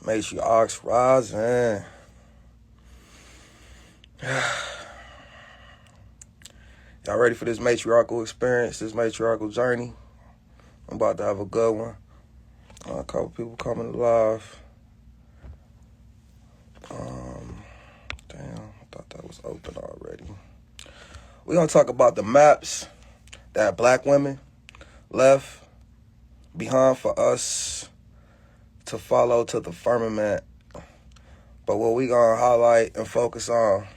Matriarchs rising. Y'all ready for this matriarchal experience, this matriarchal journey? I'm about to have a good one. A couple people coming live. Damn, I thought that was open already. We're going to talk about the maps that black women left behind for us to follow to the firmament. But what we're going to highlight and focus on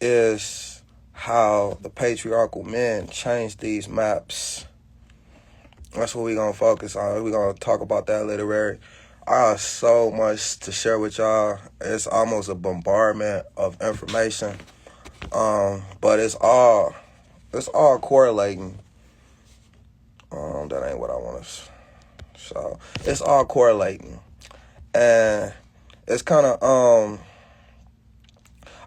is how the patriarchal men changed these maps. That's what we're going to focus on. We're going to talk about that literary. I have so much to share with y'all. It's almost a bombardment of information. But it's all correlating. That ain't what I want to. So it's all correlating, and it's kind of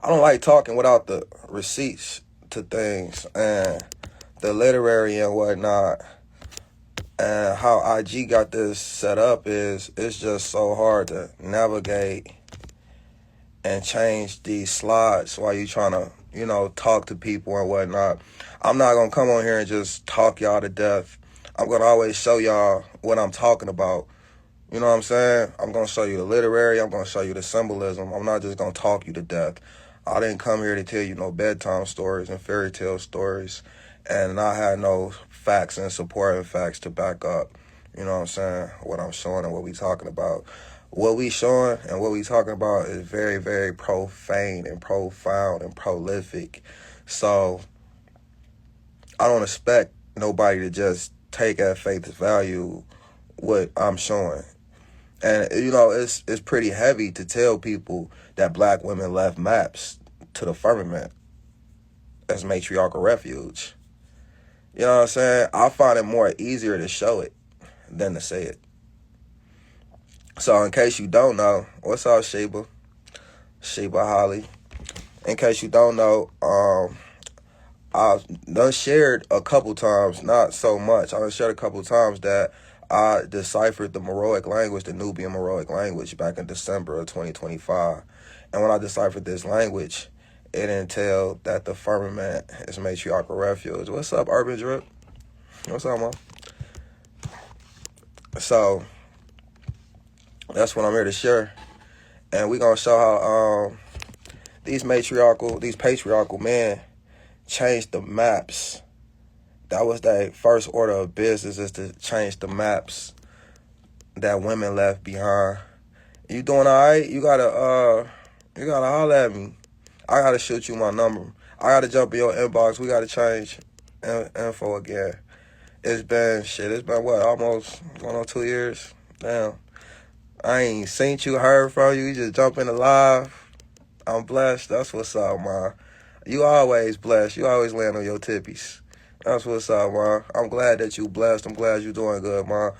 I don't like talking without the receipts to things and the literary and whatnot. And how IG got this set up is it's just so hard to navigate and change these slides while you trying to, talk to people and whatnot. I'm not going to come on here and just talk y'all to death. I'm going to always show y'all what I'm talking about. You know what I'm saying? I'm going to show you the literary. I'm going to show you the symbolism. I'm not just going to talk you to death. I didn't come here to tell you no bedtime stories and fairy tale stories. And I had no facts and supporting facts to back up, you know what I'm saying, what I'm showing and what we talking about. What we showing and what we talking about is very, very profane and profound and prolific. So I don't expect nobody to just take at face value what I'm showing. And, it's pretty heavy to tell people that black women left maps to the firmament as matriarchal refuge. You know what I'm saying? I find it more easier to show it than to say it. So in case you don't know, what's up, Sheba Holly? In case you don't know, I've done shared a couple times, not so much. I've shared a couple times that I deciphered the Meroic language, the Nubian Meroic language, back in December of 2025. And when I deciphered this language, it entailed that the firmament is matriarchal refuge. What's up, Urban Drip? What's up, man? So that's what I'm here to share. And we're going to show how these patriarchal men changed the maps. That was their first order of business, is to change the maps that women left behind. You doing all right? You gotta holler at me. I gotta shoot you my number. I gotta jump in your inbox. We gotta change info again. It's been what, almost going on 2 years? Damn. I ain't seen you, heard from you. You just jump in the live. I'm blessed. That's what's up, man. You always blessed. You always land on your tippies. That's what's up, man. I'm glad that you blessed. I'm glad you doing good, man.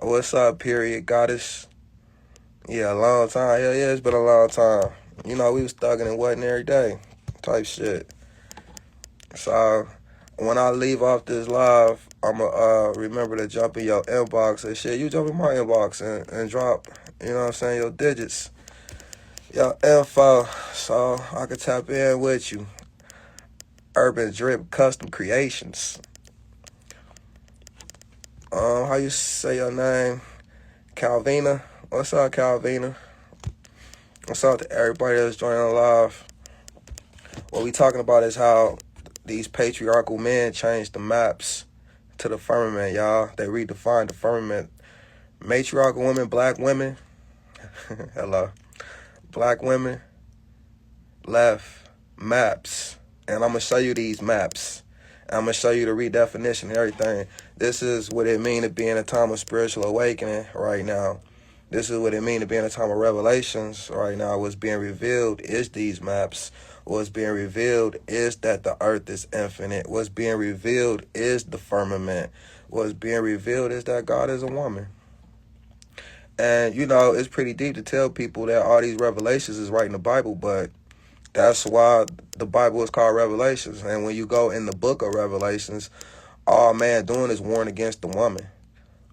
What's up, period, goddess? Yeah, a long time. Yeah, it's been a long time. We was thugging and whatnot every day type shit. So when I leave off this live, I'ma remember to jump in your inbox and shit. You jump in my inbox and drop, your digits, your info, so I can tap in with you. Urban Drip Custom Creations. How you say your name? Calvina. What's up, Calvina? What's up to everybody that's joining live? What we talking about is how these patriarchal men changed the maps to the firmament, y'all. They redefined the firmament. Matriarchal women, black women, hello, black women left maps. And I'm going to show you these maps. I'm going to show you the redefinition and everything. This is what it means to be in a time of spiritual awakening right now. This is what it means to be in a time of revelations right now. What's being revealed is these maps. What's being revealed is that the earth is infinite. What's being revealed is the firmament. What's being revealed is that God is a woman. And, it's pretty deep to tell people that all these revelations is right in the Bible, but that's why the Bible is called Revelations. And when you go in the book of Revelations, all man doing is warn against the woman.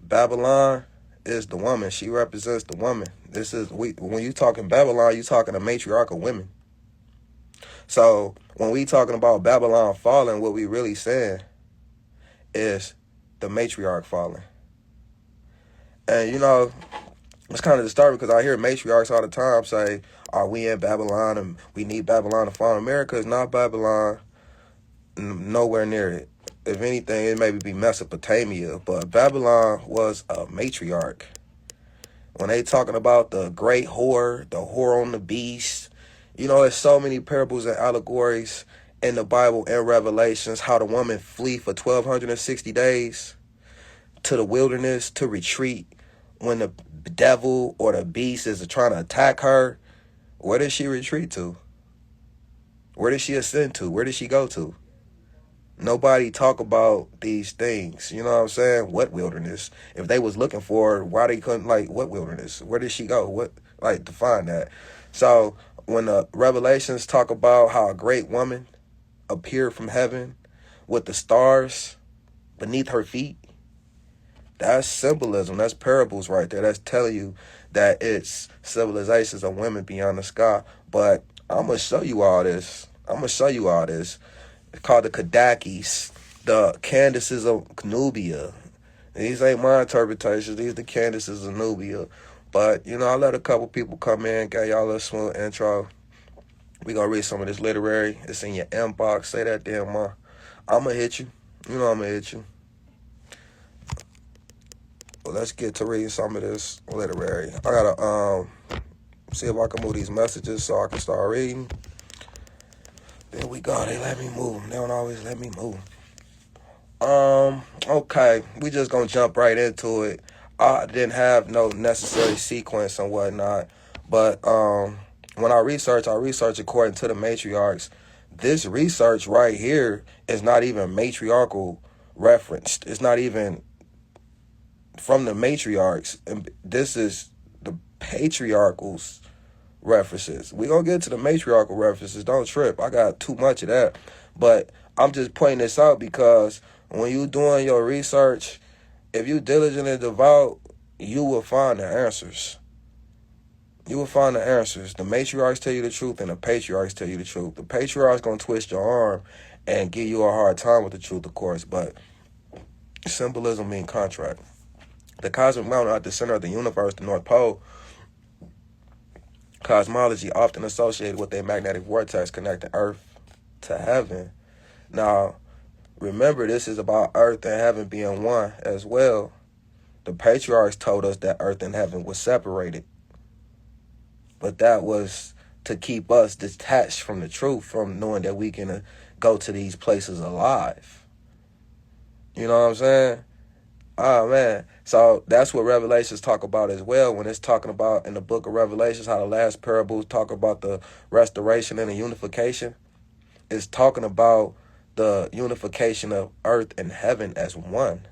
Babylon is the woman. She represents the woman. When you talking Babylon, you talking a matriarchal women. So when we talking about Babylon falling, what we really saying is the matriarch falling. And it's kind of disturbing because I hear matriarchs all the time say, "Are we in Babylon and we need Babylon to fall?" America is not Babylon, nowhere near it. If anything, it maybe be Mesopotamia, but Babylon was a matriarch. When they talking about the great whore, the whore on the beast, there's so many parables and allegories in the Bible and Revelations, how the woman flee for 1,260 days to the wilderness to retreat when the devil or the beast is trying to attack her. Where does she retreat to? Where does she ascend to? Where does she go to? Nobody talk about these things. You know what I'm saying? What wilderness? If they was looking for her, why they couldn't, what wilderness? Where did she go? Define that. So when the Revelations talk about how a great woman appeared from heaven with the stars beneath her feet, that's symbolism. That's parables right there. That's telling you that it's civilizations of women beyond the sky. But I'm going to show you all this. It's called the Kadakis, the Candaces of Nubia. These ain't my interpretations. These are the Candaces of Nubia. But, I let a couple people come in, got y'all a smooth intro. We going to read some of this literary. It's in your inbox. Say that damn, ma. I'm going to hit you. I'm going to hit you. Well, let's get to reading some of this literary. I got to see if I can move these messages so I can start reading. There we go. They let me move. They don't always let me move. Okay. We just gonna jump right into it. I didn't have no necessary sequence and whatnot. But when I research according to the matriarchs. This research right here is not even matriarchal referenced. It's not even from the matriarchs. And this is the patriarchals references. We're going to get to the matriarchal references. Don't trip. I got too much of that. But I'm just pointing this out because when you doing your research, if you diligent and devout, you will find the answers. You will find the answers. The matriarchs tell you the truth and the patriarchs tell you the truth. The patriarchs going to twist your arm and give you a hard time with the truth, of course. But symbolism means contract. The cosmic mountain at the center of the universe, the North Pole, cosmology often associated with a magnetic vortex connecting Earth to heaven. Now, remember, this is about Earth and heaven being one as well. The patriarchs told us that Earth and heaven was separated. But that was to keep us detached from the truth, from knowing that we can go to these places alive. You know what I'm saying? Oh, man. So that's what Revelations talk about as well. When it's talking about in the book of Revelations, how the last parables talk about the restoration and the unification. It's talking about the unification of earth and heaven as one.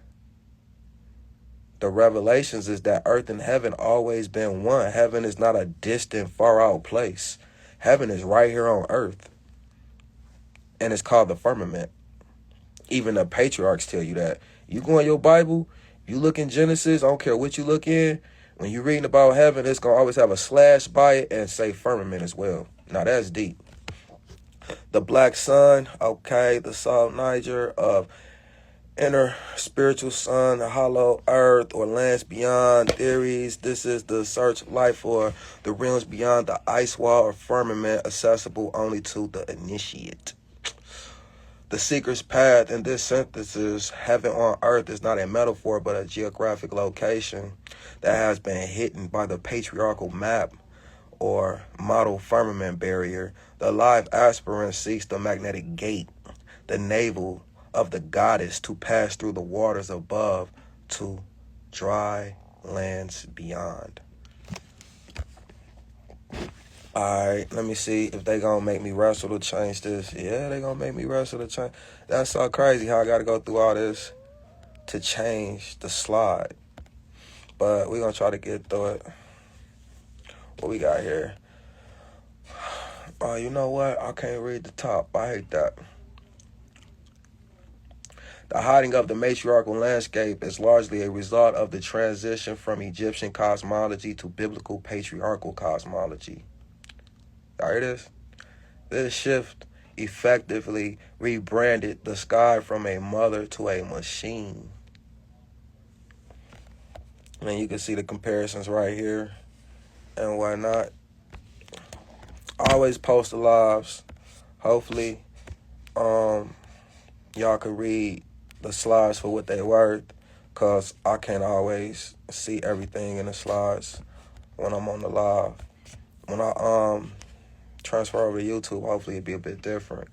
The Revelations is that earth and heaven always been one. Heaven is not a distant, far out place. Heaven is right here on earth. And it's called the firmament. Even the patriarchs tell you that. You go in your Bible, you look in Genesis, I don't care what you look in, when you're reading about heaven, it's going to always have a slash by it and say firmament as well. Now, that's deep. The black sun, okay, the Salt Niger of inner spiritual sun, the hollow earth, or lands beyond theories. This is the search of life for the realms beyond the ice wall or firmament, accessible only to the initiate. The seeker's path in this synthesis, heaven on earth, is not a metaphor but a geographic location that has been hidden by the patriarchal map or model firmament barrier. The live aspirant seeks the magnetic gate, the navel of the goddess, to pass through the waters above to dry lands beyond. Alright, let me see if they gonna make me wrestle to change this. Yeah, they gonna make me wrestle to change. That's so crazy how I gotta go through all this to change the slide. But we're gonna try to get through it. What we got here? Oh, you know what? I can't read the top. I hate that. The hiding of the matriarchal landscape is largely a result of the transition from Egyptian cosmology to biblical patriarchal cosmology. Y'all hear this? This shift effectively rebranded the sky from a mother to a machine. And you can see the comparisons right here and whatnot. I always post the lives. Hopefully, y'all can read the slides for what they worth, because I can't always see everything in the slides when I'm on the live. When I transfer over to YouTube, hopefully it'll be a bit different.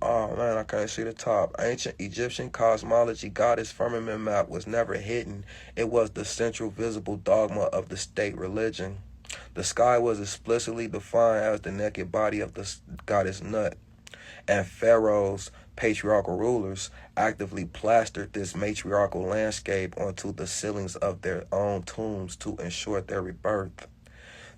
Oh man, I can't see the top. Ancient Egyptian cosmology goddess firmament map was never hidden. It was the central visible dogma of the state religion. The sky was explicitly defined as the naked body of the goddess Nut, and pharaohs, patriarchal rulers, actively plastered this matriarchal landscape onto the ceilings of their own tombs to ensure their rebirth.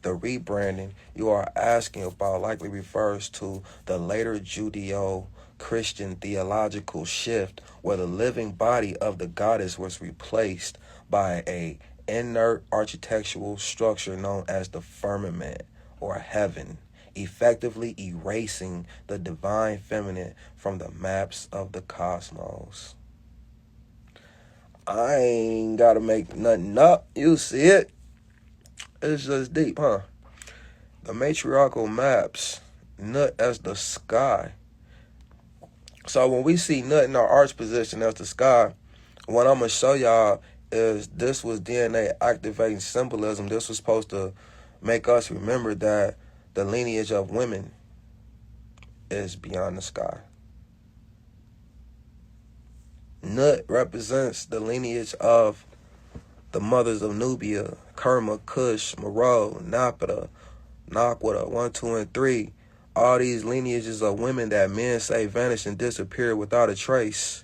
The rebranding you are asking about likely refers to the later Judeo-Christian theological shift where the living body of the goddess was replaced by a inert architectural structure known as the firmament or heaven, effectively erasing the divine feminine from the maps of the cosmos. I ain't gotta make nothing up. You see it. It's just deep, huh? The matriarchal maps Nut as the sky. So when we see Nut in our arch position as the sky, what I'm going to show y'all is this was DNA activating symbolism. This was supposed to make us remember that the lineage of women is beyond the sky. Nut represents the lineage of the mothers of Nubia, Kerma, Cush, Meroe, Napata, Nakwata, 1, 2, and 3. All these lineages of women that men say vanished and disappeared without a trace.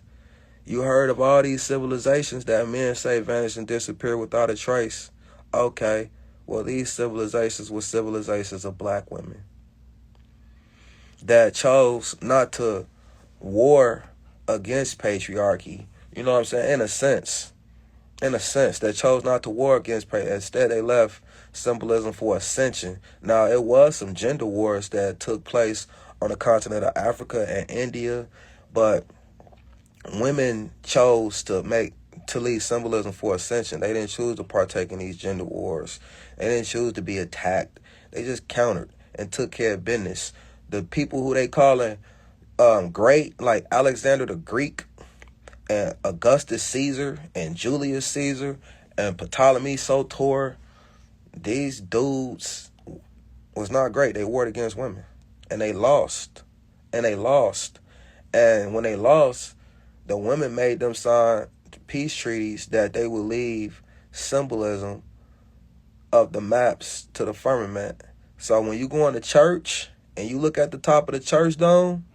You heard of all these civilizations that men say vanished and disappeared without a trace. Okay, well, these civilizations were civilizations of black women that chose not to war against patriarchy. You know what I'm saying? In a sense, that chose not to war against patriarchy. Instead, they left symbolism for ascension. Now, it was some gender wars that took place on the continent of Africa and India, but women chose to lead symbolism for ascension. They didn't choose to partake in these gender wars. They didn't choose to be attacked. They just countered and took care of business. The people who they calling great, like Alexander the Greek and Augustus Caesar and Julius Caesar and Ptolemy Soter, these dudes was not great. They warred against women, and they lost. And when they lost, the women made them sign peace treaties that they would leave symbolism of the maps to the firmament. So when you go into church and you look at the top of the church dome,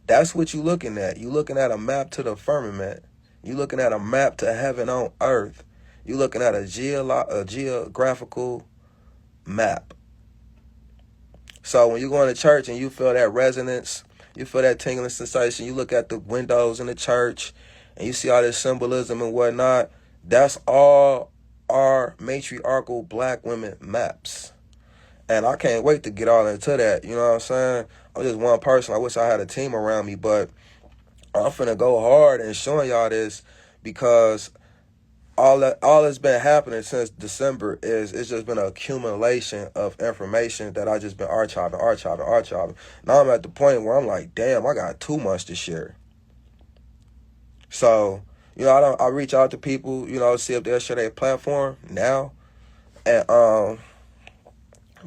that's what you're looking at. You're looking at a map to the firmament. You're looking at a map to heaven on earth. You're looking at a geographical map. So when you go into church and you feel that resonance, you feel that tingling sensation, you look at the windows in the church and you see all this symbolism and whatnot, that's all our matriarchal black women maps. And I can't wait to get all into that. You know what I'm saying? I'm just one person. I wish I had a team around me, but I'm finna go hard and showing y'all this, because all that's been happening since December is it's just been an accumulation of information that I just been archiving. Now I'm at the point where I'm like, damn, I got too much to share. So, you know, I reach out to people, you know, see if they'll share their platform now. And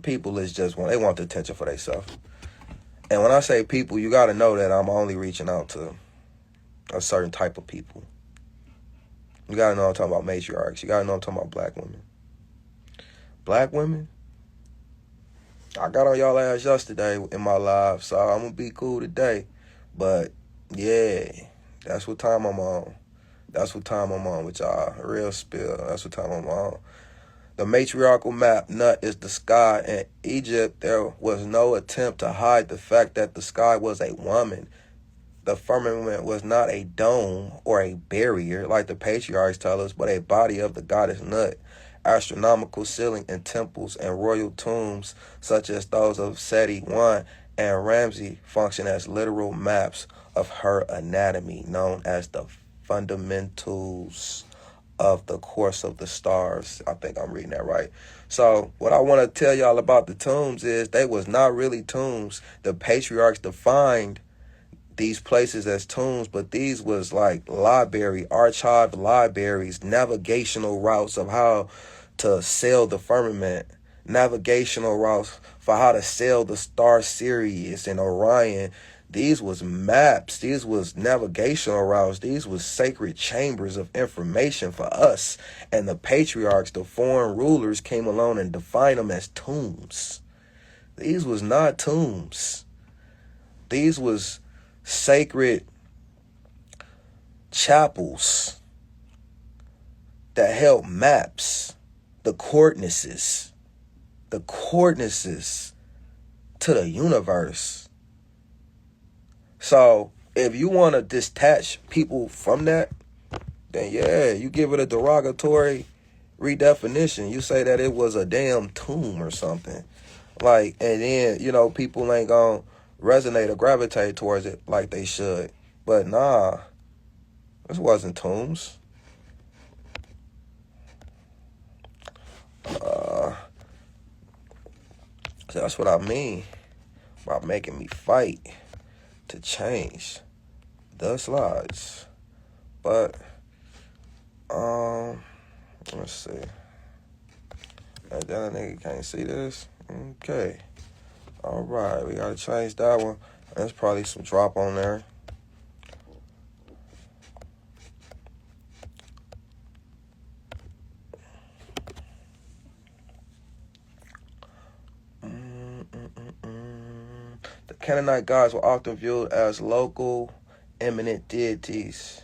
people is just they want the attention for themselves. And when I say people, you got to know that I'm only reaching out to a certain type of people. You got to know I'm talking about matriarchs. You got to know I'm talking about black women. Black women, I got on y'all ass yesterday in my live, so I'm going to be cool today. But, yeah, that's what time I'm on. That's what time I'm on with y'all. A real spill. That's what time I'm on. The matriarchal map, Nut is the sky. In Egypt, there was no attempt to hide the fact that the sky was a woman. the firmament was not a dome or a barrier like the patriarchs tell us, but a body of the goddess Nut. Astronomical ceiling in temples and royal tombs, such as those of Seti I and Ramsey, function as literal maps of her anatomy, known as the fundamentals of the course of the stars. I think I'm reading that right. So what I want to tell y'all about the tombs is they was not really tombs. The patriarchs defined these places as tombs, but these was like archived libraries, navigational routes of how to sail the firmament, navigational routes for how to sail the star Sirius and Orion. These was maps, these was navigational routes, these was sacred chambers of information for us. And the patriarchs, the foreign rulers, came along and defined them as tombs. These was not tombs. These was sacred chapels that held maps, the coordinates to the universe. So if you want to detach people from that, then yeah, you give it a derogatory redefinition. You say that it was a damn tomb or something. Like, and then, people ain't gonna resonate or gravitate towards it like they should. But nah, this wasn't tombs. So that's what I mean by making me fight to change the slides. But let's see. That nigga can't see this. Okay. All right, we gotta change that one. There's probably some drop on there. The Canaanite gods were often viewed as local, eminent deities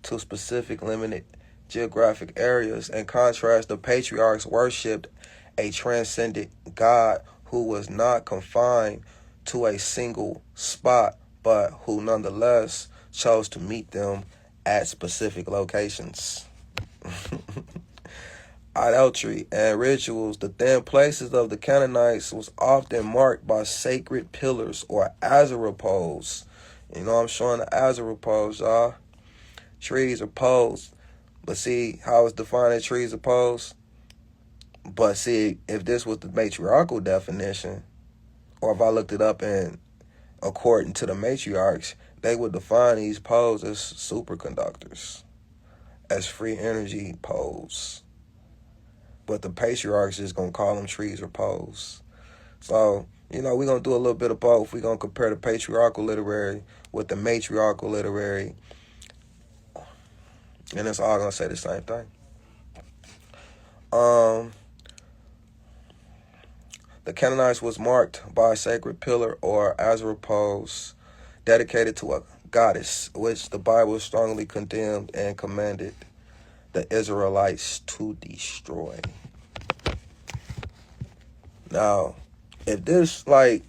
to specific, limited geographic areas. In contrast, the patriarchs worshipped a transcendent God who was not confined to a single spot, but who nonetheless chose to meet them at specific locations. Idolatry and rituals. The thin places of the Canaanites was often marked by sacred pillars or Asherah poles. I'm showing the Asherah poles, y'all. Trees are poles. But see how it's defined as trees are poles? But see, if this was the matriarchal definition, or if I looked it up and according to the matriarchs, they would define these poles as superconductors, as free energy poles. But the patriarchs is going to call them trees or poles. So, we're going to do a little bit of both. We're going to compare the patriarchal literary with the matriarchal literary. And it's all going to say the same thing. The Canaanites was marked by a sacred pillar or Asherah poles dedicated to a goddess, which the Bible strongly condemned and commanded the Israelites to destroy. Now, if this, a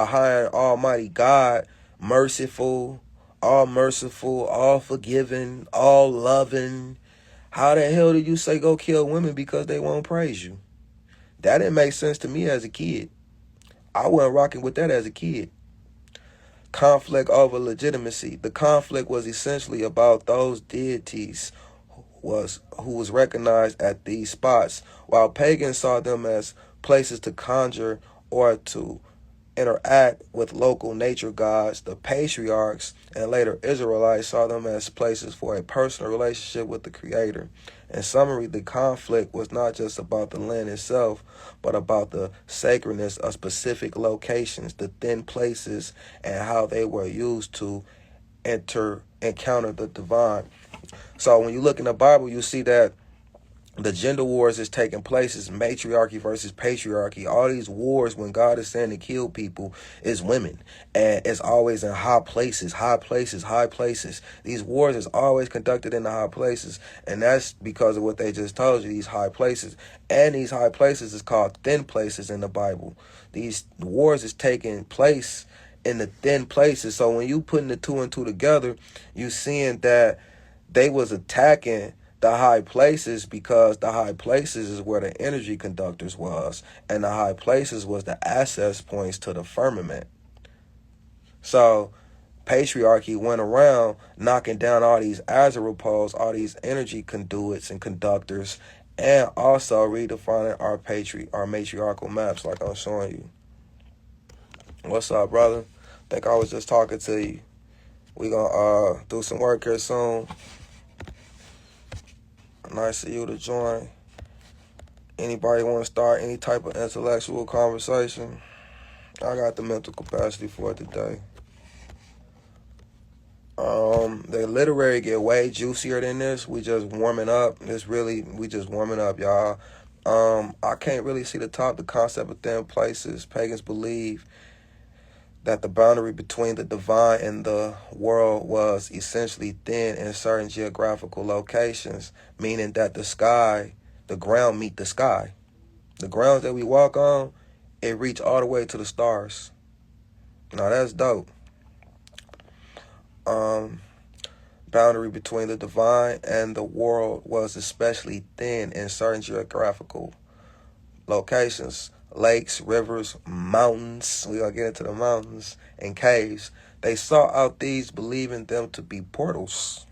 high and almighty God, merciful, all forgiving, all loving, how the hell do you say go kill women because they won't praise you? That didn't make sense to me as a kid. I wasn't rocking with that as a kid. Conflict over legitimacy. The conflict was essentially about those deities who was recognized at these spots, while pagans saw them as places to conjure or to interact with local nature gods. The patriarchs and later Israelites saw them as places for a personal relationship with the Creator. In summary, the conflict was not just about the land itself, but about the sacredness of specific locations, the thin places, and how they were used to encounter the divine. So when you look in the Bible, you see that the gender wars is taking place. Is matriarchy versus patriarchy. All these wars, when God is saying to kill people, is women. And it's always in high places. These wars is always conducted in the high places. And that's because of what they just told you, these high places. And these high places is called thin places in the Bible. These wars is taking place in the thin places. So when you putting the two and two together, you seeing that they was attacking the high places because the high places is where the energy conductors was, and the high places was the access points to the firmament. So Patriarchy went around knocking down all these Azrael poles, all these energy conduits and conductors, and also redefining our matriarchal maps like I'm showing you. What's up, brother? Think I was just talking to you. We gonna do some work here soon. Nice of you to join. Anybody want to start any type of intellectual conversation? I got the mental capacity for it today. The literary get way juicier than this. We just warming up. We just warming up, y'all. I can't really see the concept of thin places. Pagans believe that the boundary between the divine and the world was essentially thin in certain geographical locations, meaning that the ground meet the sky. The ground that we walk on, it reach all the way to the stars. Now that's dope. Boundary between the divine and the world was especially thin in certain geographical locations. Lakes, rivers, mountains, we gonna get into the mountains, and caves. They sought out these, believing them to be portals.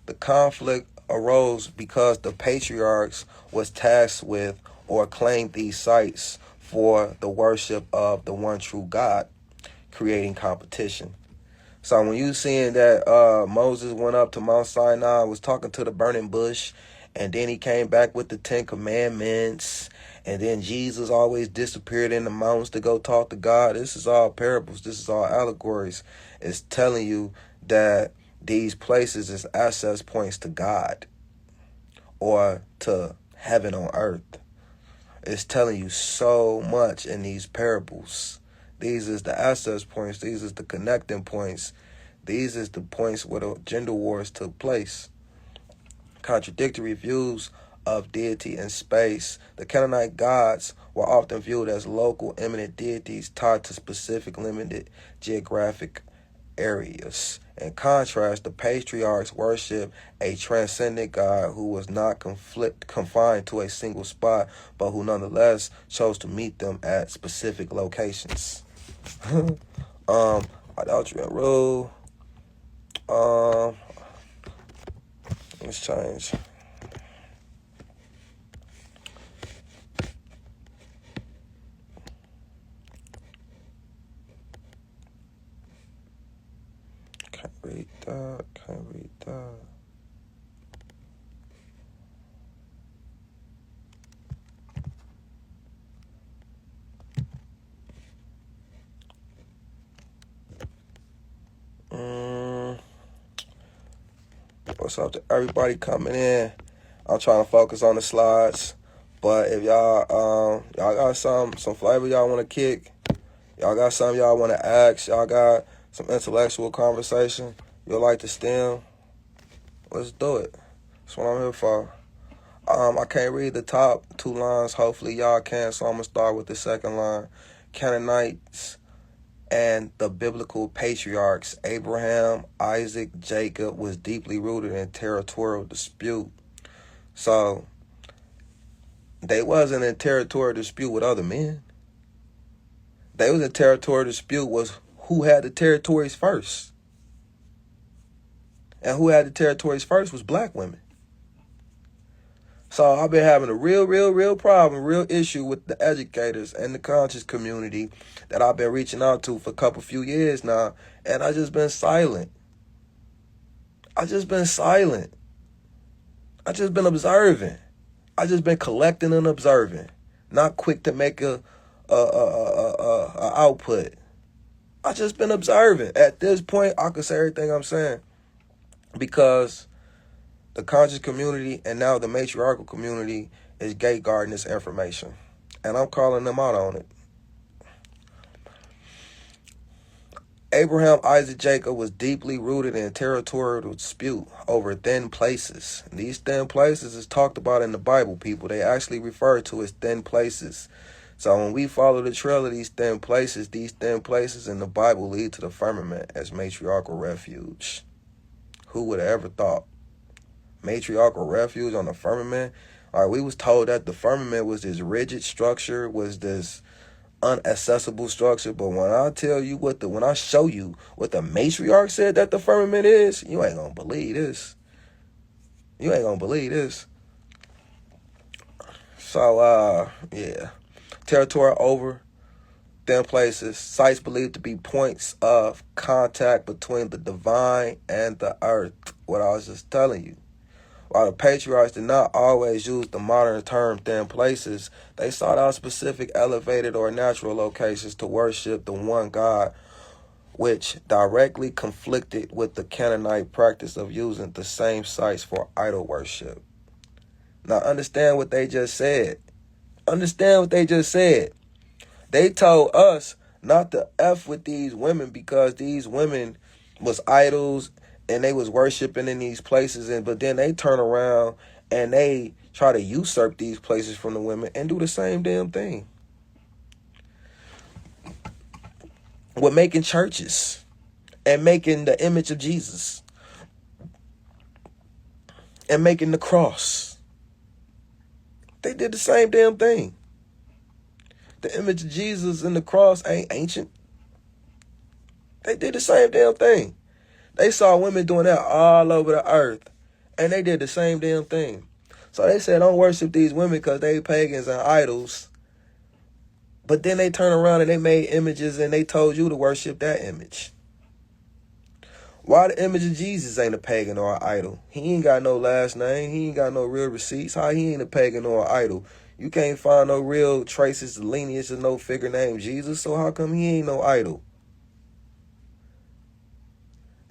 The conflict arose because the patriarchs was tasked with or claimed these sites for the worship of the one true God, creating competition. So when you seeing that Moses went up to Mount Sinai, was talking to the burning bush, and then he came back with the 10 Commandments, and then Jesus always disappeared in the mountains to go talk to God. This is all parables. This is all allegories. It's telling you that these places is access points to God or to heaven on earth. It's telling you so much in these parables. These is the access points. These is the connecting points. These is the points where the gender wars took place. Contradictory views of deity and space. The Canaanite gods were often viewed as local, eminent deities tied to specific, limited geographic areas. In contrast, the patriarchs worshiped a transcendent God who was not confined to a single spot, but who nonetheless chose to meet them at specific locations. Adultery and rule. Let's change. Can't read that. What's up to everybody coming in? I'm trying to focus on the slides, but if y'all got some flavor y'all want to kick, y'all got something y'all want to ask, y'all got some intellectual conversation you'd like to stem, let's do it. That's what I'm here for. I can't read the top 2 lines. Hopefully y'all can, so I'm gonna start with the second line. Canaanites and the biblical patriarchs, Abraham, Isaac, Jacob, was deeply rooted in territorial dispute. So they wasn't in territorial dispute with other men. They was in territorial dispute was who had the territories first. And who had the territories first was black women. So I've been having a real problem, real issue with the educators and the conscious community that I've been reaching out to for a few years now. And I just been silent. I just been observing. I just been collecting and observing. Not quick to make a output. I just been observing. At this point, I could say everything I'm saying. Because the conscious community and now the matriarchal community is gateguarding this information. And I'm calling them out on it. Abraham, Isaac, Jacob was deeply rooted in territorial dispute over thin places. And these thin places is talked about in the Bible, people. They actually refer to as thin places. So when we follow the trail of these thin places in the Bible lead to the firmament as matriarchal refuge. Who would have ever thought? Matriarchal refuge on the firmament? All right, we was told that the firmament was this rigid structure, was this unaccessible structure. But when I tell you when I show you what the matriarch said that the firmament is, you ain't gonna believe this. You ain't gonna believe this. So, yeah. Territory over thin places, sites believed to be points of contact between the divine and the earth. What I was just telling you. While the patriarchs did not always use the modern term thin places, they sought out specific elevated or natural locations to worship the one God, which directly conflicted with the Canaanite practice of using the same sites for idol worship. Now understand what they just said. Understand what they just said. They told us not to F with these women because these women was idols and they was worshiping in these places, but then they turn around and they try to usurp these places from the women and do the same damn thing. With making churches and making the image of Jesus and making the cross. They did the same damn thing. The image of Jesus and the cross ain't ancient. They did the same damn thing. They saw women doing that all over the earth, and they did the same damn thing. So they said, don't worship these women because they pagans and idols. But then they turn around and they made images and they told you to worship that image. Why the image of Jesus ain't a pagan or an idol? He ain't got no last name. He ain't got no real receipts. How he ain't a pagan or an idol? You can't find no real traces, lineage, of no figure named Jesus. So how come he ain't no idol?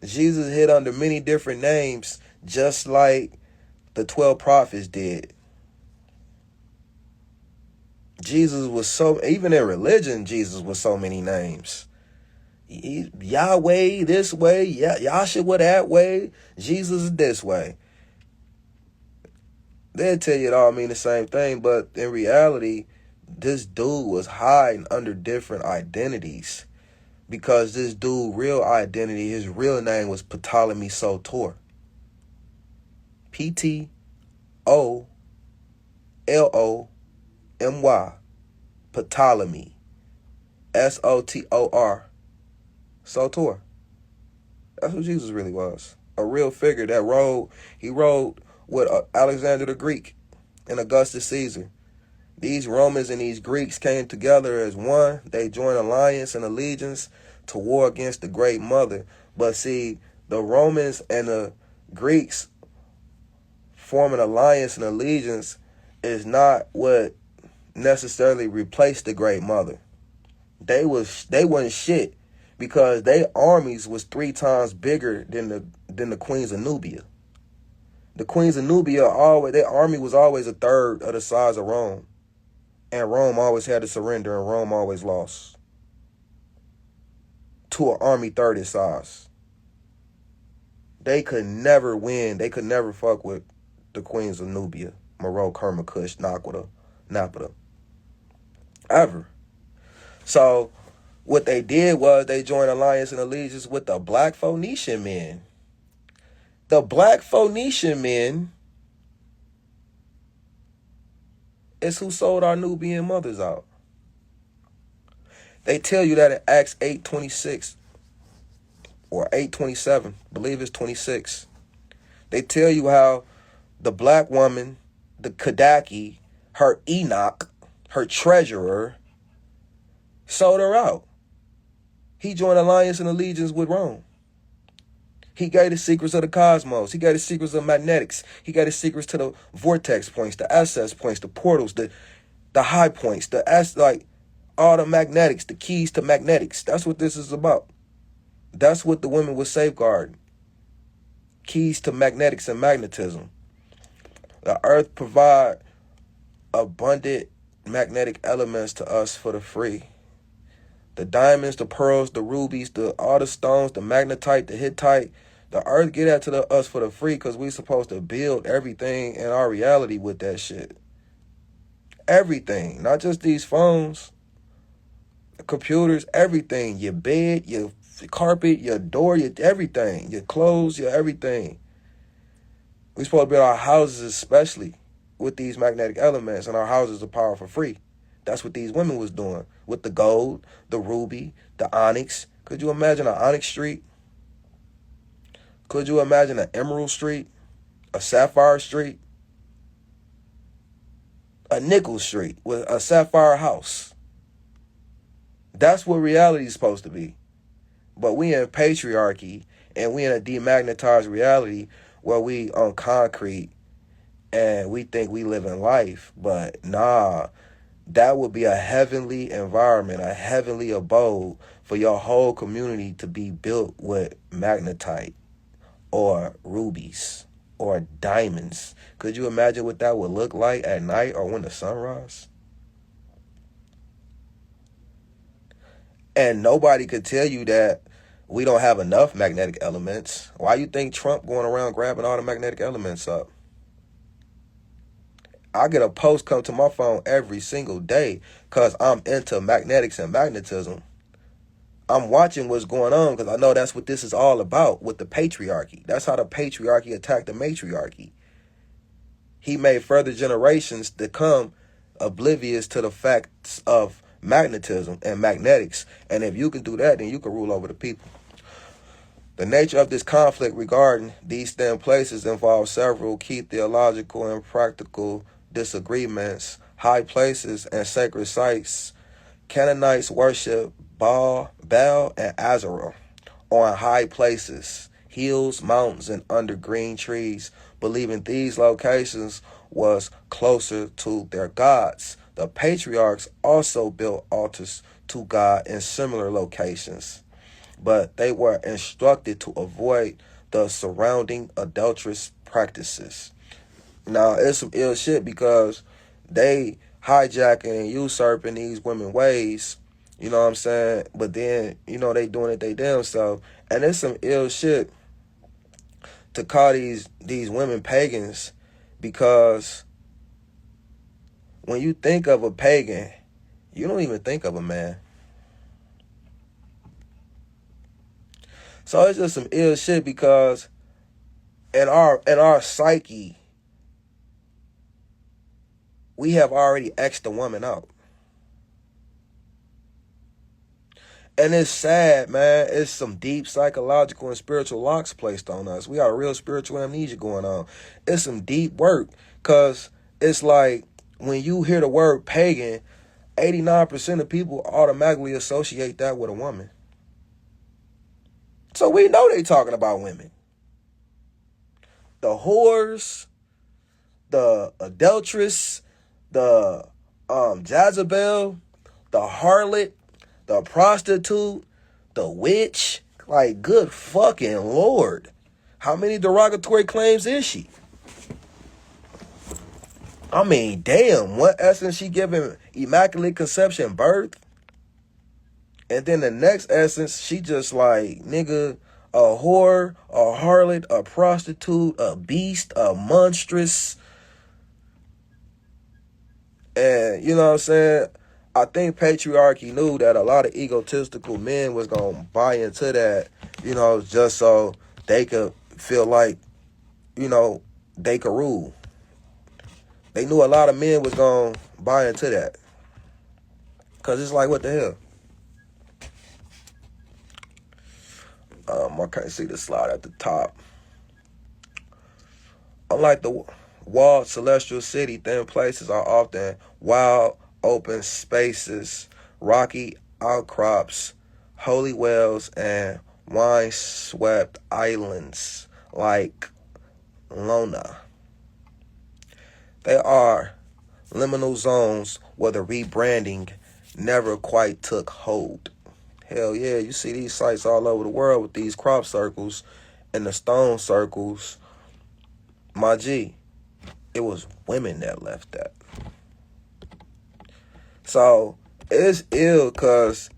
Jesus hid under many different names, just like the 12 prophets did. Jesus was even in religion, Jesus was so many names. Yahweh this way, Yahshua that way, Jesus this way. They'll tell you it all mean the same thing, but in reality, this dude was hiding under different identities. Because this dude, real identity, his real name was Ptolemy Soter. Ptolomy. Ptolemy. Sotor. Soter. That's what Jesus really was. A real figure that he rode with Alexander the Greek and Augustus Caesar. These Romans and these Greeks came together as one. They joined alliance and allegiance to war against the Great Mother. But see, the Romans and the Greeks forming alliance and allegiance is not what necessarily replaced the Great Mother. They wasn't shit because their armies was 3 times bigger than the queens of Nubia. The queens of Nubia their army was always a third of the size of Rome. And Rome always had to surrender, and Rome always lost to an army third its size. They could never win. They could never fuck with the queens of Nubia, Meroe, Kerma, Kush, Naquita, Napata. Ever. So what they did was they joined alliance and allegiance with the Black Phoenician men. The Black Phoenician men is who sold our Nubian mothers out. They tell you that in Acts 8:26 or 8:27, I believe it's 26. They tell you how the black woman, the Kadaki, her Enoch, her treasurer, sold her out. He joined alliance and allegiance with Rome. He gave the secrets of the cosmos. He gave the secrets of magnetics. He gave the secrets to the vortex points, the access points, the portals, the high points, all the magnetics, the keys to magnetics. That's what this is about. That's what the women was safeguarding. Keys to magnetics and magnetism. The earth provide abundant magnetic elements to us for the free. The diamonds, the pearls, the rubies, all the stones, the magnetite, the Hittite. The earth get that to us for the free because we supposed to build everything in our reality with that shit. everything, not just these phones, computers, everything. Your bed, your carpet, your door, your everything, your clothes, your everything. We're supposed to build our houses especially with these magnetic elements, and our houses are power for free. That's what these women was doing with the gold, the ruby, the onyx. Could you imagine an onyx street? Could you imagine an emerald street, a sapphire street, a nickel street with a sapphire house? That's what reality is supposed to be. But we in patriarchy, and we in a demagnetized reality where we on concrete and we think we live in life. But nah, that would be a heavenly environment, a heavenly abode for your whole community to be built with magnetite or rubies or diamonds. Could you imagine what that would look like at night or when the sun rises? And nobody could tell you that we don't have enough magnetic elements. Why you think Trump going around grabbing all the magnetic elements up? I get a post come to my phone every single day because I'm into magnetics and magnetism. I'm watching what's going on because I know that's what this is all about with the patriarchy. That's how the patriarchy attacked the matriarchy. He made further generations to come oblivious to the facts of magnetism and magnetics. And if you can do that, then you can rule over the people. The nature of this conflict regarding these thin places involves several key theological and practical disagreements. High places and sacred sites. Canaanites worship Baal, and Azarah on high places, hills, mountains, and under green trees, believing these locations was closer to their gods. The patriarchs also built altars to God in similar locations, but they were instructed to avoid the surrounding adulterous practices. Now, it's some ill shit because they hijacking and usurping these women ways, you know what I'm saying? But then, they doing it they damn self. And it's some ill shit to call these women pagans, because when you think of a pagan, you don't even think of a man. So it's just some ill shit because in our psyche, we have already X'd the woman out. And it's sad, man. It's some deep psychological and spiritual locks placed on us. We got real spiritual amnesia going on. It's some deep work, because it's like when you hear the word pagan, 89% of people automatically associate that with a woman. So we know they talking about women. The whores, the adulteress, the Jezebel, the harlot, the prostitute, the witch. Like, good fucking Lord. How many derogatory claims is she? I mean, damn, what essence she giving immaculate conception birth? And then the next essence, she just like, nigga, a whore, a harlot, a prostitute, a beast, a monstrous. And you know what I'm saying? I think patriarchy knew that a lot of egotistical men was going to buy into that, just so they could feel like, they could rule. They knew a lot of men was going to buy into that. Because it's like, what the hell? I can't see the slide at the top. Unlike the walled celestial city, thin places are often wild, open spaces, rocky outcrops, holy wells, and wine-swept islands like Lona. They are liminal zones where the rebranding never quite took hold. Hell yeah, you see these sites all over the world with these crop circles and the stone circles. My G, it was women that left that. So it's ill because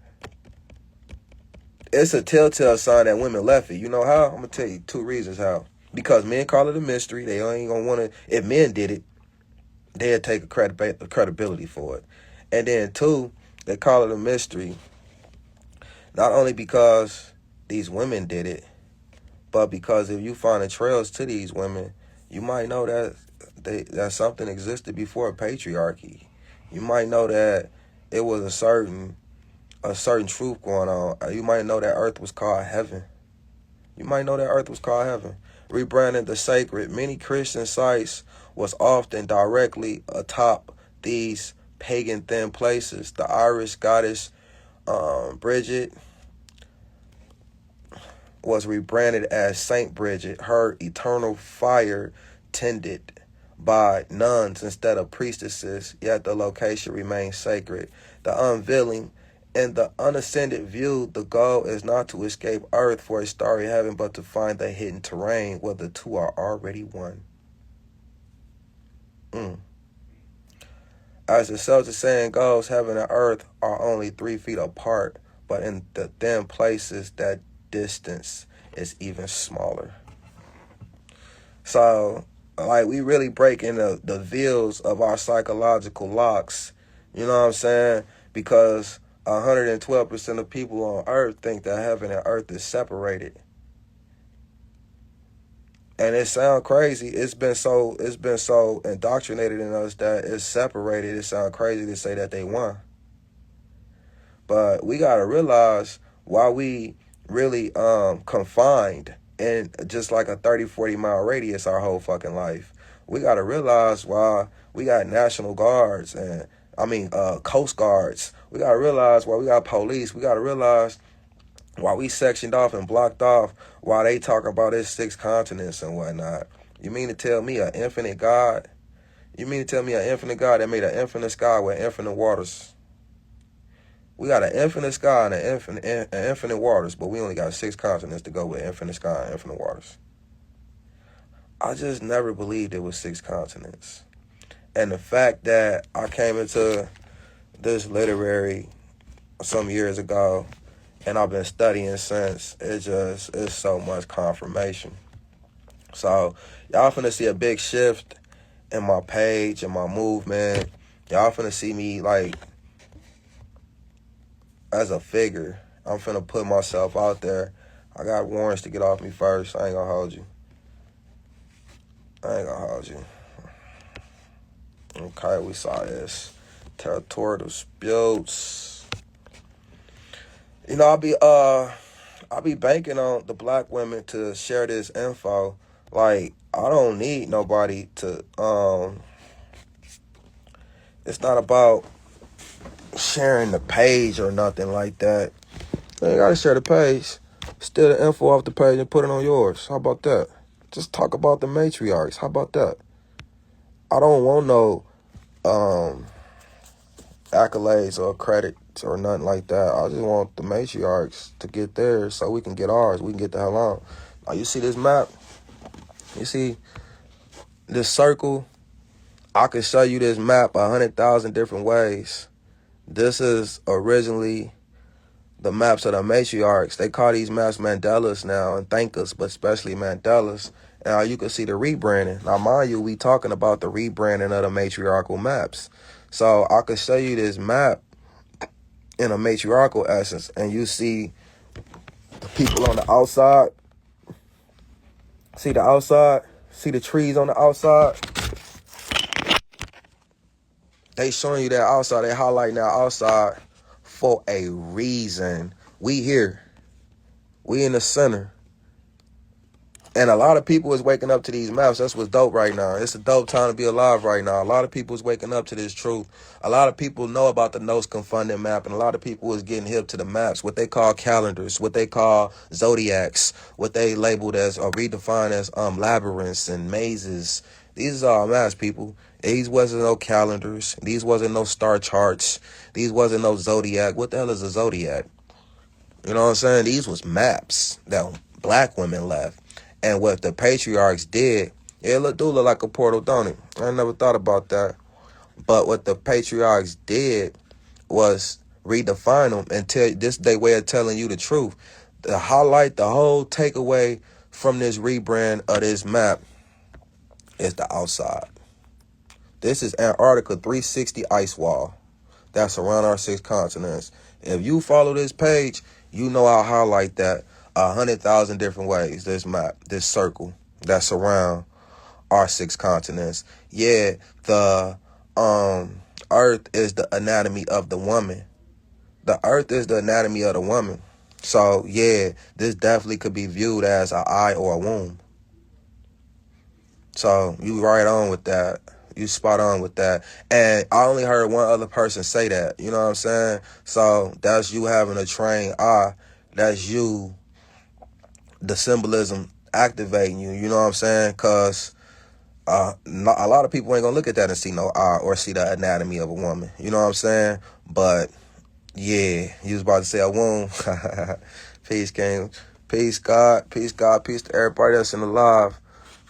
it's a telltale sign that women left it. You know how? I'm going to tell you 2 reasons how. Because men call it a mystery. They ain't going to want to, if men did it, they'll take credibility for it. And then two, they call it a mystery, not only because these women did it, but because if you find the trails to these women, you might know that that something existed before patriarchy. You might know that it was a certain truth going on. You might know that earth was called heaven. You might know that earth was called heaven. Rebranding the sacred, many Christian sites was often directly atop these pagan thin places. The Irish goddess Bridget was rebranded as Saint Bridget, her eternal fire tended by nuns instead of priestesses, yet the location remains sacred. The unveiling and the unascended view, the goal is not to escape earth for a starry heaven, but to find the hidden terrain where the two are already one. As the Celtic saying goes, heaven and earth are only 3 feet apart, but in the thin places that distance is even smaller. So, like, we really breaking the veils of our psychological locks, you know what I'm saying? Because 112% of people on earth think that heaven and earth is separated. And it sounds crazy. It's been so indoctrinated in us that it's separated. It sounds crazy to say that they won. But we gotta realize why we really confined in just like a 30-40 mile radius our whole fucking life. We gotta realize why we got National Guards and Coast Guards. We gotta realize why we got police. We gotta realize why we sectioned off and blocked off while they talk about his 6 continents and whatnot. You mean to tell me an infinite God? You mean to tell me an infinite God that made an infinite sky with infinite waters? We got an infinite sky and an infinite waters, but we only got 6 continents to go with infinite sky and infinite waters. I just never believed it was 6 continents. And the fact that I came into this literary some years ago, and I've been studying since, it's so much confirmation. So y'all finna see a big shift in my page and my movement. Y'all finna see me like as a figure. I'm finna put myself out there. I got warrants to get off me first. I ain't gonna hold you. Okay, we saw this. Territorial disputes. You know, I'll be banking on the black women to share this info. Like, I don't need nobody to, it's not about sharing the page or nothing like that. You ain't gotta share the page. Steal the info off the page and put it on yours. How about that? Just talk about the matriarchs. How about that? I don't want no accolades or credit or nothing like that. I just want the matriarchs to get theirs so we can get ours. We can get the hell on. Now, you see this map? You see this circle? I could show you this map 100,000 different ways. This is originally the maps of the matriarchs. They call these maps Mandalas now and thank us, but especially Mandalas. Now you can see the rebranding. Now, mind you, we talking about the rebranding of the matriarchal maps. So I could show you this map in a matriarchal essence, and you see the people on the outside. See the outside? See the trees on the outside? They showing you that outside. They highlighting that outside for a reason. We here. We in the center. And a lot of people is waking up to these maps. That's what's dope right now. It's a dope time to be alive right now. A lot of people is waking up to this truth. A lot of people know about the Nos Confunded map, and a lot of people is getting hip to the maps, what they call calendars, what they call zodiacs, what they labeled as or redefined as labyrinths and mazes. These are all maps, people. These wasn't no calendars. These wasn't no star charts. These wasn't no zodiac. What the hell is a zodiac? You know what I'm saying? These was maps that black women left. And what the patriarchs did, it do look like a portal, don't it? I never thought about that. But what the patriarchs did was redefine them and tell this their way of telling you the truth. To highlight the whole takeaway from this rebrand of this map is the outside. This is Antarctica 360 ice wall that's around our 6 continents. If you follow this page, you know I'll highlight that 100,000 different ways. This map, this circle that's around our 6 continents. Yeah, the Earth is the anatomy of the woman. The Earth is the anatomy of the woman. So yeah, this definitely could be viewed as an eye or a womb. So you right on with that. You spot on with that. And I only heard one other person say that. You know what I'm saying? So that's you having a trained eye. That's you, the symbolism activating you. You know what I'm saying? Because a lot of people ain't going to look at that and see no eye or see the anatomy of a woman. You know what I'm saying? But yeah, you was about to say a womb. Peace, King. Peace, God. Peace, God. Peace to everybody that's in the live.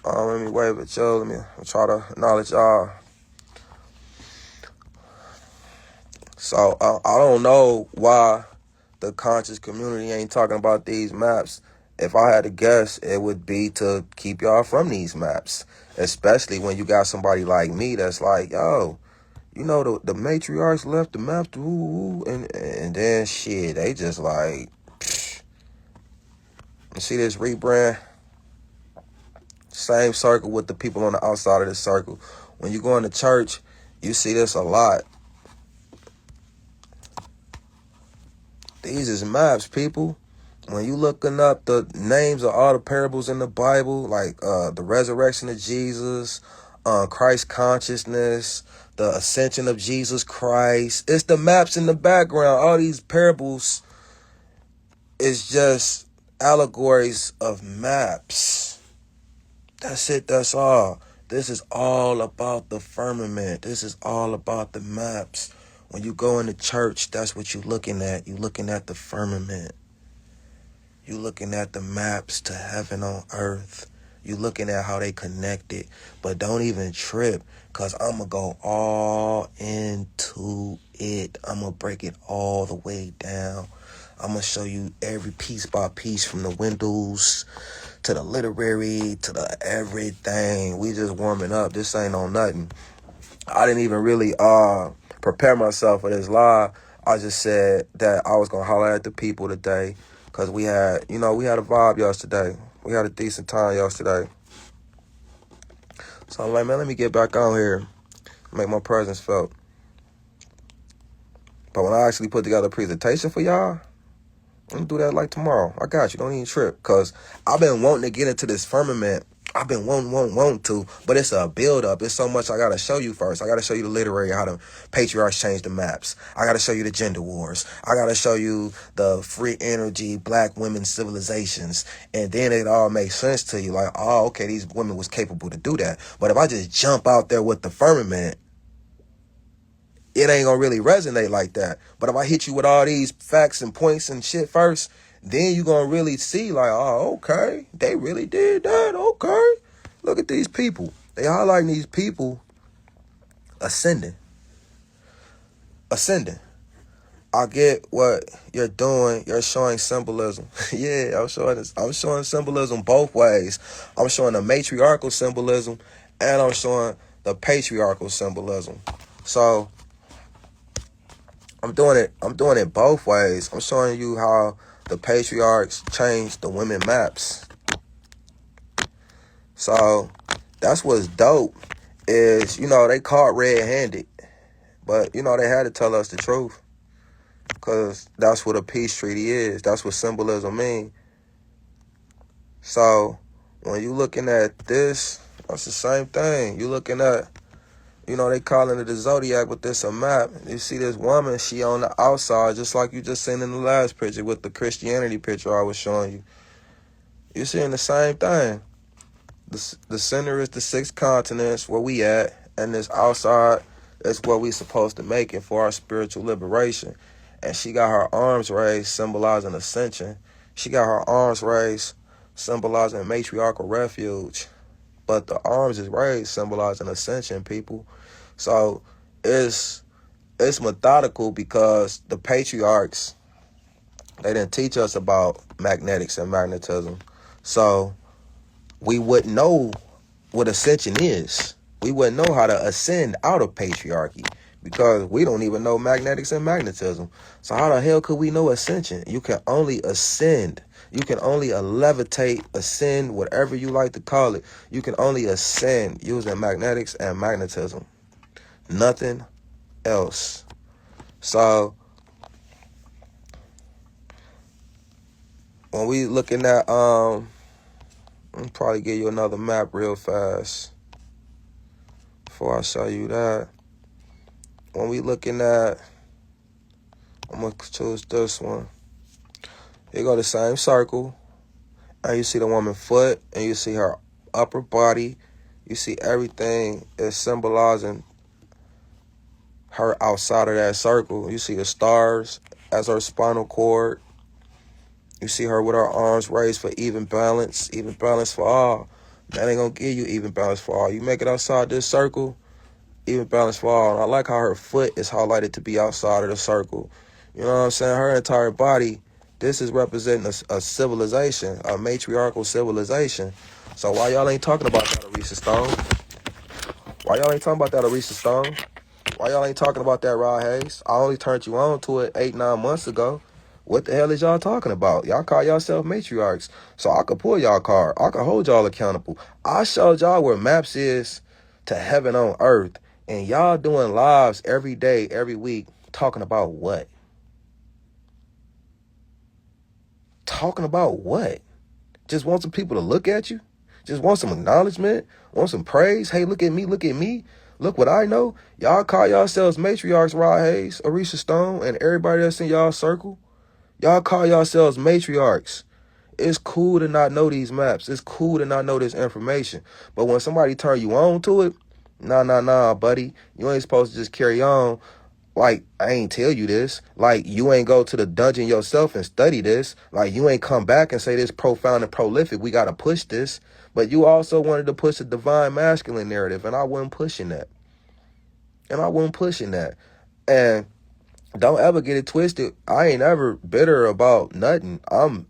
Let me wave at y'all. Let me try to acknowledge y'all. So I don't know why the conscious community ain't talking about these maps. If I had to guess, it would be to keep y'all from these maps, especially when you got somebody like me that's like, yo, you know, the matriarchs left the map to and then shit, they just like, psh. You see this rebrand? Same circle with the people on the outside of the circle. When you go into church, you see this a lot. These is maps, people. When you looking up the names of all the parables in the Bible, like the resurrection of Jesus, Christ consciousness, the ascension of Jesus Christ, it's the maps in the background. All these parables is just allegories of maps. That's it. That's all. This is all about the firmament. This is all about the maps. When you go into church, that's what you're looking at. You're looking at the firmament. You're looking at the maps to heaven on earth. You're looking at how they connected. But don't even trip, because I'm going to go all into it. I'm going to break it all the way down. I'm going to show you every piece by piece, from the windows to the literary to the everything. We just warming up. This ain't on nothing. I didn't even really prepare myself for this live. I just said that I was going to holler at the people today, because we had a vibe yesterday. We had a decent time yesterday. So I'm like, man, let me get back on here, make my presence felt. But when I actually put together a presentation for y'all, I'm going to do that like tomorrow. I got you. Don't even trip. Because I've been wanting to get into this firmament. I've been wanting to. But it's a build-up. It's so much I got to show you first. I got to show you the literary, how the patriarchs changed the maps. I got to show you the gender wars. I got to show you the free energy, black women civilizations. And then it all makes sense to you. Like, oh, okay, these women was capable to do that. But if I just jump out there with the firmament, it ain't gonna really resonate like that. But if I hit you with all these facts and points and shit first, then you gonna really see like, oh, okay, they really did that. Okay, look at these people. They highlighting these people ascending. I get what you're doing. You're showing symbolism. Yeah, I'm showing symbolism both ways. I'm showing the matriarchal symbolism, and I'm showing the patriarchal symbolism. So I'm doing it both ways. I'm showing you how the patriarchs changed the women maps. So that's what's dope is, they caught red-handed. But, they had to tell us the truth. Because that's what a peace treaty is. That's what symbolism means. So when you looking at this, that's the same thing. You looking at, they calling it the zodiac, but this a map. You see this woman, she on the outside, just like you just seen in the last picture with the Christianity picture I was showing you. You're seeing the same thing. The center is the 6 continents where we at, and this outside is what we supposed to make it for our spiritual liberation. And she got her arms raised, symbolizing ascension. She got her arms raised, symbolizing matriarchal refuge. But the arms is raised, symbolizing ascension, people. So it's methodical, because the patriarchs, they didn't teach us about magnetics and magnetism. So we wouldn't know what ascension is. we wouldn't know how to ascend out of patriarchy because we don't even know magnetics and magnetism. So how the hell could we know ascension? You can only ascend. You can only levitate, ascend, whatever you like to call it. You can only ascend using magnetics and magnetism. Nothing else. So when we looking at I'll probably give you another map real fast before I show you that. When we looking at, I'm gonna choose this one. You go the same circle, and you see the woman's foot, and you see her upper body. You see everything is symbolizing her outside of that circle. You see the stars as her spinal cord. You see her with her arms raised for even balance for all. That ain't gonna give you even balance for all. You make it outside this circle, even balance for all. And I like how her foot is highlighted to be outside of the circle. You know what I'm saying? Her entire body, this is representing a civilization, a matriarchal civilization. So why y'all ain't talking about that, Aretha Stone? Why y'all ain't talking about that, Aretha Stone? Why y'all ain't talking about that, Rod Hayes? I only turned you on to it 8-9 months ago. What the hell is y'all talking about? Y'all call yourself matriarchs. So I could pull y'all card. I could hold y'all accountable. I showed y'all where maps is to heaven on earth. And y'all doing lives every day, every week, talking about what? Talking about what? Just want some people to look at you? Just want some acknowledgement? Want some praise? Hey, look at me, look at me. Look what I know. Y'all call yourselves matriarchs, Rod Hayes, Aretha Stone, and everybody that's in y'all circle. Y'all call yourselves matriarchs. It's cool to not know these maps. It's cool to not know this information. But when somebody turn you on to it, nah, buddy. You ain't supposed to just carry on like I ain't tell you this. Like you ain't go to the dungeon yourself and study this. Like you ain't come back and say this profound and prolific. We got to push this. But you also wanted to push the divine masculine narrative, and I wasn't pushing that. And don't ever get it twisted. I ain't ever bitter about nothing.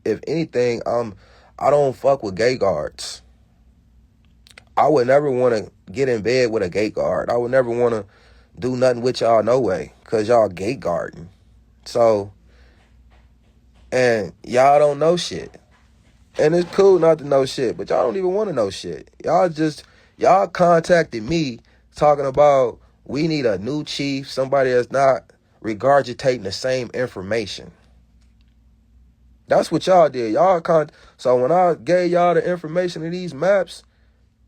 If anything, I don't fuck with gay guards. I would never want to get in bed with a gay guard. I would never want to do nothing with y'all no way, because y'all gay guarding. So, and y'all don't know shit. And it's cool not to know shit, but y'all don't even want to know shit. Y'all contacted me talking about we need a new chief, somebody that's not regurgitating the same information. That's what y'all did. So when I gave y'all the information of these maps,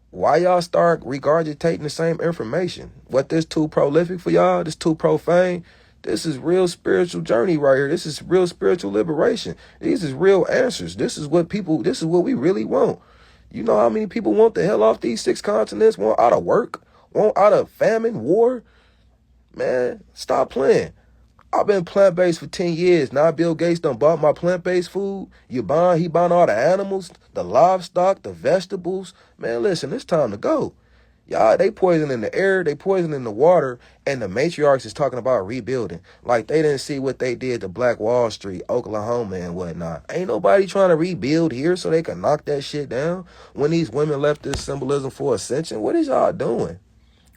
why y'all start regurgitating the same information? What, this too prolific for y'all? This too profane? This is real spiritual journey right here. This is real spiritual liberation. These is real answers. This is what we really want. You know how many people want the hell off these 6 continents, want out of work, want out of famine, war? Man, stop playing. I've been plant-based for 10 years. Now Bill Gates done bought my plant-based food. He buying all the animals, the livestock, the vegetables. Man, listen, it's time to go. Y'all, they poisoning the air, they poisoning the water, and the matriarchs is talking about rebuilding. Like they didn't see what they did to Black Wall Street, Oklahoma, and whatnot. Ain't nobody trying to rebuild here so they can knock that shit down. When these women left this symbolism for ascension, what is y'all doing?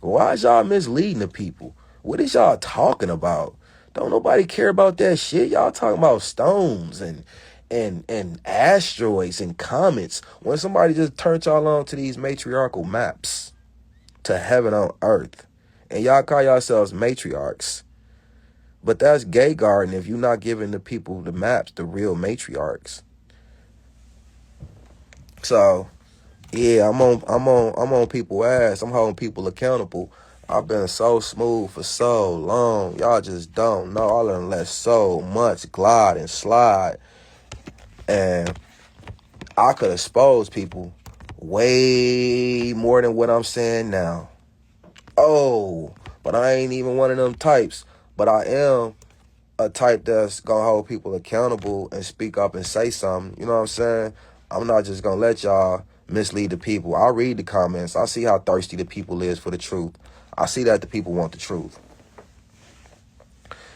Why is y'all misleading the people? What is y'all talking about? Don't nobody care about that shit. Y'all talking about stones and asteroids and comets when somebody just turned y'all on to these matriarchal maps to heaven on earth. And y'all call yourselves matriarchs. But that's gay guarding if you're not giving the people the maps, the real matriarchs. So yeah, I'm on people's ass. I'm holding people accountable. I've been so smooth for so long. Y'all just don't know. I done let so much glide and slide. And I could expose people way more than what I'm saying now. Oh, but I ain't even one of them types. But I am a type that's going to hold people accountable and speak up and say something. You know what I'm saying? I'm not just going to let y'all mislead the people. I read the comments. I see how thirsty the people is for the truth. I see that the people want the truth.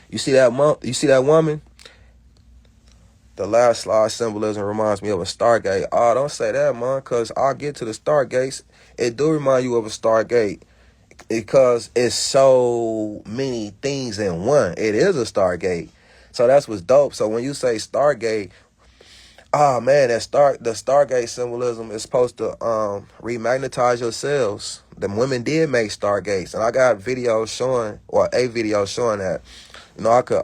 You see that woman? The last slide symbolism reminds me of a Stargate. Oh, don't say that, man, because I'll get to the Stargates. It do remind you of a Stargate. because it's so many things in one. It is a Stargate. So that's what's dope. So when you say Stargate, oh man, the Stargate symbolism is supposed to remagnetize your cells. The women did make Stargates, and I got videos showing, or a video showing that. I could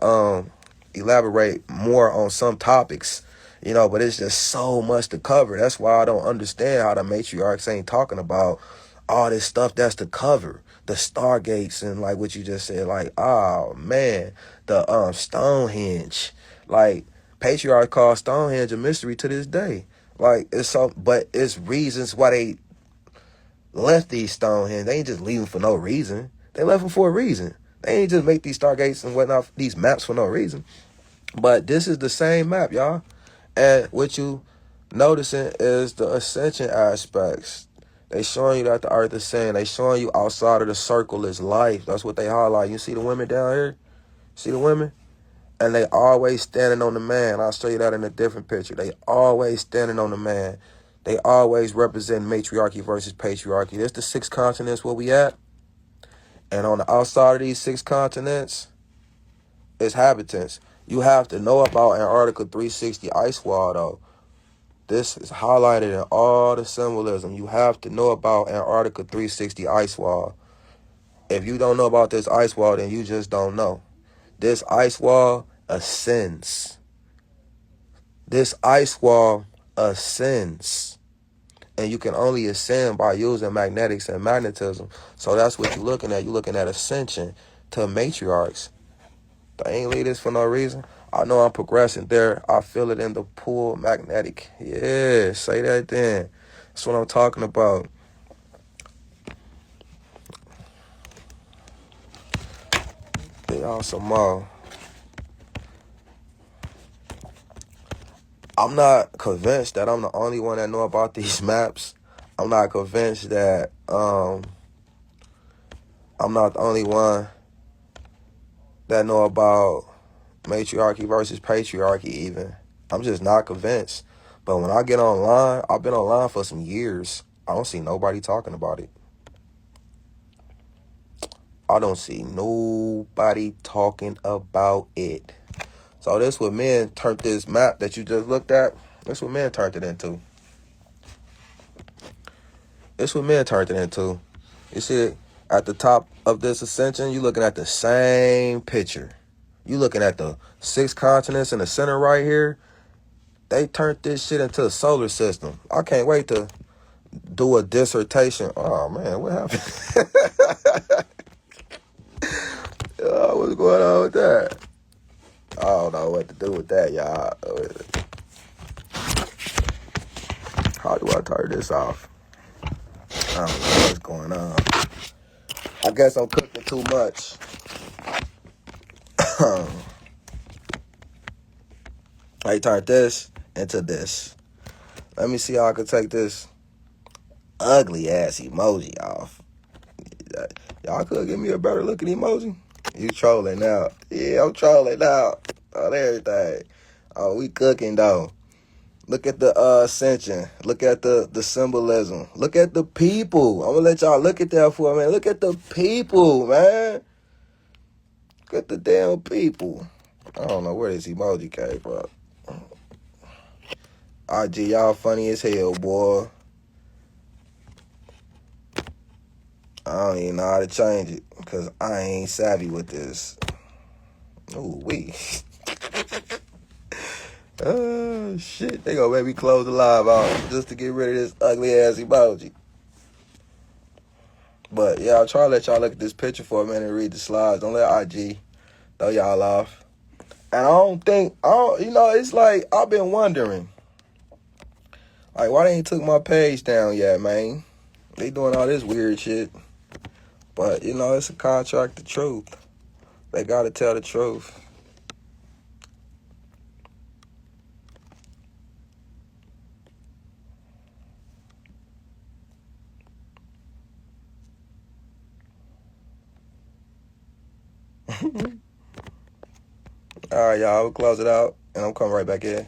elaborate more on some topics, but it's just so much to cover. That's why I don't understand how the matriarchs ain't talking about all this stuff that's to cover. The Stargates and like what you just said, like, oh man, the Stonehenge. Like, patriarch called Stonehenge a mystery to this day. Like, but it's reasons why they left these Stonehenge. They ain't just leaving for no reason. They left them for a reason. They ain't just make these Stargates and whatnot, these maps for no reason. But this is the same map, y'all. And what you noticing is the ascension aspects. They showing you that the earth is saying. They showing you outside of the circle is life. That's what they highlight. You see the women down here? See the women? And they always standing on the man. I'll show you that in a different picture. They always standing on the man. They always represent matriarchy versus patriarchy. There's the 6 continents where we at. And on the outside of these 6 continents is habitants. You have to know about Antarctica 360 ice wall, though. This is highlighted in all the symbolism. You have to know about Antarctica 360 ice wall. If you don't know about this ice wall, then you just don't know. This ice wall ascends. This ice wall ascends. And you can only ascend by using magnetics and magnetism. So that's what you're looking at. You're looking at ascension to matriarchs. They ain't leave this for no reason. I know I'm progressing there. I feel it in the pull magnetic. Yeah, say that then. That's what I'm talking about. Y'all some more. I'm not convinced that I'm the only one that know about these maps. I'm not convinced that I'm not the only one that know about matriarchy versus patriarchy even. I'm just not convinced. But when I get online, I've been online for some years. I don't see nobody talking about it. I don't see nobody talking about it. So this what men turned this map that you just looked at. This what men turned it into. This what men turned it into. You see it at the top of this ascension, you looking at the same picture. You looking at the 6 continents in the center right here. They turned this shit into a solar system. I can't wait to do a dissertation. Oh man, what happened? What's going on with that? I don't know what to do with that, y'all. How do I turn this off? I don't know what's going on. I guess I'm cooking too much. I turned this into this. Let me see how I can take this ugly ass emoji off. Y'all could give me a better looking emoji. You trolling now. Yeah, I'm trolling now on everything. Oh, we cooking though. Look at the ascension. Look at the symbolism. Look at the people. I'm gonna let y'all look at that for a minute. Look at the people, man. Look at the damn people. I don't know where this emoji came from. IG, y'all funny as hell, boy. I don't even know how to change it because I ain't savvy with this. Ooh, wee. Oh, shit. They gonna make me close the live out just to get rid of this ugly ass emoji. But yeah, I'll try to let y'all look at this picture for a minute and read the slides. Don't let IG throw y'all off. And it's like, I've been wondering, like, why they ain't took my page down yet, man? They doing all this weird shit. But, it's a contract of truth. They gotta tell the truth. All right, y'all, we'll close it out, and I'm coming right back in.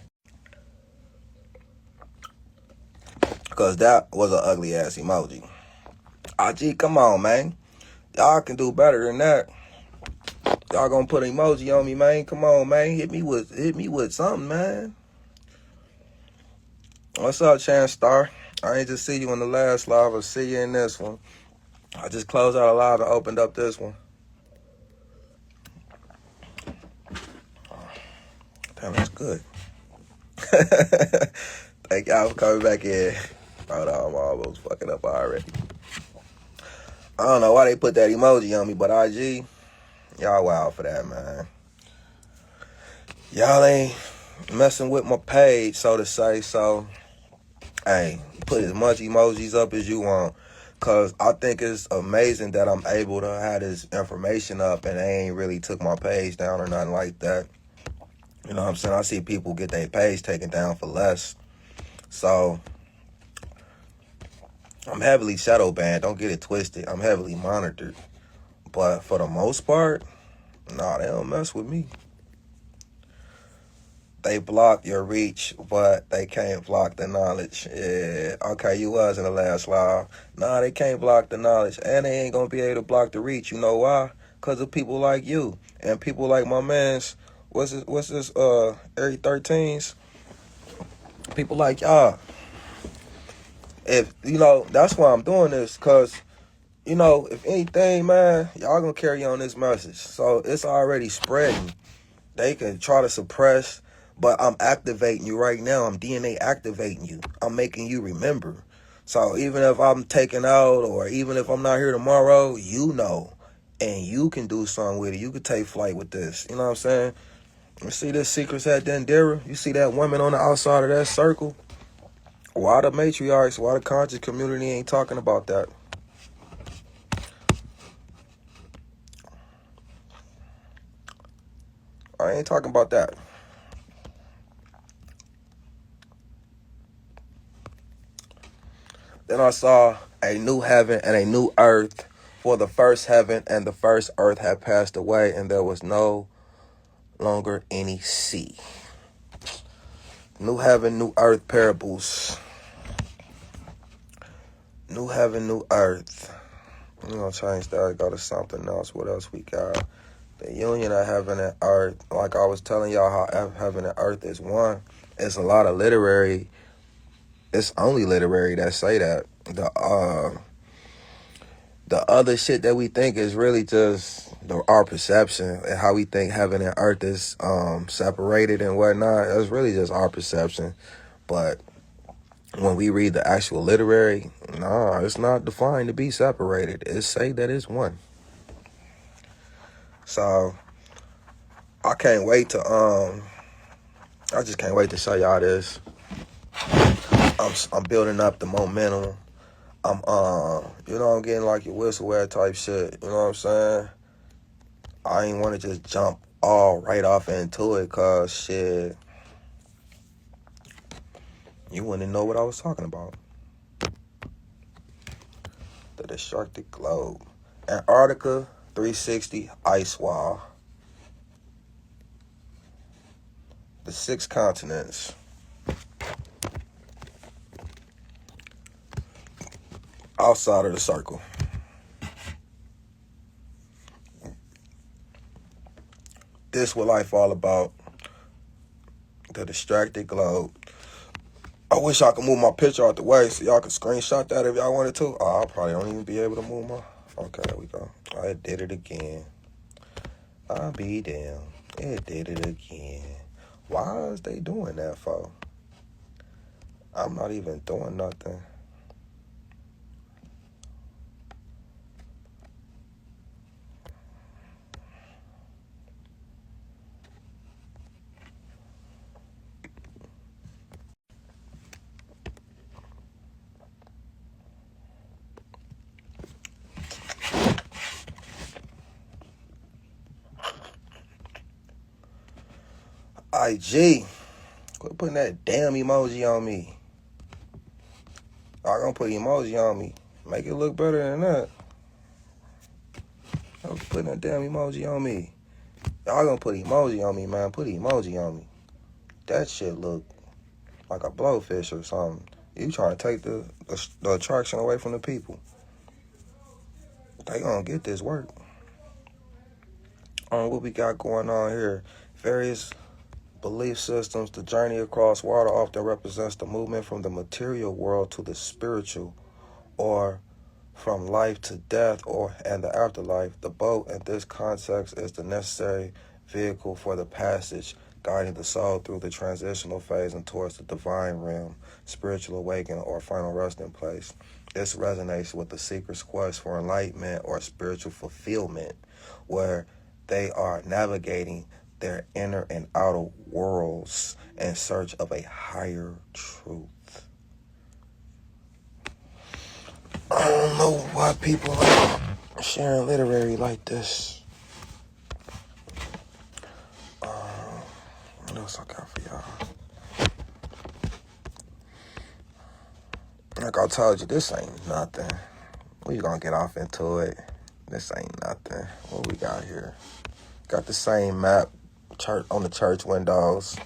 Because that was an ugly-ass emoji. IG, come on, man. Y'all can do better than that. Y'all gonna put an emoji on me, man. Come on, man. Hit me with something, man. What's up, Chance Star? I ain't just see you in the last live. I'll see you in this one. I just closed out a live and opened up this one. Damn, that's good. Thank y'all for coming back in. Hold on, I'm almost fucking up already. I don't know why they put that emoji on me, but IG, y'all wild for that, man. Y'all ain't messing with my page, so to say, so, hey, put as much emojis up as you want, because I think it's amazing that I'm able to have this information up and they ain't really took my page down or nothing like that. You know what I'm saying? I see people get their page taken down for less. So, I'm heavily shadow banned. Don't get it twisted. I'm heavily monitored. But for the most part, nah, they don't mess with me. They block your reach, but they can't block the knowledge. Yeah, okay, you was in the last live. Nah, they can't block the knowledge. And they ain't gonna be able to block the reach. You know why? Because of people like you. And people like my mans, what's this, Area 13s? People like y'all. If, you know, that's why I'm doing this, because, you know, if anything, man, y'all gonna carry on this message. So it's already spreading. They can try to suppress, but I'm activating you right now. I'm DNA activating you. I'm making you remember. So even if I'm taken out or even if I'm not here tomorrow, you know. And you can do something with it. You can take flight with this. You know what I'm saying? You see this Secrets at Dendera? You see that woman on the outside of that circle? Why the matriarchs, why the conscious community ain't talking about that? I ain't talking about that. Then I saw a new heaven and a new earth, for the first heaven and the first earth had passed away, and there was no longer any sea. New heaven, new earth parables. New heaven, new earth. I'm going to change that, go to something else. What else we got? The union of heaven and earth. Like I was telling y'all how heaven and earth is one. It's a lot of literary. It's only literary that say that. The other shit that we think is really just our perception and how we think heaven and earth is separated and whatnot. It's really just our perception. But when we read the actual literary, nah, it's not defined to be separated. It say that it's one. So I can't wait to I just can't wait to show y'all this. I'm building up the momentum. I'm I'm getting like your whistleware type shit. You know what I'm saying? I ain't want to just jump all right off into it, cause shit, you wouldn't know what I was talking about. The destructive globe, Antarctica, 360 ice wall, the 6 continents. Outside of the circle. This what life all about. The distracted globe. I wish I could move my picture out the way so y'all could screenshot that if y'all wanted to. Oh, I probably don't even be able to move my... Okay, there we go. I did it again. I'll be damn. It did it again. Why is they doing that for? I'm not even doing nothing. IG, quit putting that damn emoji on me. Y'all gonna put emoji on me. Make it look better than that. Y'all putting that damn emoji on me. Y'all gonna put emoji on me, man. Put emoji on me. That shit look like a blowfish or something. You trying to take the attraction away from the people. They gonna get this work. What we got going on here? Various belief systems. The journey across water often represents the movement from the material world to the spiritual, or from life to death and the afterlife. The boat in this context is the necessary vehicle for the passage, guiding the soul through the transitional phase and towards the divine realm, spiritual awakening, or final resting place. This resonates with the seeker's quest for enlightenment or spiritual fulfillment, where they are navigating their inner and outer worlds in search of a higher truth. I don't know why people are sharing literary like this. What else I got for y'all? Like I told you, this ain't nothing. We gonna get off into it. This ain't nothing. What we got here? Got the same map on the church windows.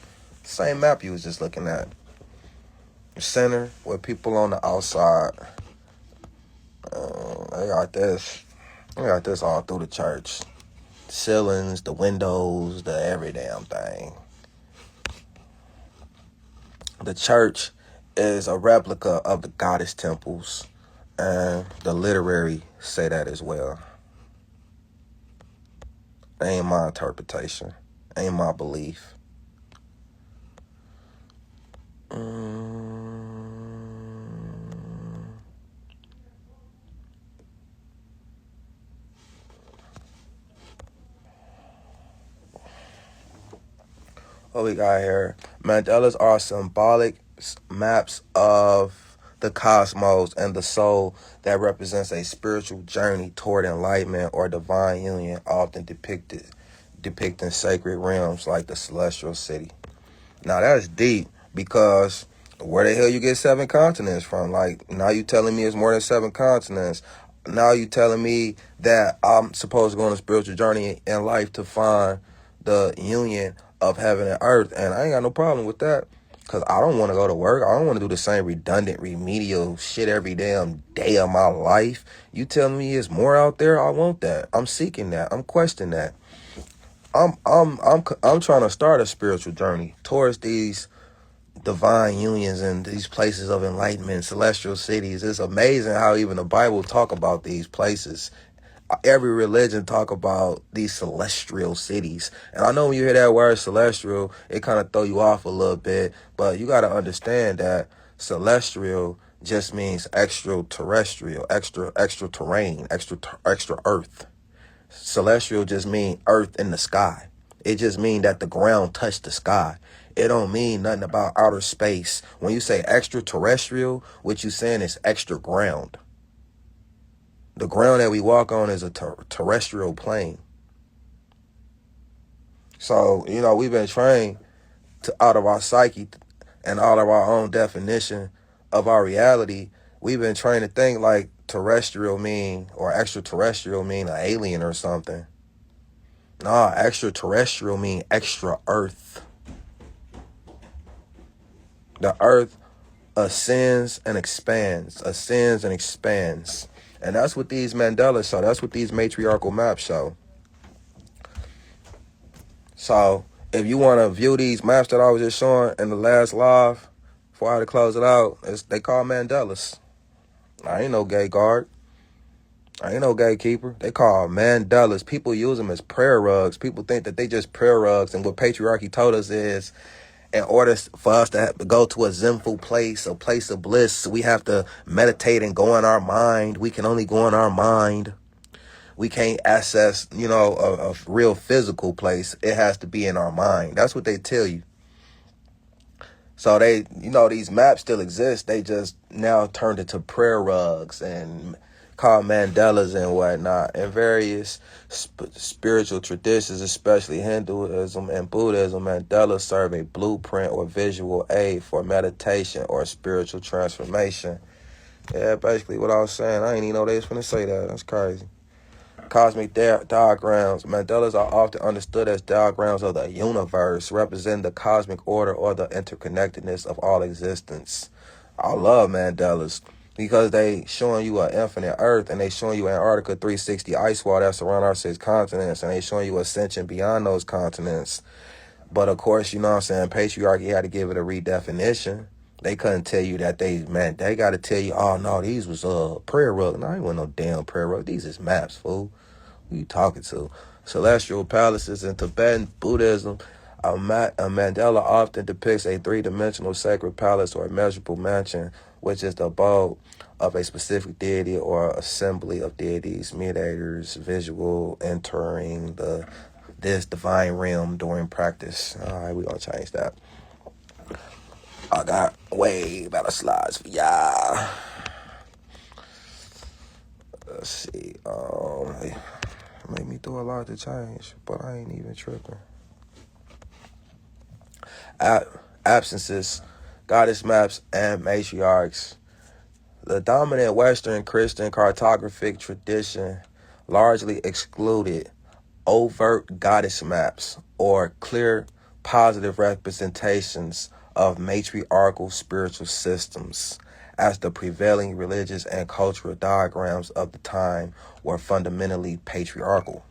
Same map you was just looking at. Center with people on the outside. They got this. They got this all through the church. Ceilings, the windows, the every damn thing. The church is a replica of the goddess temples, and the literary say that as well. That ain't my interpretation. Ain't my belief. What we got here? Mandalas are symbolic maps of the cosmos and the soul that represents a spiritual journey toward enlightenment or divine union, often depicting sacred realms like the celestial city. Now that's deep, because where the hell you get 7 continents from? Like, now you telling me it's more than 7 continents. Now you telling me that I'm supposed to go on a spiritual journey in life to find the union of heaven and earth. And I ain't got no problem with that, because I don't want to go to work. I don't want to do the same redundant, remedial shit every damn day of my life. You telling me it's more out there? I want that. I'm seeking that. I'm questioning that. I'm trying to start a spiritual journey towards these divine unions and these places of enlightenment, celestial cities. It's amazing how even the Bible talk about these places. Every religion talk about these celestial cities. And I know when you hear that word celestial, it kind of throw you off a little bit, but you got to understand that celestial just means extraterrestrial, extra terrain, extra earth. Celestial just mean earth in the sky. It just mean that the ground touched the sky. It don't mean nothing about outer space. When you say extraterrestrial, what you saying is extra ground. The ground that we walk on is a terrestrial plane. So, we've been trained out of our psyche and out of our own definition of our reality. We've been trained to think like terrestrial mean, or extraterrestrial mean an alien or something. Nah, extraterrestrial mean extra earth. The earth ascends and expands. And that's what these mandalas show. That's what these matriarchal maps show. So if you want to view these maps that I was just showing in the last live, before I had to close it out, they call mandalas. I ain't no gay guard. I ain't no gatekeeper. They call mandalas. People use them as prayer rugs. People think that they just prayer rugs. And what patriarchy told us is, in order for us to have to go to a zenful place, a place of bliss, we have to meditate and go in our mind. We can only go in our mind. We can't access, a real physical place. It has to be in our mind. That's what they tell you. So these maps still exist. They just now turned into prayer rugs and called mandalas and whatnot. And various spiritual traditions, especially Hinduism and Buddhism, mandalas serve a blueprint or visual aid for meditation or spiritual transformation. Yeah, basically what I was saying. I ain't even know they was finna say that. That's crazy. Cosmic diagrams. Mandalas are often understood as diagrams of the universe, representing the cosmic order or the interconnectedness of all existence. I love mandalas. because they showing you an infinite earth, and they showing you Antarctica 360 ice wall that's around our 6 continents, and they showing you ascension beyond those continents. But of course, you know what I'm saying, patriarchy had to give it a redefinition. They couldn't tell you that they got to tell you, oh no, these was prayer rug. No, I ain't want no damn prayer rug. These is maps, fool. Who you talking to? Celestial palaces in Tibetan Buddhism, a mandala often depicts a three-dimensional sacred palace or measurable mansion, which is the abode of a specific deity or assembly of deities, mediators, visual entering this divine realm during practice. All right, we gonna change that. I got way better slides for y'all. Let's see. Made me do a lot to change, but I ain't even tripping. Absences, goddess maps, and matriarchs. The dominant Western Christian cartographic tradition largely excluded overt goddess maps or clear positive representations of matriarchal spiritual systems, as the prevailing religious and cultural diagrams of the time were fundamentally patriarchal.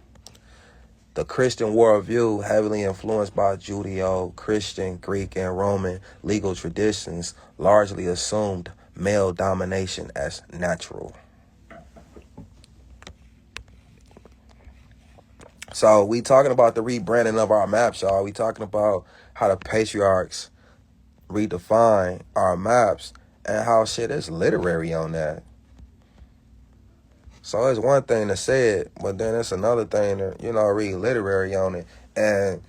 The Christian worldview, heavily influenced by Judeo-Christian, Greek, and Roman legal traditions, largely assumed male domination as natural. So we talking about the rebranding of our maps, y'all. We talking about how the patriarchs redefine our maps and how shit is literary on that. So it's one thing to say it, but then it's another thing to, read literary on it. And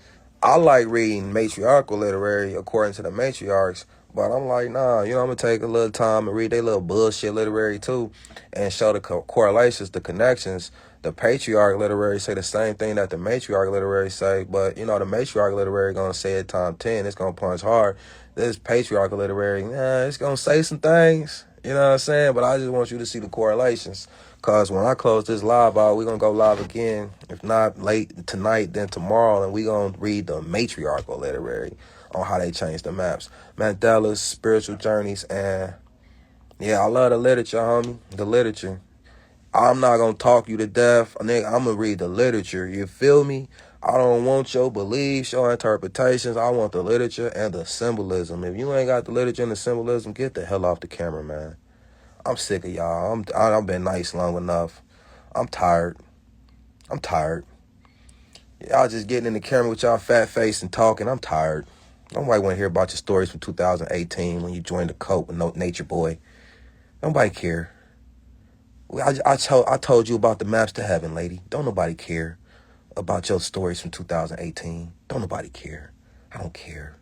I like reading matriarchal literary according to the matriarchs, but I'm like, nah, I'm going to take a little time and read their little bullshit literary too and show the correlations, the connections. The patriarch literary say the same thing that the matriarch literary say, but, the matriarch literary going to say it time 10. It's going to punch hard. This patriarchal literary, it's going to say some things, you know what I'm saying? But I just want you to see the correlations. Because when I close this live out, we're going to go live again. If not late tonight, then tomorrow. And we're going to read the matriarchal literary on how they change the maps. Mandalas, spiritual journeys, and yeah, I love the literature, homie. The literature. I'm not going to talk you to death. I'm going to read the literature. You feel me? I don't want your beliefs, your interpretations. I want the literature and the symbolism. If you ain't got the literature and the symbolism, get the hell off the camera, man. I'm sick of y'all. I've been nice long enough. I'm tired. Y'all just getting in the camera with y'all fat face and talking. I'm tired. Nobody want to hear about your stories from 2018 when you joined the cult with no Nature Boy. Nobody care. I told you about the maps to heaven, lady. Don't nobody care about your stories from 2018. Don't nobody care. I don't care.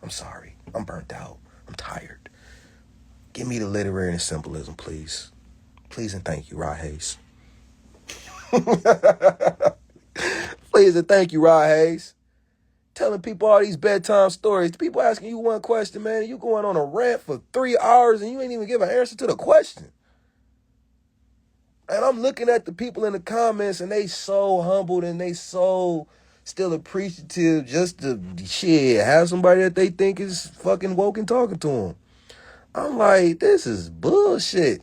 I'm sorry. I'm burnt out. I'm tired. Give me the literary and symbolism, please. Please and thank you, Rod Hayes. Please and thank you, Rod Hayes. Telling people all these bedtime stories. People asking you one question, man, and you going on a rant for 3 hours and you ain't even give an answer to the question. And I'm looking at the people in the comments and they so humbled and they so still appreciative just to have somebody that they think is fucking woke and talking to them. I'm like, this is bullshit.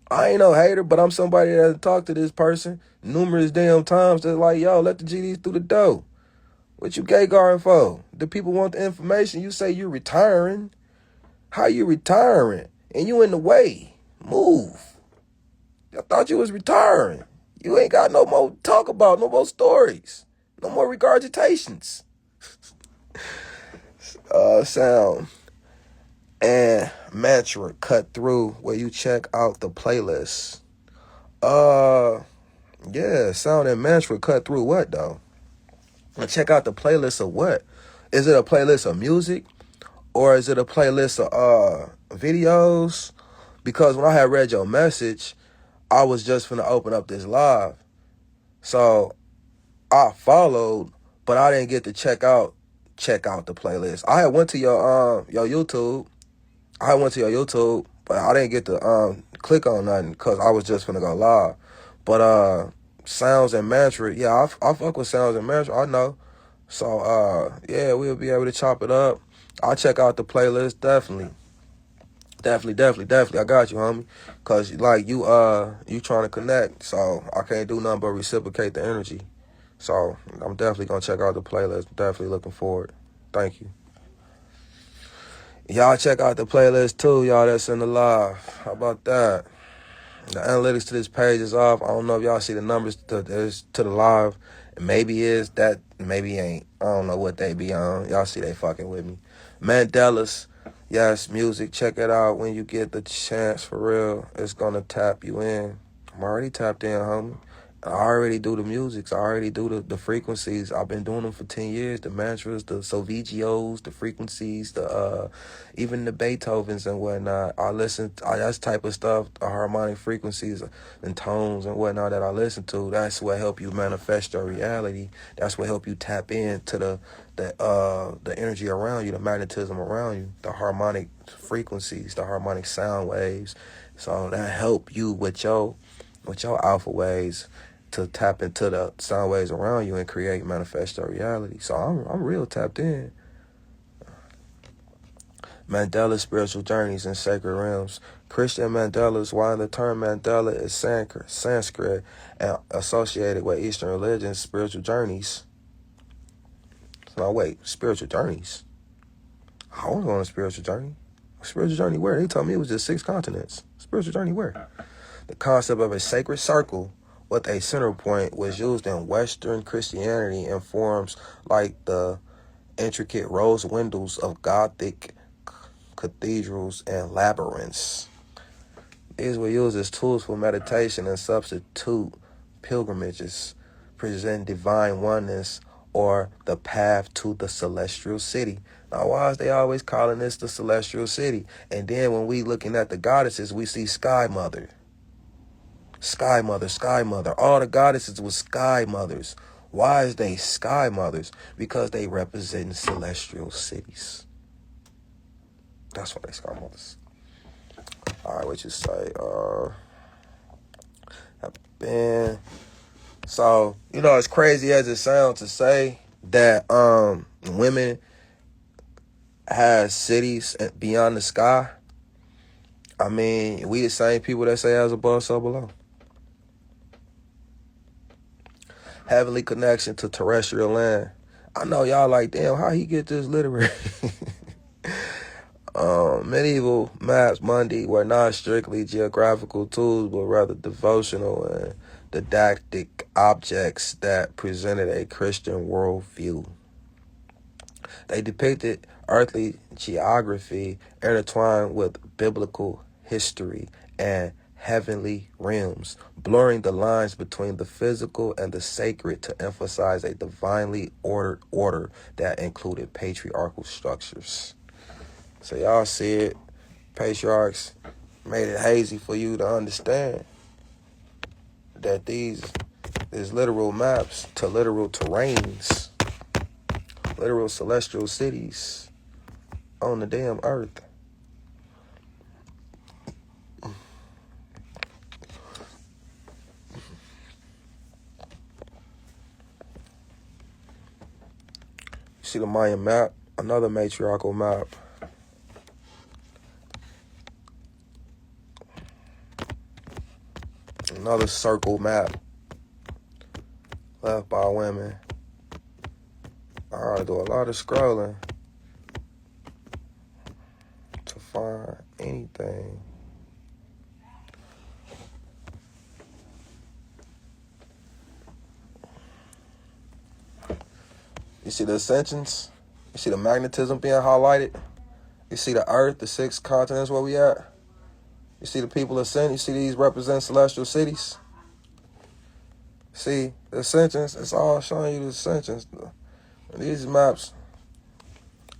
I ain't no hater, but I'm somebody that talked to this person numerous damn times that's like, yo, let the GDs through the door. What you gay guarding for? The people want the information. You say you're retiring. How you retiring? And you in the way. Move. I thought you was retiring. You ain't got no more talk about, no more stories. No more regurgitations. Sound and mantra cut through where you check out the playlist. Yeah, sound and mantra cut through what though? And check out the playlist of what? Is it a playlist of music or is it a playlist of videos? Because when I had read your message, I was just finna open up this live. So I followed, but I didn't get to check out the playlist. I had went to your YouTube. But I didn't get to click on nothing because I was just finna go live. But sounds and mantra, yeah, I fuck with sounds and mantra, I know. So yeah, we'll be able to chop it up. I'll check out the playlist, definitely. Definitely. I got you, homie. Cause like you trying to connect, so I can't do nothing but reciprocate the energy. So I'm definitely gonna check out the playlist. Definitely looking forward. Thank you. Y'all check out the playlist too, y'all that's in the live. How about that? The analytics to this page is off. I don't know if y'all see the numbers to the live. Maybe is that, maybe ain't. I don't know what they be on. Y'all see they fucking with me. Mandela's, yes, music. Check it out when you get the chance, for real. It's gonna tap you in. I'm already tapped in, homie. I already do the musics. I already do the frequencies. I've been doing them for 10 years. The mantras, the Solfeggios, the frequencies, even the Beethovens and whatnot. I listen to that type of stuff, the harmonic frequencies and tones and whatnot that I listen to. That's what help you manifest your reality. That's what help you tap into the energy around you, the magnetism around you, the harmonic frequencies, the harmonic sound waves. So that help you with your alpha waves to tap into the sound waves around you and create, manifest your reality. So I'm real tapped in. Mandela's spiritual journeys in sacred realms. Christian Mandela's, while the term Mandela is Sanskrit and associated with Eastern religions, spiritual journeys. So now wait, spiritual journeys? I was on a spiritual journey. Spiritual journey where? They told me it was just 6 continents. Spiritual journey where? The concept of a sacred circle with a center point was used in Western Christianity in forms like the intricate rose windows of Gothic cathedrals and labyrinths. These were used as tools for meditation and substitute pilgrimages, present divine oneness or the path to the celestial city. Now, why is they always calling this the celestial city? And then when we looking at the goddesses, we see Sky Mother. Sky Mother. All the goddesses were Sky Mothers. Why is they Sky Mothers? Because they represent celestial cities. That's why they Sky Mothers. All right, what you say? So, as crazy as it sounds to say that women have cities beyond the sky. I mean, we the same people that say as above, so below. Heavenly connection to terrestrial land. I know y'all like, damn, how he get this literary? Medieval maps, Monday, were not strictly geographical tools, but rather devotional and didactic objects that presented a Christian worldview. They depicted earthly geography intertwined with biblical history and heavenly realms, blurring the lines between the physical and the sacred to emphasize a divinely ordered order that included patriarchal structures. So y'all see it, patriarchs made it hazy for you to understand that these is literal maps to literal terrains, literal celestial cities on the damn earth. See the Mayan map, another matriarchal map. Another circle map left by women. I gotta do a lot of scrolling to find anything. You see the ascensions? You see the magnetism being highlighted? You see the earth, the 6 continents where we at? You see the people ascend? You see these represent celestial cities? See, the ascensions, it's all showing you the ascensions. These maps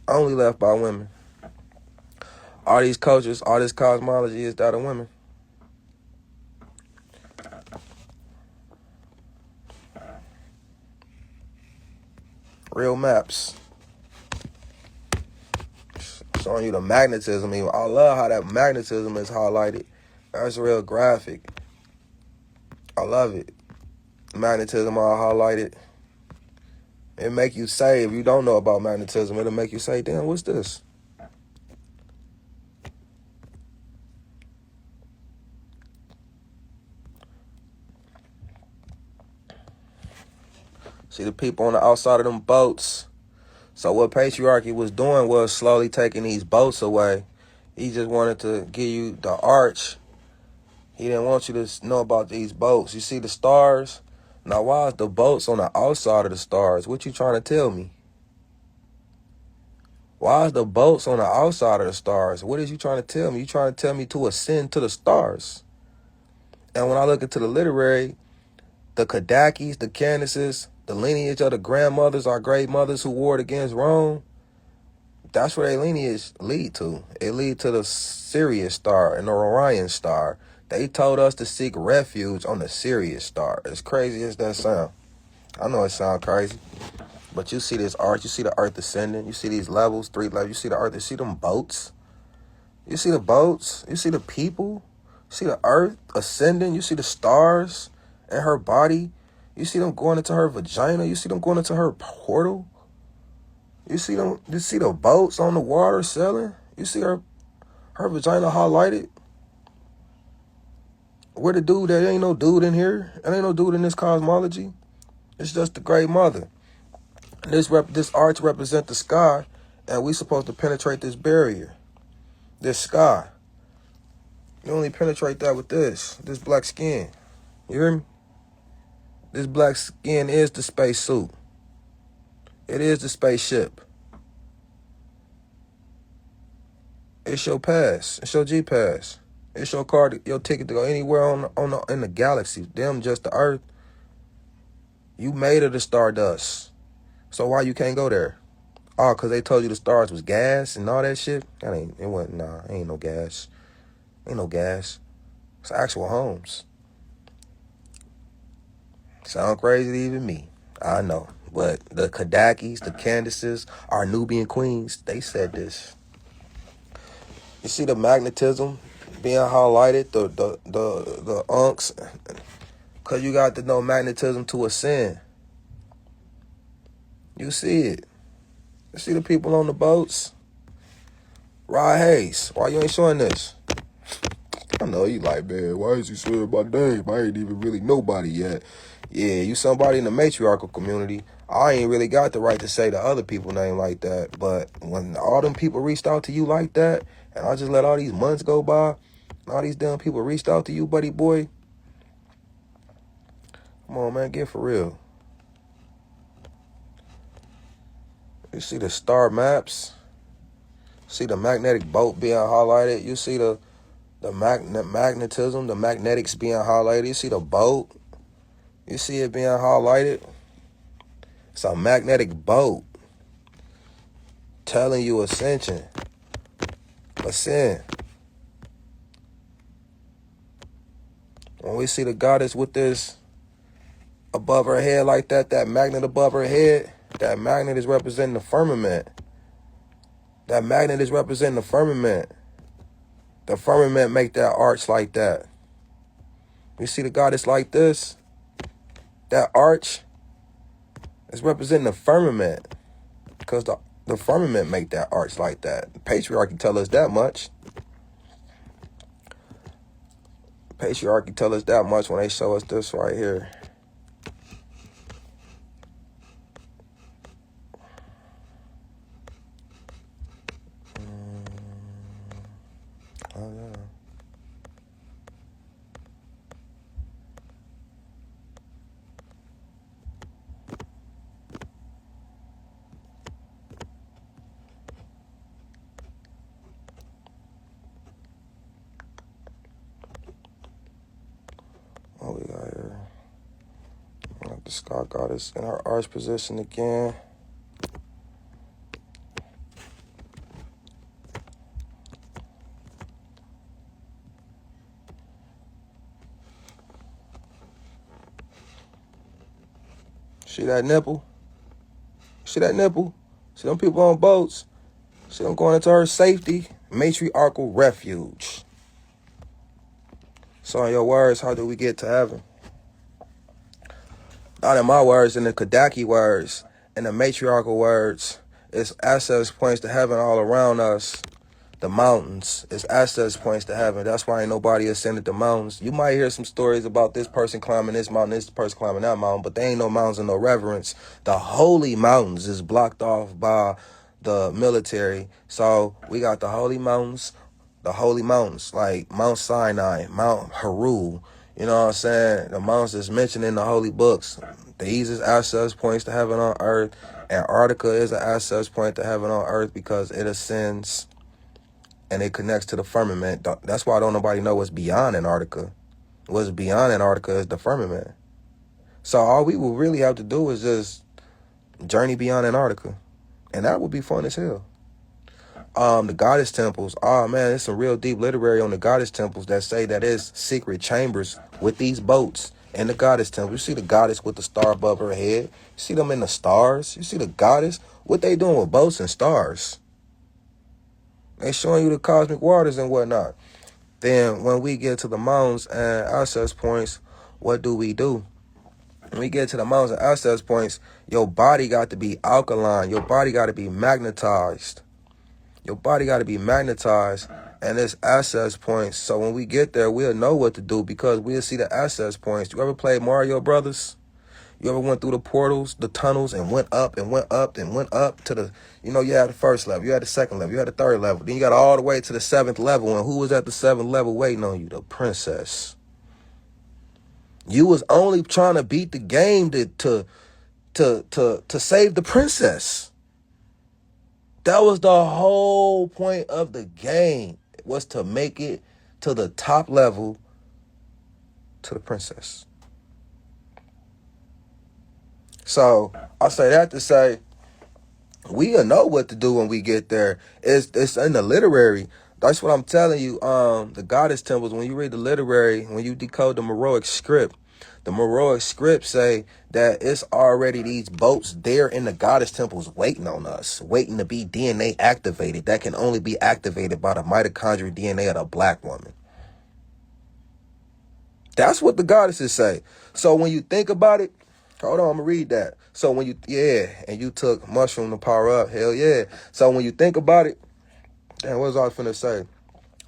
only left by women. All these cultures, all this cosmology is that of women. Real maps. Showing you the magnetism. I love how that magnetism is highlighted. That's real graphic. I love it. Magnetism all highlighted. It make you say, if you don't know about magnetism, it'll make you say, damn, what's this? See the people on the outside of them boats. So what Patriarchy was doing was slowly taking these boats away. He just wanted to give you the arch. He didn't want you to know about these boats. You see the stars? Now why is the boats on the outside of the stars? What you trying to tell me? Why is the boats on the outside of the stars? What is you trying to tell me? You trying to tell me to ascend to the stars. And when I look into the literary, the Kadakis, the Candaces, the lineage of the grandmothers, our great mothers who warred against Rome, that's where their lineage lead to. It lead to the Sirius star and the Orion star. They told us to seek refuge on the Sirius star. As crazy as that sound. I know it sounds crazy. But you see this arch, you see the earth ascending, you see these levels, 3 levels, you see the earth, you see them boats. You see the boats, you see the people, you see the earth ascending, you see the stars in her body. You see them going into her vagina, you see them going into her portal. You see the boats on the water sailing. You see her vagina highlighted. Where the dude? There ain't no dude in here. There ain't no dude in this cosmology. It's just the great mother. This arch represents the sky, and we supposed to penetrate this barrier, this sky. You only penetrate that with this black skin. You hear me? This black skin is the space suit. It is the spaceship. It's your pass. It's your G pass. It's your card, your ticket to go anywhere in the galaxy. Them just the earth. You made of the stardust. So why you can't go there? Oh, because they told you the stars was gas and all that shit? Ain't no gas. Ain't no gas. It's actual homes. Sound crazy to even me. I know. But the Kadakis, the Candaces, our Nubian queens, they said this. You see the magnetism being highlighted, the unks, because you got to know magnetism to ascend. You see it. You see the people on the boats? Rod Hayes, why you ain't showing this? I know you like, man, why is you showing my name? I ain't even really nobody yet. Yeah, you somebody in the matriarchal community. I ain't really got the right to say the other people's name like that. But when all them people reached out to you like that, and I just let all these months go by, and all these damn people reached out to you, buddy boy. Come on, man, get for real. You see the star maps. See the magnetic boat being highlighted. You see the magnetism, the magnetics being highlighted. You see the boat. You see it being highlighted. It's a magnetic boat telling you ascension. Ascend. When we see the goddess with this above her head like that, that magnet above her head, that magnet is representing the firmament. That magnet is representing the firmament. The firmament make that arch like that. You see the goddess like this? That arch is representing the firmament. Because the firmament make that arch like that. The Patriarchy tell us that much. Patriarchy tell us that much when they show us this right here. Oh, yeah. What we got here? The sky goddess in her arch position again. See that nipple? See that nipple? See them people on boats? See them going into her safety? Matriarchal refuge. So in your words, how do we get to heaven? Not in my words, in the Kadaki words, in the matriarchal words, it's access points to heaven all around us. the mountains is access points to heaven. That's why ain't nobody ascended the mountains. You might hear some stories about this person climbing this mountain, this person climbing that mountain, but they ain't no mountains and no reverence. The holy mountains is blocked off by the military. So we got the holy mountains, like Mount Sinai, Mount Heru. You know what I'm saying? The mountains that's mentioned in the holy books. These is access points to heaven on earth. Antarctica is an access point to heaven on earth because it ascends and it connects to the firmament. That's why don't nobody know what's beyond Antarctica. What's beyond Antarctica is the firmament. So all we will really have to do is just journey beyond Antarctica. And that would be fun as hell. The goddess temples. Oh man, there's some real deep literary on the goddess temples that say that it's secret chambers with these boats in the goddess temple. You see the goddess with the star above her head. You see them in the stars. You see the goddess. What they doing with boats and stars? They showing you the cosmic waters and whatnot. Then when we get to the mountains and access points, what do? When we get to the mountains and access points, your body got to be alkaline. Your body got to be magnetized. Your body got to be magnetized, and there's access points. So when we get there, we'll know what to do because we'll see the access points. You ever played Mario Brothers? You ever went through the portals, the tunnels, and went up and went up and went up to the, you had the first level, you had the second level, you had the third level. Then you got all the way to the 7th level. And who was at the 7th level waiting on you? The princess. You was only trying to beat the game to save the princess. That was the whole point of the game, was to make it to the top level to the princess. So I say that to say we'll know what to do when we get there. It's in the literary. That's what I'm telling you. The goddess temples, when you read the literary, when you decode the Meroic script say that it's already these boats there in the goddess temples waiting on us, waiting to be DNA activated. That can only be activated by the mitochondrial DNA of the black woman. That's what the goddesses say. So when you think about it, hold on, I'm going to read that. So when and you took mushroom to power up, hell yeah. So when you think about it, damn, what was I finna say?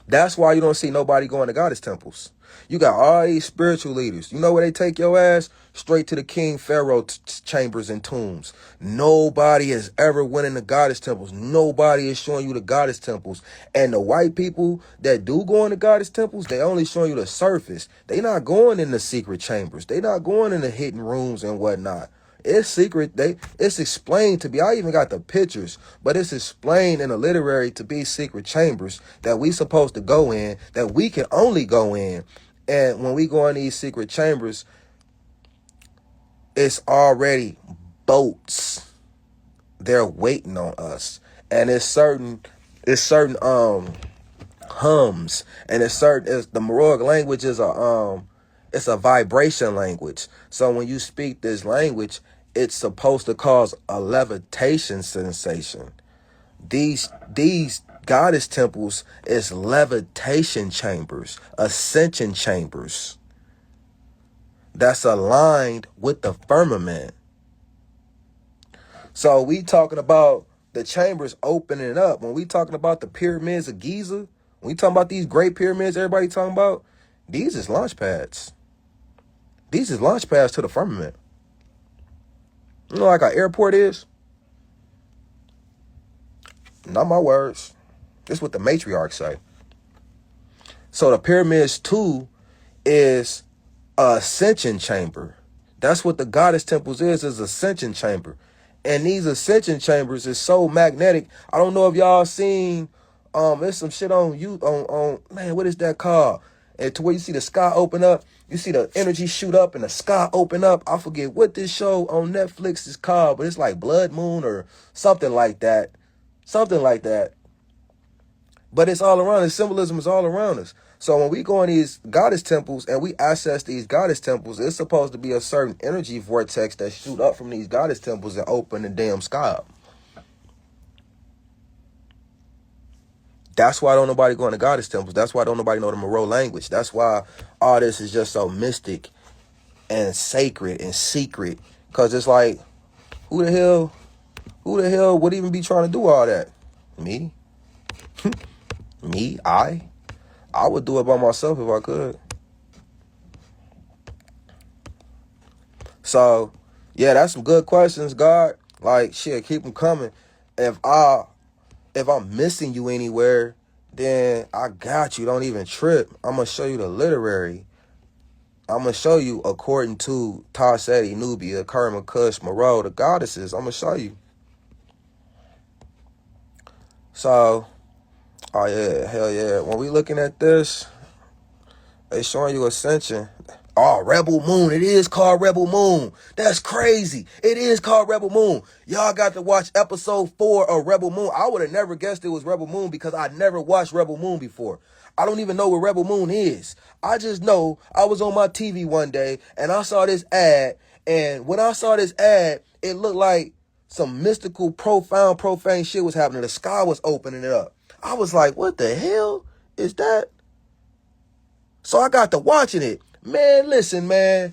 That's why you don't see nobody going to goddess temples. You got all these spiritual leaders. You know where they take your ass? Straight to the King Pharaoh chambers and tombs. Nobody has ever went in the goddess temples. Nobody is showing you the goddess temples. And the white people that do go in the goddess temples, they only showing you the surface. They not going in the secret chambers. They not going in the hidden rooms and whatnot. It's secret. It's explained to be, I even got the pictures, but it's explained in the literary to be secret chambers that we supposed to go in, that we can only go in. And when we go in these secret chambers, it's already boats. They're waiting on us. And it's certain hums, and it's the Meroic language is it's a vibration language. So when you speak this language, it's supposed to cause a levitation sensation. These goddess temples is levitation chambers, ascension chambers that's aligned with the firmament. So we talking about the chambers opening up. When we talking about the pyramids of Giza, when we talking about these great pyramids everybody talking about, these is launch pads. These is launch pads to the firmament. You know, like our airport is? Not my words. This is what the Matriarch say. So the pyramids too is a ascension chamber. That's what the goddess temples is ascension chamber. And these ascension chambers is so magnetic. I don't know if y'all seen, there's some shit on you on man, what is that called? And to where you see the sky open up, you see the energy shoot up and the sky open up. I forget what this show on Netflix is called, but it's like Blood Moon or something like that. Something like that. But it's all around. The symbolism is all around us. So when we go in these goddess temples and we access these goddess temples, it's supposed to be a certain energy vortex that shoot up from these goddess temples and open the damn sky up. That's why don't nobody go in the goddess temples. That's why don't nobody know the Moreau language. That's why all this is just so mystic and sacred and secret. Because it's like, who the hell would even be trying to do all that? Me? Me, I would do it by myself if I could. So, yeah, that's some good questions, God. Like, shit, keep them coming. If I'm missing you anywhere, then I got you. Don't even trip. I'm gonna show you the literary. I'm gonna show you according to Taseti, Nubia, Kerma, Kush, Moreau, the goddesses. I'm gonna show you. So, oh yeah, hell yeah. When we looking at this, they showing you ascension. Oh, Rebel Moon. It is called Rebel Moon. That's crazy. It is called Rebel Moon. Y'all got to watch episode 4 of Rebel Moon. I would have never guessed it was Rebel Moon because I never watched Rebel Moon before. I don't even know what Rebel Moon is. I just know I was on my TV one day and I saw this ad. And when I saw this ad, it looked like some mystical, profound, profane shit was happening. The sky was opening it up. I was like, what the hell is that? So I got to watching it. Man, listen, man.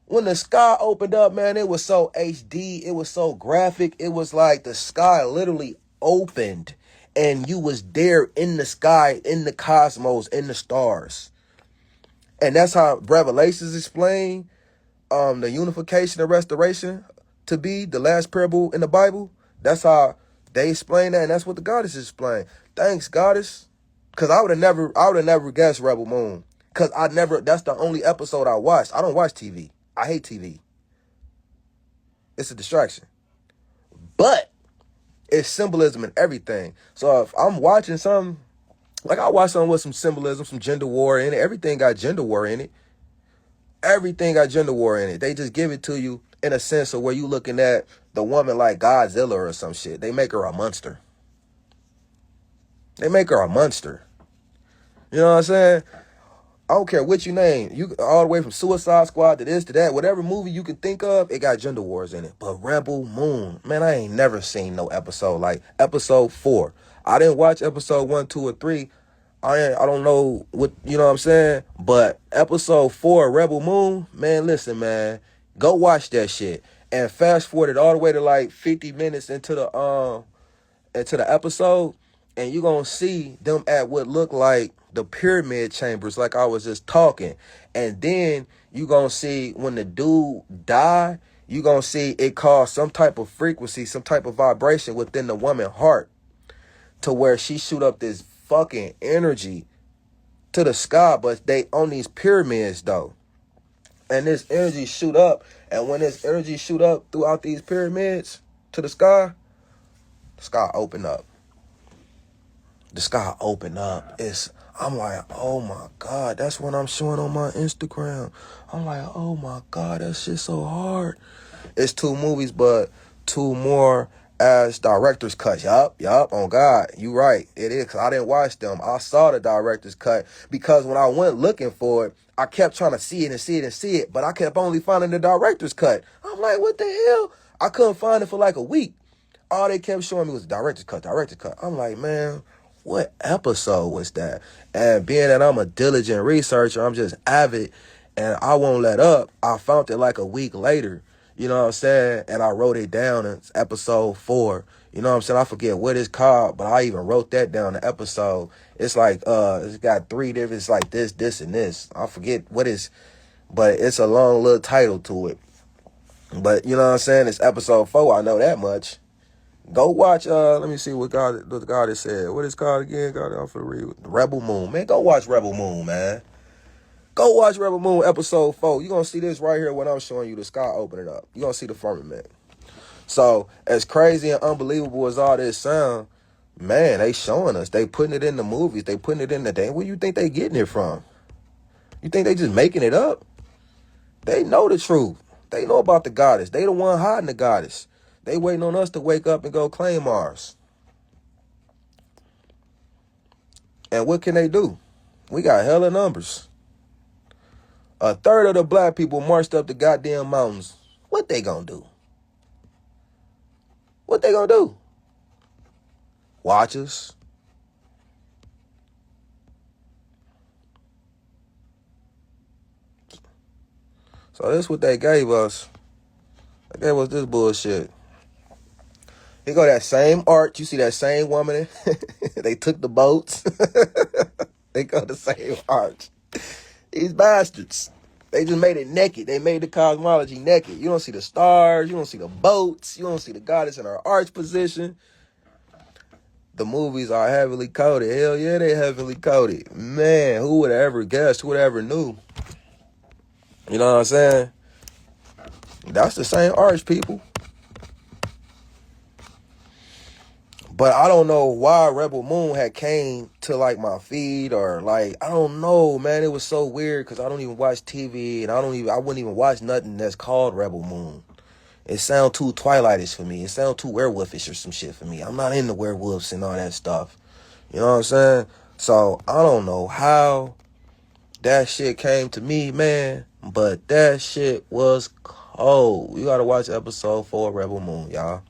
When the sky opened up, man, it was so HD. It was so graphic. It was like the sky literally opened and you was there in the sky, in the cosmos, in the stars. And that's how Revelations explain the unification and restoration to be the last parable in the Bible. That's how they explain that, and that's what the goddesses explain. Thanks, goddess. Cause I would have never guessed Rebel Moon. Cause that's the only episode I watched. I don't watch TV. I hate TV. It's a distraction. But it's symbolism in everything. So if I'm watching something, like I watch something with some symbolism, some gender war in it. Everything got gender war in it. Everything got gender war in it. They just give it to you in a sense of where you looking at the woman like Godzilla or some shit. They make her a monster. They make her a monster. You know what I'm saying? I don't care what you name. You all the way from Suicide Squad to this to that. Whatever movie you can think of, it got gender wars in it. But Rebel Moon, man, I ain't never seen no episode like episode 4. I didn't watch episode 1, 2, or 3. I don't know what, you know what I'm saying? But episode 4, Rebel Moon, man, listen, man. Go watch that shit. And fast forward it all the way to like 50 minutes into the episode, and you're gonna see them at what look like the pyramid chambers, like I was just talking. And then you gonna see when the dude die, you gonna see it cause some type of frequency, some type of vibration within the woman's heart, to where she shoot up this fucking energy to the sky. But they on these pyramids though, and this energy shoot up, and when this energy shoot up throughout these pyramids to the sky open up. The sky open up. I'm like, oh my God, that's what I'm showing on my Instagram. I'm like, oh my God, that shit's so hard. It's 2 movies, but 2 more as director's cuts. Yup, on God, you right. It is, because I didn't watch them. I saw the director's cut, because when I went looking for it, I kept trying to see it, but I kept only finding the director's cut. I'm like, what the hell? I couldn't find it for like a week. All they kept showing me was director's cut. I'm like, man, what episode was that? And being that I'm a diligent researcher, I'm just avid, and I won't let up. I found it like a week later, you know what I'm saying? And I wrote it down. It's episode 4. You know what I'm saying? I forget what it's called, but I even wrote that down, the episode. It's like, it's got 3 different, it's like this, and this. I forget what it's, but it's a long little title to it. But you know what I'm saying? It's episode 4. I know that much. Go watch, let me see what God has said. What is called again? God, I'm for read. Rebel Moon. Man, go watch Rebel Moon, man. Go watch Rebel Moon episode 4. You're going to see this right here when I'm showing you the sky opening up. You're going to see the firmament. So, as crazy and unbelievable as all this sound, man, they showing us. They putting it in the movies. They putting it in the day. Where you think they getting it from? You think they just making it up? They know the truth. They know about the goddess. They the one hiding the goddess. They waiting on us to wake up and go claim ours. And what can they do? We got hella numbers. 1/3 of the black people marched up the goddamn mountains. What they gonna do? What they gonna do? Watch us. So that's what they gave us. They gave us this bullshit. Here go that same arch. You see that same woman? They took the boats. They go the same arch. These bastards. They just made it naked. They made the cosmology naked. You don't see the stars. You don't see the boats. You don't see the goddess in her arch position. The movies are heavily coded. Hell yeah, they heavily coded. Man, who would have ever guessed? Who would have ever knew? You know what I'm saying? That's the same arch, people. But I don't know why Rebel Moon had came to like my feed or like, I don't know, man. It was so weird because I don't even watch TV and I wouldn't even watch nothing that's called Rebel Moon. It sound too Twilightish for me. It sound too werewolfish or some shit for me. I'm not into werewolves and all that stuff. You know what I'm saying? So I don't know how that shit came to me, man. But that shit was cold. You gotta watch episode 4 of Rebel Moon, y'all.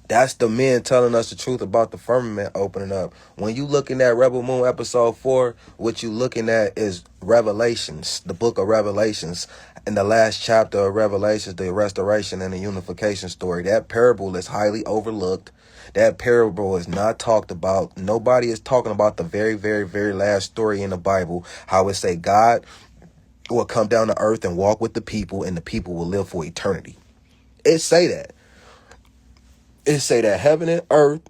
That's the men telling us the truth about the firmament opening up. When you looking at Rebel Moon episode 4, what you looking at is Revelations, the book of Revelations. In the last chapter of Revelations, the restoration and the unification story. That parable is highly overlooked. That parable is not talked about. Nobody is talking about the very, very, very last story in the Bible. How it say God will come down to earth and walk with the people and the people will live for eternity. It say that. It say that heaven and earth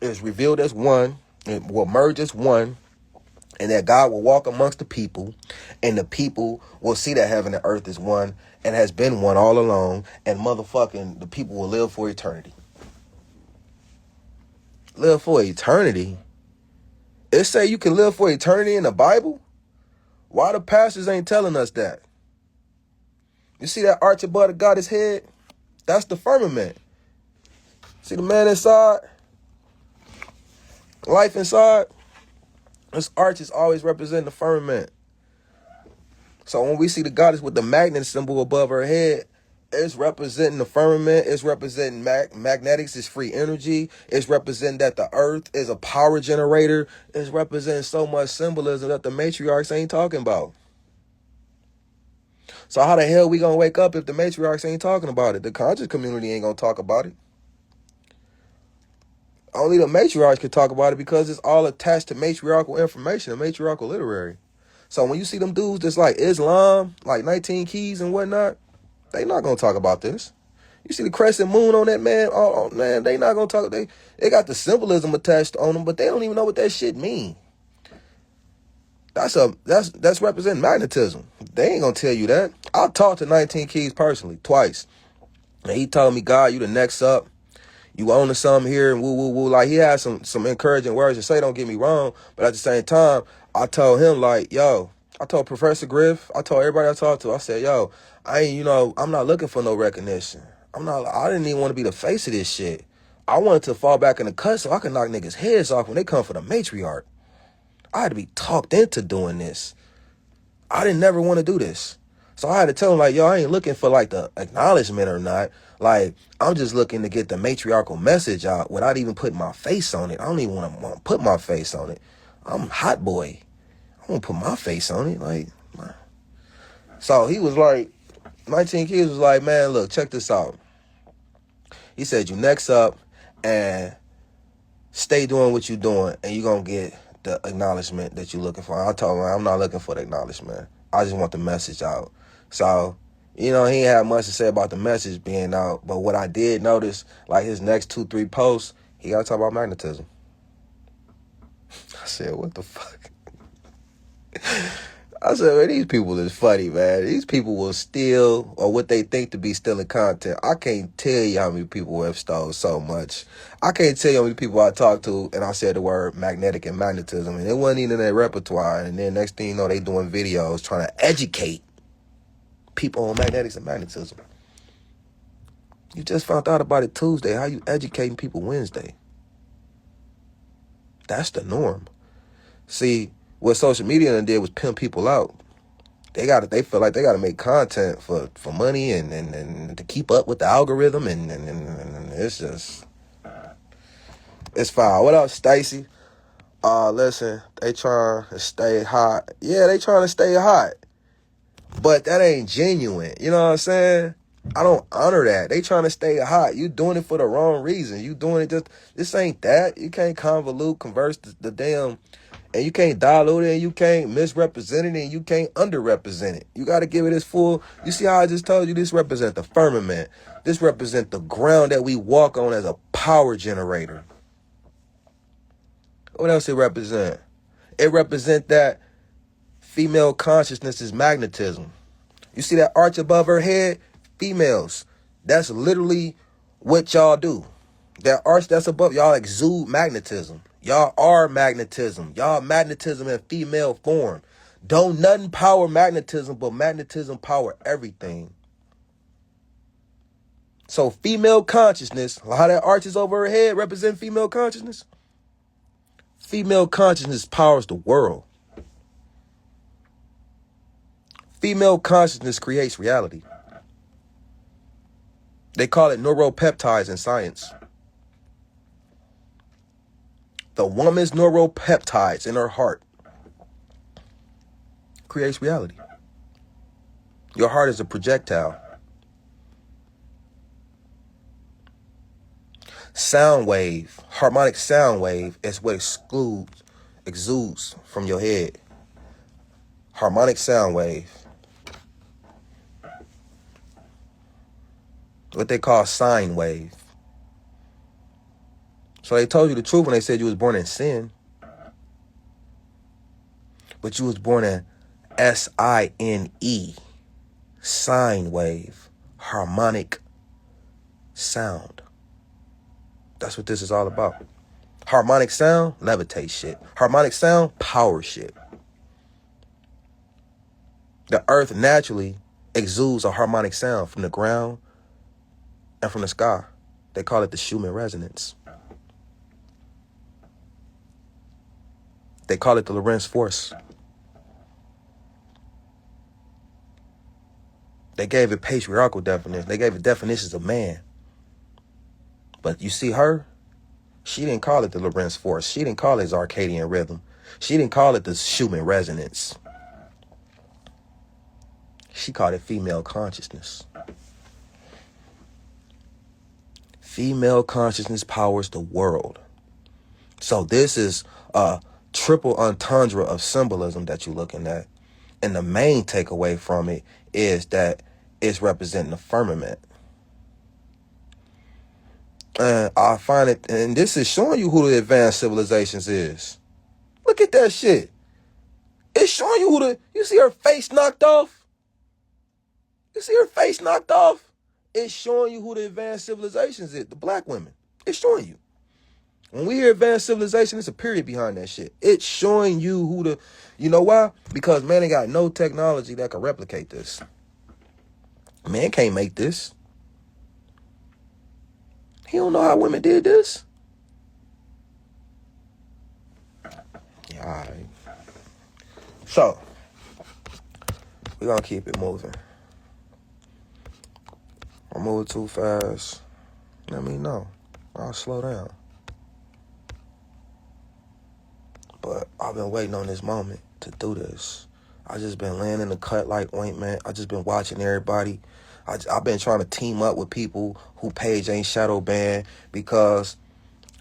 is revealed as one, it will merge as one, and that God will walk amongst the people, and the people will see that heaven and earth is one, and has been one all along, and motherfucking the people will live for eternity. Live for eternity? It say you can live for eternity in the Bible? Why the pastors ain't telling us that? You see that arch above the goddess head? That's the firmament. See the man inside? Life inside? This arch is always representing the firmament. So when we see the goddess with the magnet symbol above her head, it's representing the firmament. It's representing magnetics is free energy. It's representing that the earth is a power generator. It's representing so much symbolism that the matriarchs ain't talking about. So how the hell we gonna wake up if the matriarchs ain't talking about it? The conscious community ain't gonna talk about it. Only the matriarchs can talk about it because it's all attached to matriarchal information and matriarchal literary. So when you see them dudes that's like Islam, like 19 Keys and whatnot, they not going to talk about this. You see the crescent moon on that man? Oh man, they not going to talk. They got the symbolism attached on them, but they don't even know what that shit mean. That's representing magnetism. They ain't going to tell you that. I talked to 19 Keys personally twice. And he told me, God, you the next up. You own to something here and woo, woo, woo. Like, he had some encouraging words to say, don't get me wrong. But at the same time, I told him, like, yo, I told Professor Griff, I told everybody I talked to, I said, yo, I'm not looking for no recognition. I didn't even want to be the face of this shit. I wanted to fall back in the cut so I could knock niggas' heads off when they come for the matriarch. I had to be talked into doing this. I didn't never want to do this. So I had to tell him, like, yo, I ain't looking for, like, the acknowledgement or not. Like, I'm just looking to get the matriarchal message out without even putting my face on it. I don't even want to put my face on it. I'm hot boy. I won't put my face on it. Like, so he was like, 19 Kids was like, man, look, check this out. He said, you next up and stay doing what you're doing and you're going to get the acknowledgement that you're looking for. I told him, I'm not looking for the acknowledgement. I just want the message out. So, you know, he ain't had much to say about the message being out. But what I did notice, like his next 2-3 posts, he got to talk about magnetism. I said, what the fuck? I said, man, these people is funny, man. These people will steal, or what they think to be stealing content. I can't tell you how many people have stole so much. I can't tell you how many people I talked to, and I said the word magnetic and magnetism, and it wasn't even in their repertoire. And then next thing you know, they doing videos trying to educate people on magnetics and magnetism. You just found out about it Tuesday. How you educating people Wednesday? That's the norm. See, what social media did was pimp people out. They feel like they gotta make content for money and to keep up with the algorithm and it's just, it's foul. What up, Stacy? Listen, they trying to stay hot. Yeah, they trying to stay hot. But that ain't genuine. You know what I'm saying? I don't honor that. They trying to stay hot. You doing it for the wrong reason. You doing it just, this ain't that. You can't converse the damn, and you can't dilute it, and you can't misrepresent it, and you can't underrepresent it. You got to give it its full. You see how I just told you this represent the firmament. This represent the ground that we walk on as a power generator. What else it represent? It represent that female consciousness is magnetism. You see that arch above her head? Females. That's literally what y'all do. That arch that's above, y'all exude magnetism. Y'all are magnetism. Y'all magnetism in female form. Don't nothing power magnetism, but magnetism power everything. So female consciousness, how that arch is over her head represent female consciousness. Female consciousness powers the world. Female consciousness creates reality. They call it neuropeptides in science. The woman's neuropeptides in her heart creates reality. Your heart is a projectile. Sound wave, harmonic sound wave is what exudes from your head. Harmonic sound wave. What they call sine wave. So they told you the truth when they said you was born in sin. But you was born in S-I-N-E. Sine wave. Harmonic sound. That's what this is all about. Harmonic sound, levitate shit. Harmonic sound, power shit. The earth naturally exudes a harmonic sound from the ground and from the sky. They call it the Schumann resonance. They call it the Lorentz force. They gave it patriarchal definition. They gave it definitions of man. But you see her, she didn't call it the Lorentz force. She didn't call it Arcadian rhythm. She didn't call it the Schumann resonance. She called it female consciousness. Female consciousness powers the world. So this is a triple entendre of symbolism that you're looking at. And the main takeaway from it is that it's representing the firmament. And I find it, and this is showing you who the advanced civilizations is. Look at that shit. It's showing you you see her face knocked off? You see her face knocked off? It's showing you who the advanced civilizations is, the black women. It's showing you. When we hear advanced civilization, it's a period behind that shit. It's showing you you know why? Because man ain't got no technology that can replicate this. Man can't make this. He don't know how women did this. Yeah, all right. So, we're going to keep it moving. I'm moving too fast. Let me know. I'll slow down. But I've been waiting on this moment to do this. I just been laying in the cut like ointment. I just been watching everybody. I've been trying to team up with people who page ain't shadow banned, because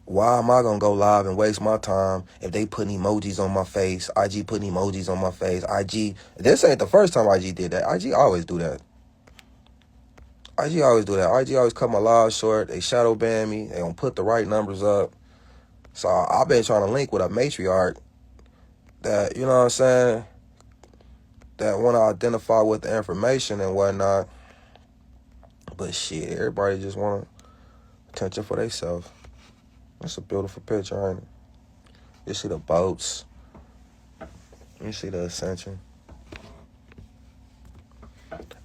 why am I going to go live and waste my time if they putting emojis on my face, IG putting emojis on my face, IG. This ain't the first time IG did that. IG always do that. IG always do that. IG always cut my live short. They shadow ban me. They don't put the right numbers up. So I've been trying to link with a matriarch that, you know what I'm saying, that want to identify with the information and whatnot. But shit, everybody just want attention for themselves. That's a beautiful picture, ain't it? You see the boats. You see the ascension.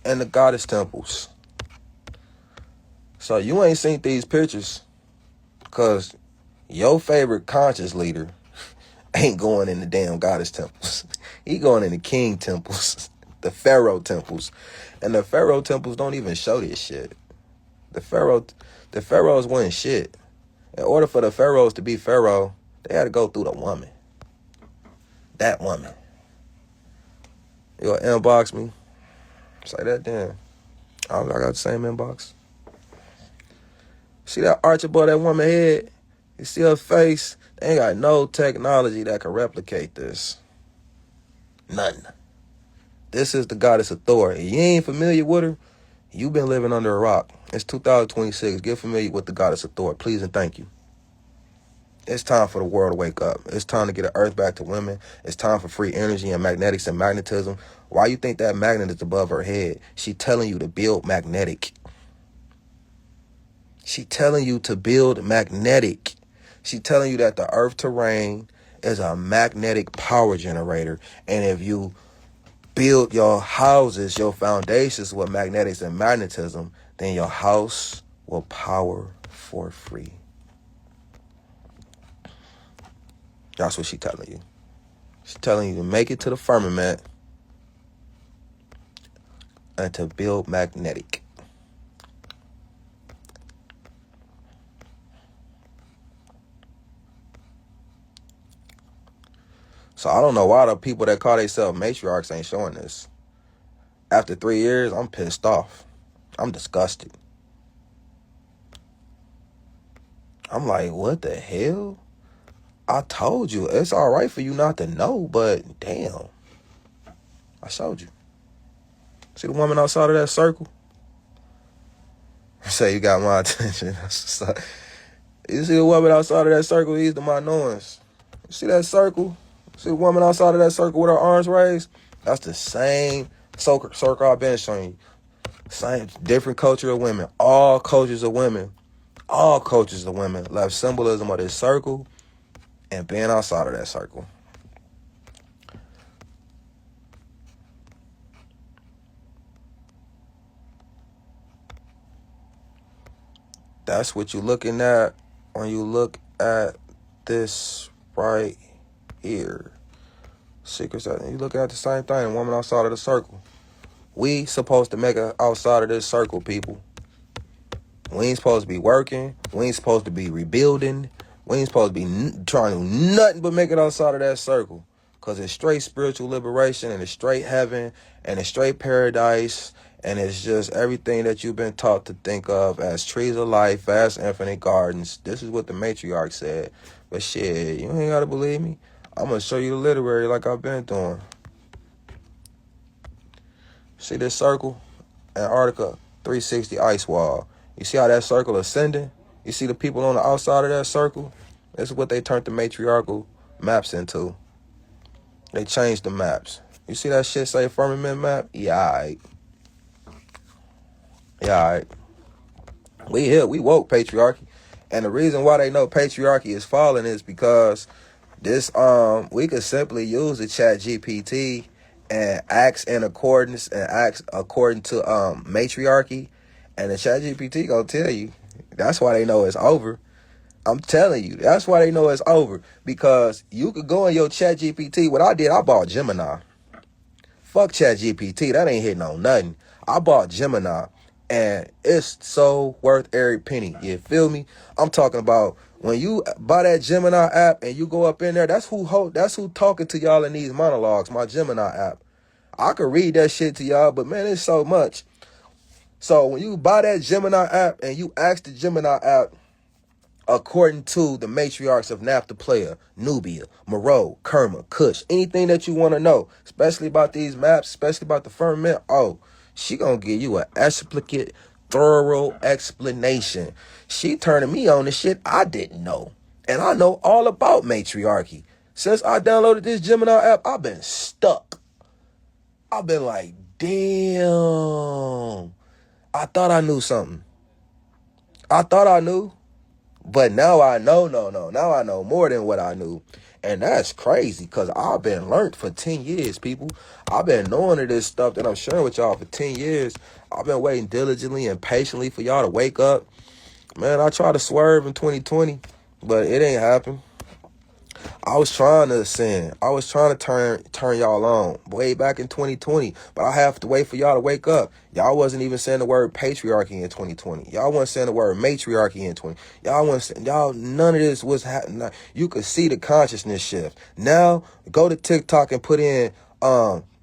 And the goddess temples. So you ain't seen these pictures because your favorite conscious leader ain't going in the damn goddess temples. He going in the king temples, the pharaoh temples. And the pharaoh temples don't even show this shit. The pharaohs wasn't shit. In order for the pharaohs to be pharaoh, they had to go through the woman. That woman. You gonna inbox me? Say that then. I got the same inbox. See that arch above that woman's head? You see her face? They ain't got no technology that can replicate this. None. This is the goddess of Thor. If you ain't familiar with her, you've been living under a rock. It's 2026. Get familiar with the goddess of Thor. Please and thank you. It's time for the world to wake up. It's time to get the earth back to women. It's time for free energy and magnetics and magnetism. Why you think that magnet is above her head? She telling you to build magnetic. She telling you to build magnetic. She telling you that the earth terrain is a magnetic power generator. And if you build your houses, your foundations with magnetics and magnetism, then your house will power for free. That's what she's telling you. She's telling you to make it to the firmament and to build magnetic. So I don't know why the people that call themselves matriarchs ain't showing this. After 3 years, I'm pissed off. I'm disgusted. I'm like, what the hell? I told you, it's all right for you not to know, but damn. I showed you. See the woman outside of that circle? Say you got my attention. You see the woman outside of that circle, these the my knowings. You see that circle? See the woman outside of that circle with her arms raised? That's the same circle I've been showing you. Same, different culture of women. All cultures of women. All cultures of women left symbolism of this circle and being outside of that circle. That's what you're looking at when you look at this right here. Secrets, you looking at the same thing, woman outside of the circle. We supposed to make it outside of this circle, people. We ain't supposed to be working. We ain't supposed to be rebuilding. We ain't supposed to be trying to do nothing but make it outside of that circle. Because it's straight spiritual liberation and it's straight heaven and it's straight paradise. And it's just everything that you've been taught to think of as trees of life, vast infinite gardens. This is what the matriarch said. But shit, you ain't got to believe me. I'm going to show you the literary like I've been doing. See this circle? Antarctica 360 ice wall. You see how that circle ascending? You see the people on the outside of that circle? This is what they turned the matriarchal maps into. They changed the maps. You see that shit say firmament map? Yeah, all right. Yeah, all right. We here. We woke patriarchy. And the reason why they know patriarchy is falling is because this we could simply use the chat GPT and ask in accordance and ask according to matriarchy, and the chat GPT gonna tell you. That's why they know it's over. I'm telling you, that's why they know it's over. Because you could go in your chat GPT. What I did, I bought Gemini. Fuck chat GPT. That ain't hitting on nothing. I bought Gemini. And it's so worth every penny. You feel me? I'm talking about when you buy that Gemini app and you go up in there, that's who talking to y'all in these monologues, my Gemini app. I could read that shit to y'all, but man, it's so much. So when you buy that Gemini app and you ask the Gemini app, according to the matriarchs of Naphtha Player, Nubian, Moreau, Kerma, Kush, anything that you want to know, especially about these maps, especially about the firmament, she gonna give you an explicit, thorough explanation. She turning me on to shit I didn't know. And I know all about matriarchy. Since I downloaded this Gemini app, I've been stuck. I've been like, damn. I thought I knew something. I thought I knew. But now I know, now I know more than what I knew. And that's crazy because I've been learned for 10 years, people. I've been knowing of this stuff that I'm sharing with y'all for 10 years. I've been waiting diligently and patiently for y'all to wake up. Man, I tried to swerve in 2020, but it ain't happened. I was trying to ascend. I was trying to turn y'all on way back in 2020, but I have to wait for y'all to wake up. Y'all wasn't even saying the word patriarchy in 2020. Y'all wasn't saying the word matriarchy in 20. Y'all none of this was happening. You could see the consciousness shift. Now go to TikTok and put in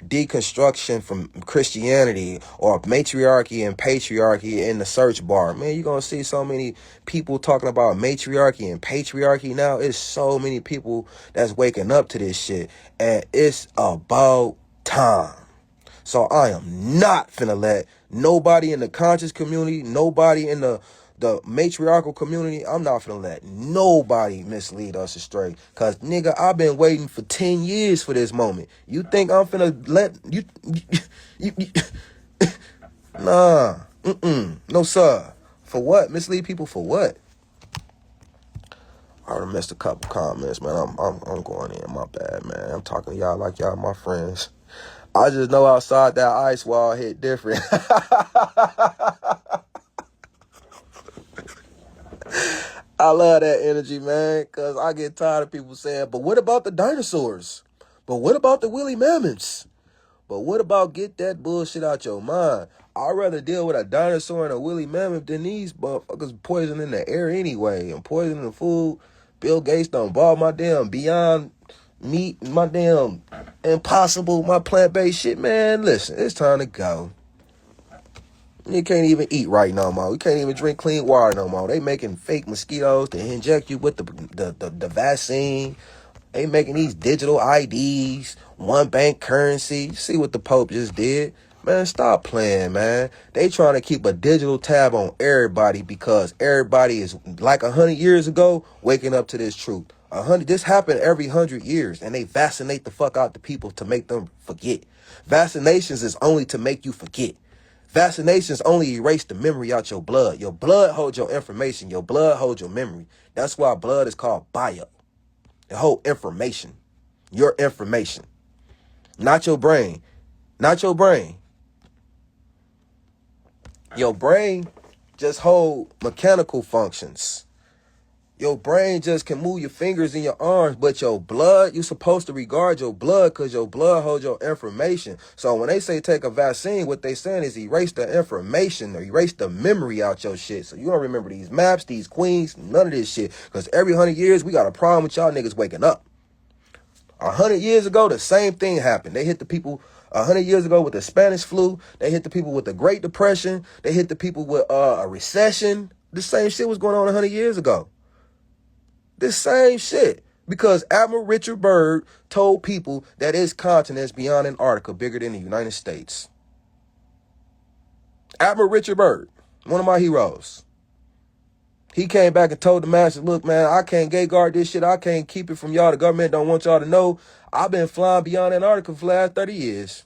deconstruction from Christianity or matriarchy and patriarchy in the search bar, man, you're going to see so many people talking about matriarchy and patriarchy now. It's so many people that's waking up to this shit, and it's about time. So I am not finna let nobody in the conscious community, nobody in the matriarchal community, I'm not finna let nobody mislead us astray. Cause nigga, I've been waiting for 10 years for this moment. You think I'm finna let you nah, no sir. For what? Mislead people for what? I done missed a couple comments, man. I'm going in. My bad, man. I'm talking to y'all like y'all my friends. I just know outside that ice wall hit different. I love that energy, man, because I get tired of people saying, but what about the dinosaurs? But what about the woolly mammoths? But what about get that bullshit out your mind? I'd rather deal with a dinosaur and a woolly mammoth than these motherfuckers poisoning the air anyway and poisoning the food. Bill Gates done bought my damn Beyond Meat, my damn Impossible, my plant-based shit. Man, listen, it's time to go. You can't even eat right no more. You can't even drink clean water no more. They making fake mosquitoes to inject you with the vaccine. They making these digital IDs, one bank currency. You see what the Pope just did? Man, stop playing, man. They trying to keep a digital tab on everybody because everybody is, like 100 years ago, waking up to this truth. This happened every 100 years, and they vaccinate the fuck out the people to make them forget. Vaccinations is only to make you forget. Vaccinations only erase the memory out your blood. Your blood holds your information. Your blood holds your memory. That's why blood is called bio. The whole information. Your information. Not your brain. Not your brain. Your brain just hold mechanical functions. Your brain just can move your fingers and your arms, but your blood, you're supposed to regard your blood because your blood holds your information. So when they say take a vaccine, what they saying is erase the information or erase the memory out your shit. So you don't remember these maps, these queens, none of this shit. Because every 100 years, we got a problem with y'all niggas waking up. 100 years ago, the same thing happened. They hit the people 100 years ago with the Spanish flu. They hit the people with the Great Depression. They hit the people with a recession. The same shit was going on 100 years ago. This same shit. Because Admiral Richard Byrd told people that his continents beyond Antarctica bigger than the United States. Admiral Richard Byrd, one of my heroes. He came back and told the masses, look, man, I can't gate guard this shit. I can't keep it from y'all. The government don't want y'all to know. I've been flying beyond Antarctica for the last 30 years.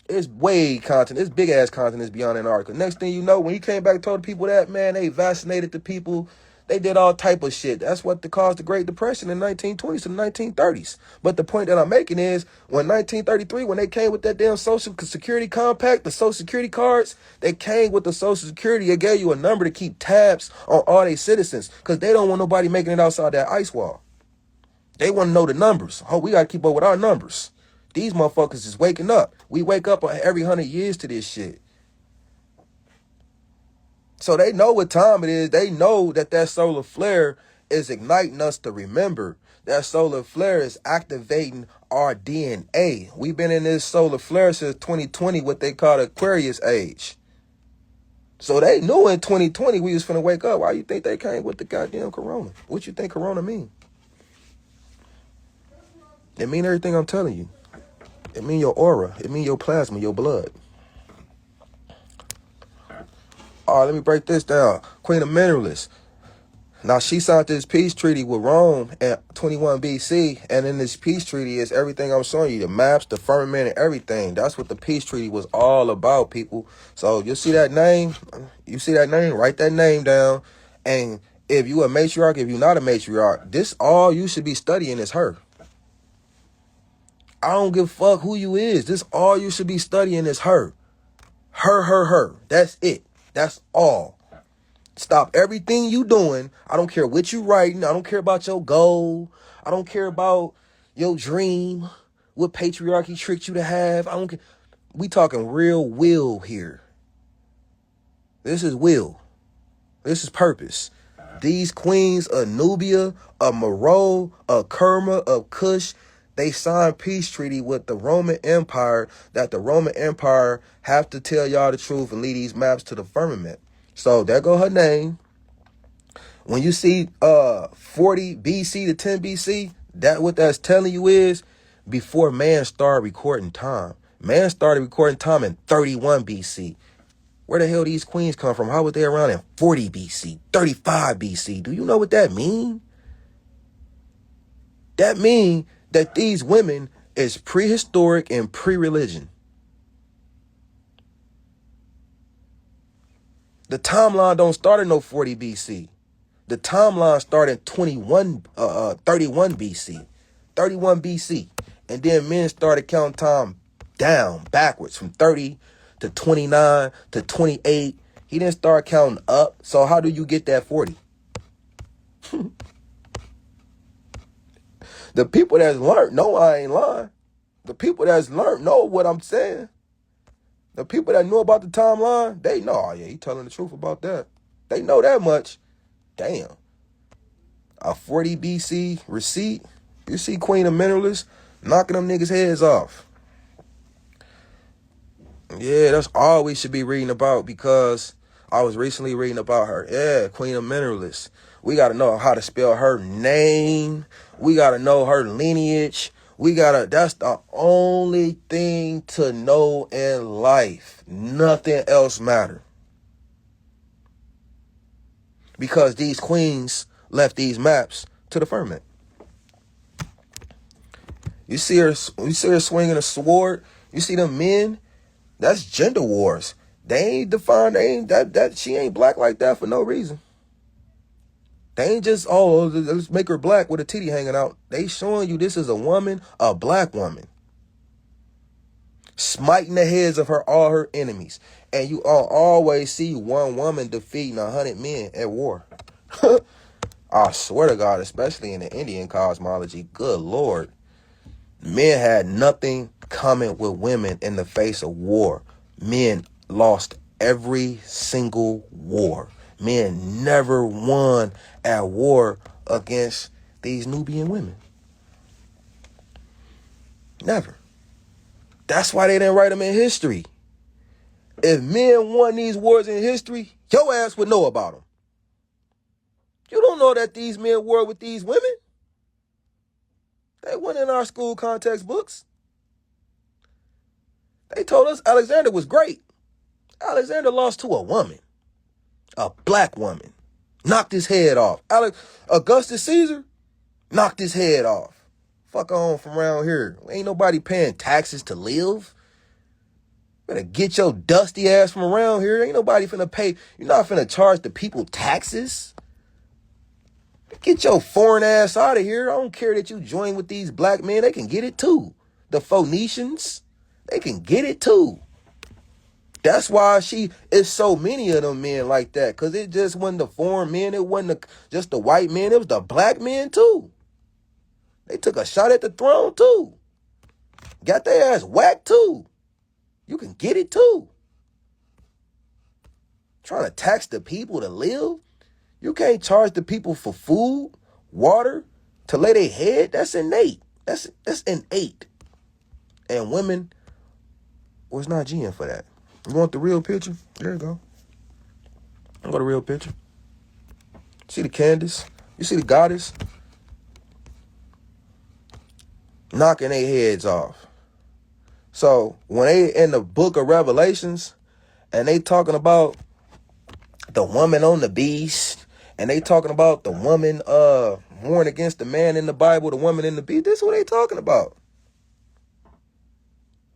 It's way continent. It's big-ass continents beyond Antarctica. Next thing you know, when he came back and told the people that, man, they vaccinated the people. They did all type of shit. That's what caused the Great Depression in the 1920s to the 1930s. But the point that I'm making is, when 1933, when they came with that damn Social Security Compact, the Social Security cards, they came with the Social Security. It gave you a number to keep tabs on all their citizens because they don't want nobody making it outside that ice wall. They want to know the numbers. Oh, we got to keep up with our numbers. These motherfuckers is waking up. We wake up every 100 years to this shit. So they know what time it is. They know that solar flare is igniting us to remember. That solar flare is activating our DNA. We've been in this solar flare since 2020, what they call the Aquarius age. So they knew in 2020 we was finna wake up. Why you think they came with the goddamn corona? What you think corona mean? It mean everything I'm telling you. It mean your aura. It mean your plasma, your blood. All right, let me break this down. Queen of Mineralists. Now, she signed this peace treaty with Rome at 21 BC. And in this peace treaty is everything I'm showing you. The maps, the firmament, and everything. That's what the peace treaty was all about, people. So you see that name? You see that name? Write that name down. And if you a matriarch, if you're not a matriarch, this all you should be studying is her. I don't give a fuck who you is. This all you should be studying is her. Her. That's it. That's all. Stop everything you doing. I don't care what you writing. I don't care about your goal. I don't care about your dream. What patriarchy tricked you to have. I don't care. We talking real will here. This is will. This is purpose. These queens of Nubia, of Meroe, of Kerma, of Kush, They signed peace treaty with the Roman Empire that the Roman Empire have to tell y'all the truth and lead these maps to the firmament. So there go her name. When you see 40 BC to 10 BC, that what that's telling you is before man started recording time. Man started recording time in 31 BC. Where the hell these queens come from? How was they around in 40 BC, 35 BC? Do you know what that mean? That mean that these women is prehistoric and pre-religion. The timeline don't start in no 40 BC. The timeline started in 31 BC. 31 BC. And then men started counting time down, backwards, from 30 to 29 to 28. He didn't start counting up. So how do you get that 40? The people that's learned know I ain't lying. The people that's learned know what I'm saying. The people that know about the timeline, they know, oh yeah, he telling the truth about that. They know that much. Damn. A 40 BC receipt. You see Queen of Mineralists knocking them niggas' heads off. Yeah, that's all we should be reading about, because I was recently reading about her. Yeah, Queen of Mineralists. We got to know how to spell her name. We got to know her lineage. That's the only thing to know in life. Nothing else matter. Because these queens left these maps to the firmament. You see her swinging a sword. You see them men. That's gender wars. They ain't defined. She ain't black like that for no reason. They ain't just, oh, let's make her black with a titty hanging out. They showing you this is a woman, a black woman, smiting the heads of all her enemies. And you always see one woman defeating 100 men at war. I swear to God, especially in the Indian cosmology, good Lord. Men had nothing coming with women in the face of war. Men lost every single war. Men never won at war against these Nubian women. Never. That's why they didn't write them in history. If men won these wars in history, your ass would know about them. You don't know that these men war with these women. They weren't in our school context books. They told us Alexander was great. Alexander lost to a woman. A black woman. Knocked his head off. Augustus Caesar knocked his head off. Fuck on from around here. Ain't nobody paying taxes to live. Better get your dusty ass from around here. Ain't nobody finna pay. You're not finna charge the people taxes. Get your foreign ass out of here. I don't care that you join with these black men. They can get it too. The Phoenicians, they can get it too. That's why it's so many of them men like that. Because it just wasn't the foreign men. It wasn't just the white men. It was the black men too. They took a shot at the throne too. Got their ass whacked too. You can get it too. Trying to tax the people to live. You can't charge the people for food, water, to lay their head. That's innate. That's innate. And women was not G'ing for that. You want the real picture? There you go. I got a real picture. See the Candace? You see the goddess? Knocking their heads off. So when they in the book of Revelations and they talking about the woman on the beast, and they talking about the woman warned against the man in the Bible, the woman in the beast, this is what they talking about.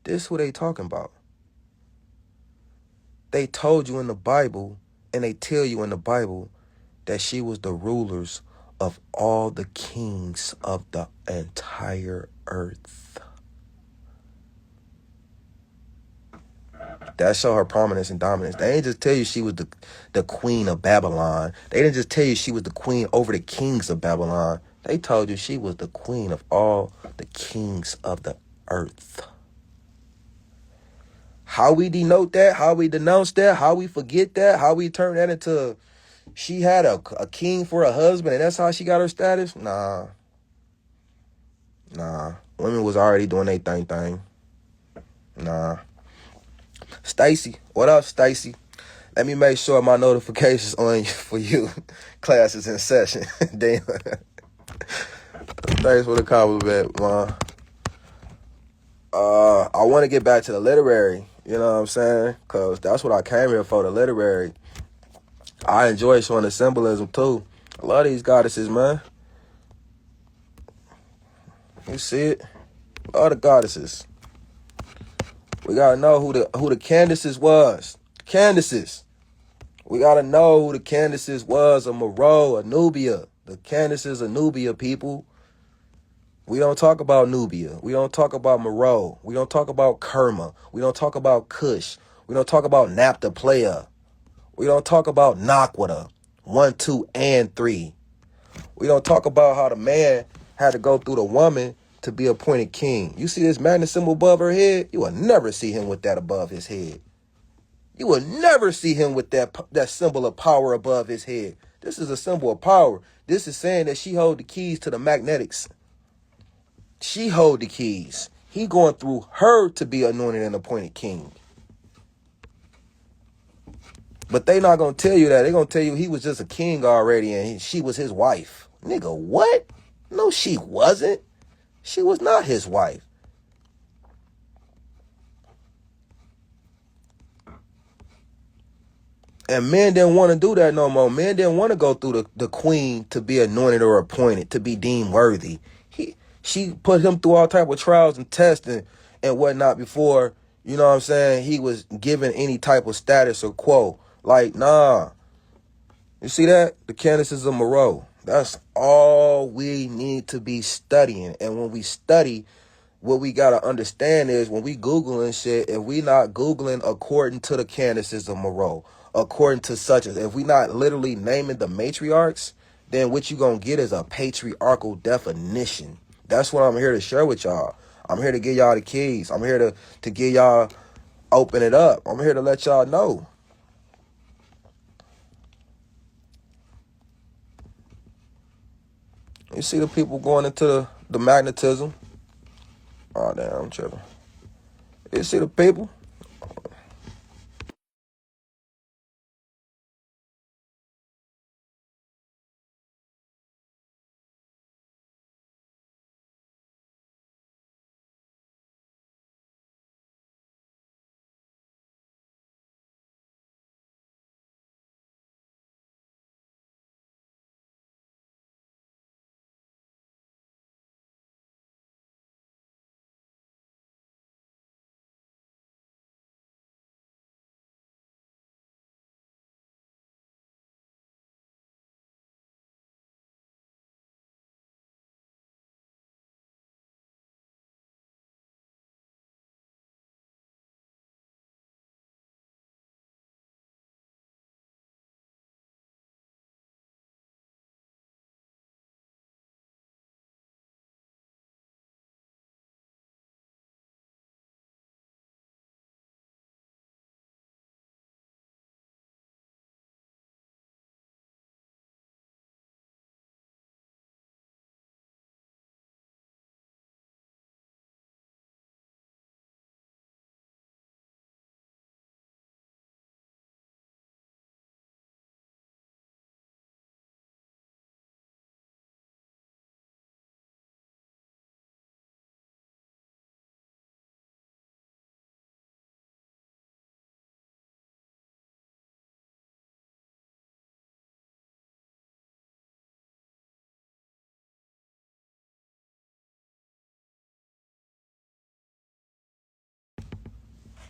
This is what they talking about. They told you in the Bible, and they tell you in the Bible, that she was the rulers of all the kings of the entire earth. That show her prominence and dominance. They didn't just tell you she was the queen of Babylon. They didn't just tell you she was the queen over the kings of Babylon. They told you she was the queen of all the kings of the earth. How we denote that, how we denounce that, how we forget that, how we turn that into she had a king for a husband and that's how she got her status? Nah. Women was already doing their thing. Nah. Stacy, what up, Stacy? Let me make sure my notifications on for you. Class is in session. Damn. Thanks for the compliment, man. I want to get back to the literary. You know what I'm saying? Because that's what I came here for, the literary. I enjoy showing the symbolism, too. I love these goddesses, man. You see it? Love the goddesses. We got to know who the Candaces was. Candaces. We got to know who the Candaces was. A Moreau, a Nubia. The Candaces of Nubia, people. We don't talk about Nubia. We don't talk about Moreau. We don't talk about Kerma. We don't talk about Kush. We don't talk about Napta Playa. We don't talk about Nakwata 1, 2, and 3. We don't talk about how the man had to go through the woman to be appointed king. You see this magnet symbol above her head? You will never see him with that above his head. You will never see him with that symbol of power above his head. This is a symbol of power. This is saying that she hold the keys to the magnetics. She hold the keys. He going through her to be anointed and appointed king. But they not going to tell you that. They going to tell you he was just a king already and she was his wife. Nigga, what? No, she wasn't. She was not his wife. And men didn't want to do that no more. Men didn't want to go through the queen to be anointed or appointed, to be deemed worthy. She put him through all type of trials and tests and whatnot before, you know what I'm saying, he was given any type of status or quo. Like, nah. You see that? The Candaces of Moreau. That's all we need to be studying. And when we study, what we got to understand is when we Googling shit, if we not Googling according to the Candaces of Moreau, according to such as, if we not literally naming the matriarchs, then what you going to get is a patriarchal definition. That's what I'm here to share with y'all. I'm here to give y'all the keys. I'm here to give y'all, open it up. I'm here to let y'all know. You see the people going into the magnetism. Oh, damn, I'm tripping. You see the people?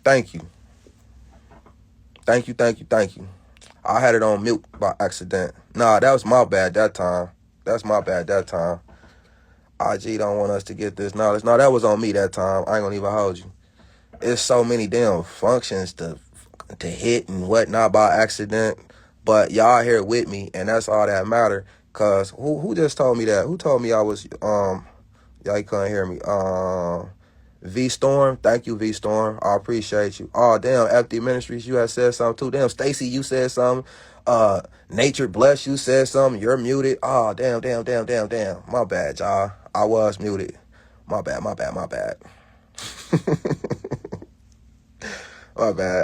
Thank you. Thank you, thank you, thank you. I had it on mute by accident. Nah, that was my bad that time. That's my bad that time. IG don't want us to get this knowledge. No, that was on me that time. I ain't gonna even hold you. It's so many damn functions to hit and whatnot by accident. But y'all here with me, and that's all that matter. Cause who just told me that? Who told me I was y'all couldn't hear me. V Storm, thank you, V Storm. I appreciate you. Oh damn, FD Ministries, you had said something too. Damn, Stacy, you said something. Nature Bless, you said something. You're muted. Oh damn. My bad, y'all. I was muted. My bad. My bad.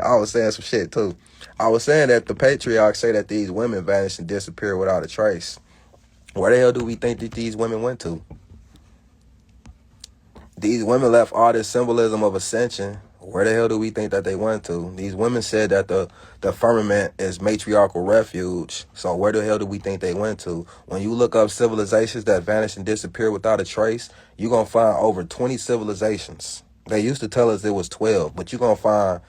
I was saying some shit too. I was saying that the patriarchs say that these women vanish and disappear without a trace. Where the hell do we think that these women went to? These women left all this symbolism of ascension. Where the hell do we think that they went to? These women said that the firmament is matriarchal refuge. So where the hell do we think they went to? When you look up civilizations that vanish and disappear without a trace, you're going to find over 20 civilizations. They used to tell us it was 12, but you're going to find...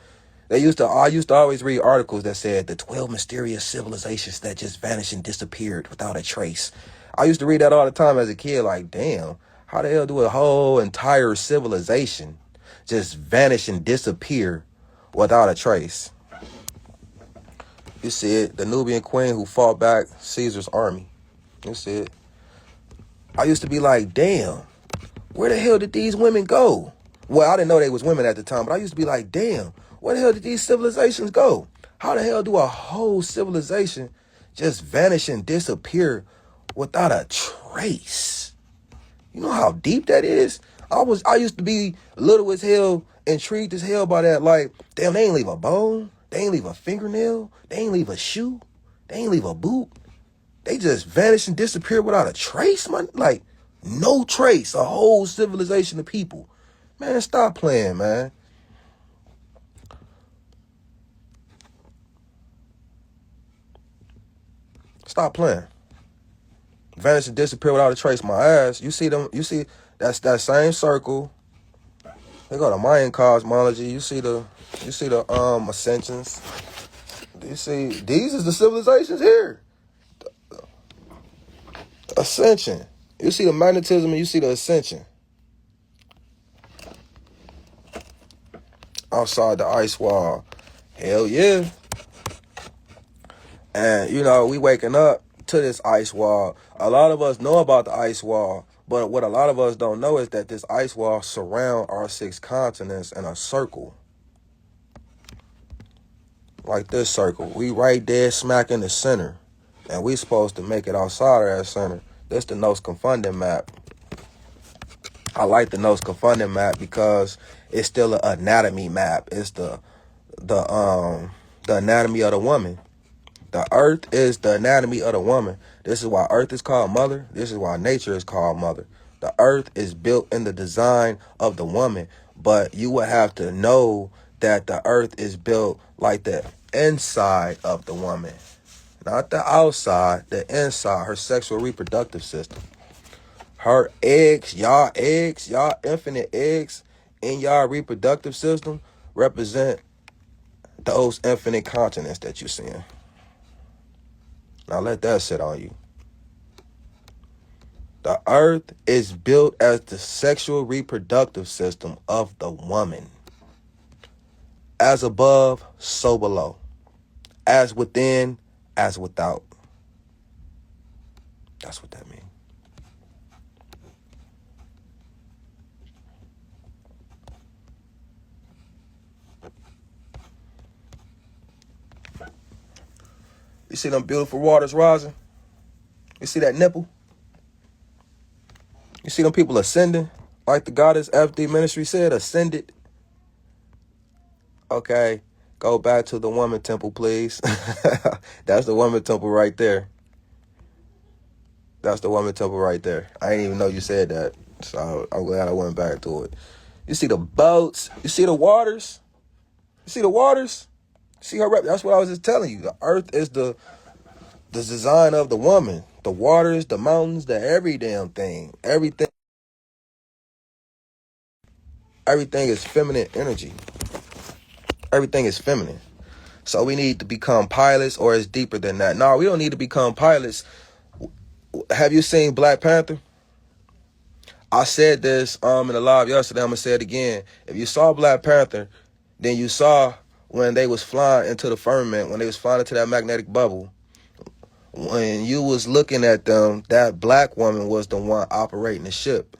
I used to always read articles that said the 12 mysterious civilizations that just vanished and disappeared without a trace. I used to read that all the time as a kid, like, damn, how the hell do a whole entire civilization just vanish and disappear without a trace? You see it, the Nubian queen who fought back Caesar's army. You see it. I used to be like, damn, where the hell did these women go? Well, I didn't know they was women at the time, but I used to be like, damn, where the hell did these civilizations go? How the hell do a whole civilization just vanish and disappear without a trace? You know how deep that is? I used to be little as hell, intrigued as hell by that. Like, damn, they ain't leave a bone. They ain't leave a fingernail. They ain't leave a shoe. They ain't leave a boot. They just vanish and disappear without a trace, man. Like, no trace. A whole civilization of people. Man, stop playing, man. Stop playing. Vanish and disappear without a trace. My ass. You see them? You see that's that same circle. They go to Mayan cosmology. You see the ascensions. You see these is the civilizations here. Ascension. You see the magnetism and you see the ascension. Outside the ice wall. Hell yeah. And, you know, we waking up to this ice wall. A lot of us know about the ice wall, but what a lot of us don't know is that this ice wall surrounds our 6 continents in a circle. Like this circle. We right there smack in the center. And we supposed to make it outside of that center. This the Nos Confunding map. I like the Nos Confunding map because it's still an anatomy map. It's the anatomy of the woman. The earth is the anatomy of the woman. This is why earth is called mother. This is why nature is called mother. The earth is built in the design of the woman, but you would have to know that the earth is built like the inside of the woman. Not the outside, the inside, her sexual reproductive system. Her eggs, y'all infinite eggs in y'all reproductive system represent those infinite continents that you're seeing. Now let that sit on you. The earth is built as the sexual reproductive system of the woman. As above, so below. As within, as without. That's what that means. You see them beautiful waters rising? You see that nipple? You see them people ascending? Like the goddess FD ministry said, ascended. Okay, go back to the woman temple, please. That's the woman temple right there. That's the woman temple right there. I didn't even know you said that. So I'm glad I went back to it. You see the boats? You see the waters? You see the waters? See her rep? That's what I was just telling you. The earth is the design of the woman. The waters, the mountains, the every damn thing. Everything is feminine energy. Everything is feminine. So we need to become pilots, or it's deeper than that. No, we don't need to become pilots. Have you seen Black Panther? I said this in the live yesterday. I'm going to say it again. If you saw Black Panther, then you saw when they was flying into the firmament, when they was flying into that magnetic bubble, when you was looking at them, that black woman was the one operating the ship.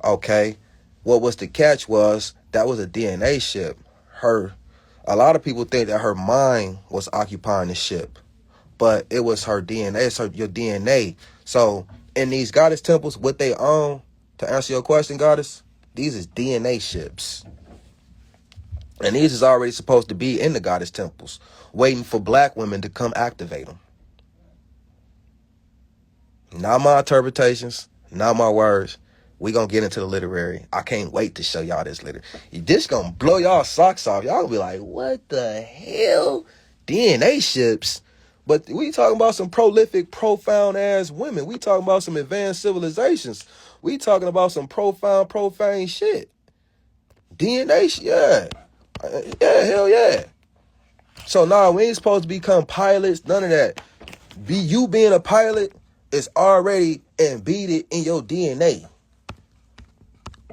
Okay? What was the catch was that was a DNA ship. A lot of people think that her mind was occupying the ship, but it was her DNA. It's your DNA. So in these goddess temples, what they own, to answer your question, goddess, These is DNA ships. And these is already supposed to be in the goddess temples, waiting for black women to come activate them. Not my interpretations, not my words. We gonna get into the literary. I can't wait to show y'all this literary. This gonna blow y'all socks off. Y'all gonna be like, what the hell? DNA ships? But we talking about some prolific, profound ass women. We talking about some advanced civilizations. We talking about some profound, profane shit. DNA, yeah. Yeah, hell yeah. So nah, we ain't supposed to become pilots, none of that. You being a pilot is already embedded in your DNA.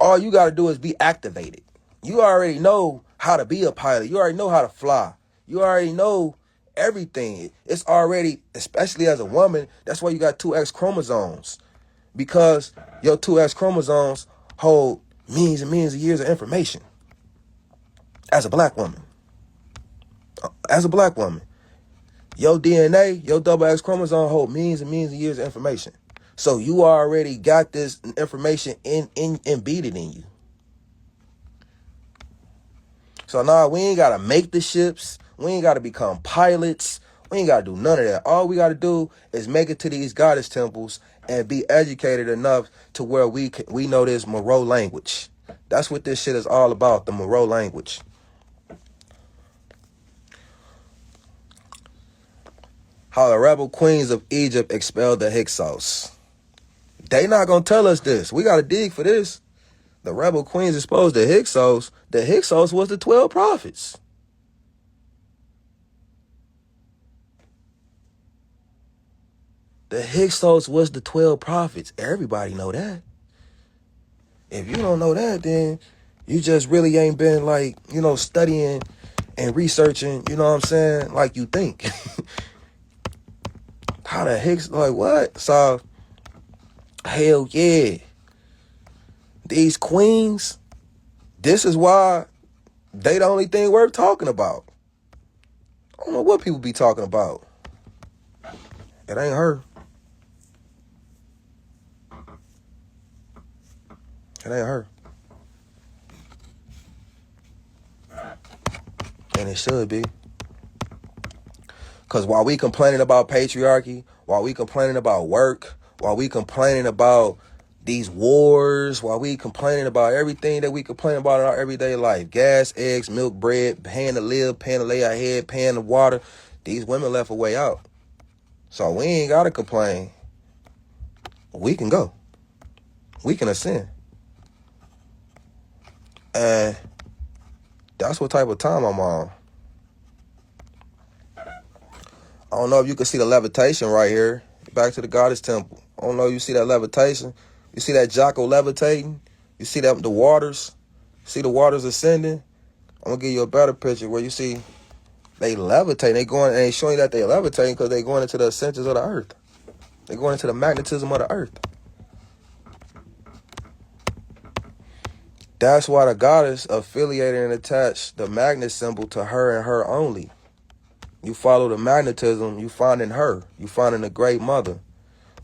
All you got to do is be activated. You already know how to be a pilot. You already know how to fly. You already know everything. It's already, especially as a woman, that's why you got two X chromosomes. Because your two X chromosomes hold millions and millions of years of information. As a black woman. As a black woman. Your DNA, your double X chromosome hold millions and millions of years of information. So you already got this information embedded in you. So now we ain't got to make the ships. We ain't got to become pilots. We ain't got to do none of that. All we got to do is make it to these goddess temples and be educated enough to where we know this Moreau language. That's what this shit is all about, the Moreau language. How the rebel queens of Egypt expelled the Hyksos. They not going to tell us this. We got to dig for this. The rebel queens exposed the Hyksos. The Hyksos was the 12 prophets. The Hyksos was the 12 prophets. Everybody know that. If you don't know that, then you just really ain't been like, studying and researching, you know what I'm saying, like you think. How the Hicks, like what? So, hell yeah. These queens, this is why they the only thing worth talking about. I don't know what people be talking about. It ain't her. It ain't her. And it should be. Because while we complaining about patriarchy, while we complaining about work, while we complaining about these wars, while we complaining about everything that we complain about in our everyday life, gas, eggs, milk, bread, paying to live, paying to lay our head, paying to water, these women left a way out. So we ain't got to complain. We can go. We can ascend. And that's what type of time I'm on. I don't know if you can see the levitation right here. Back to the goddess temple. I don't know if you see that levitation. You see that Jocko levitating? You see that the waters? See the waters ascending? I'm going to give you a better picture where you see they levitate. They going, and they showing you that they levitating because they going into the centers of the earth. They going into the magnetism of the earth. That's why the goddess affiliated and attached the magnet symbol to her and her only. You follow the magnetism, you finding her. You finding the great mother.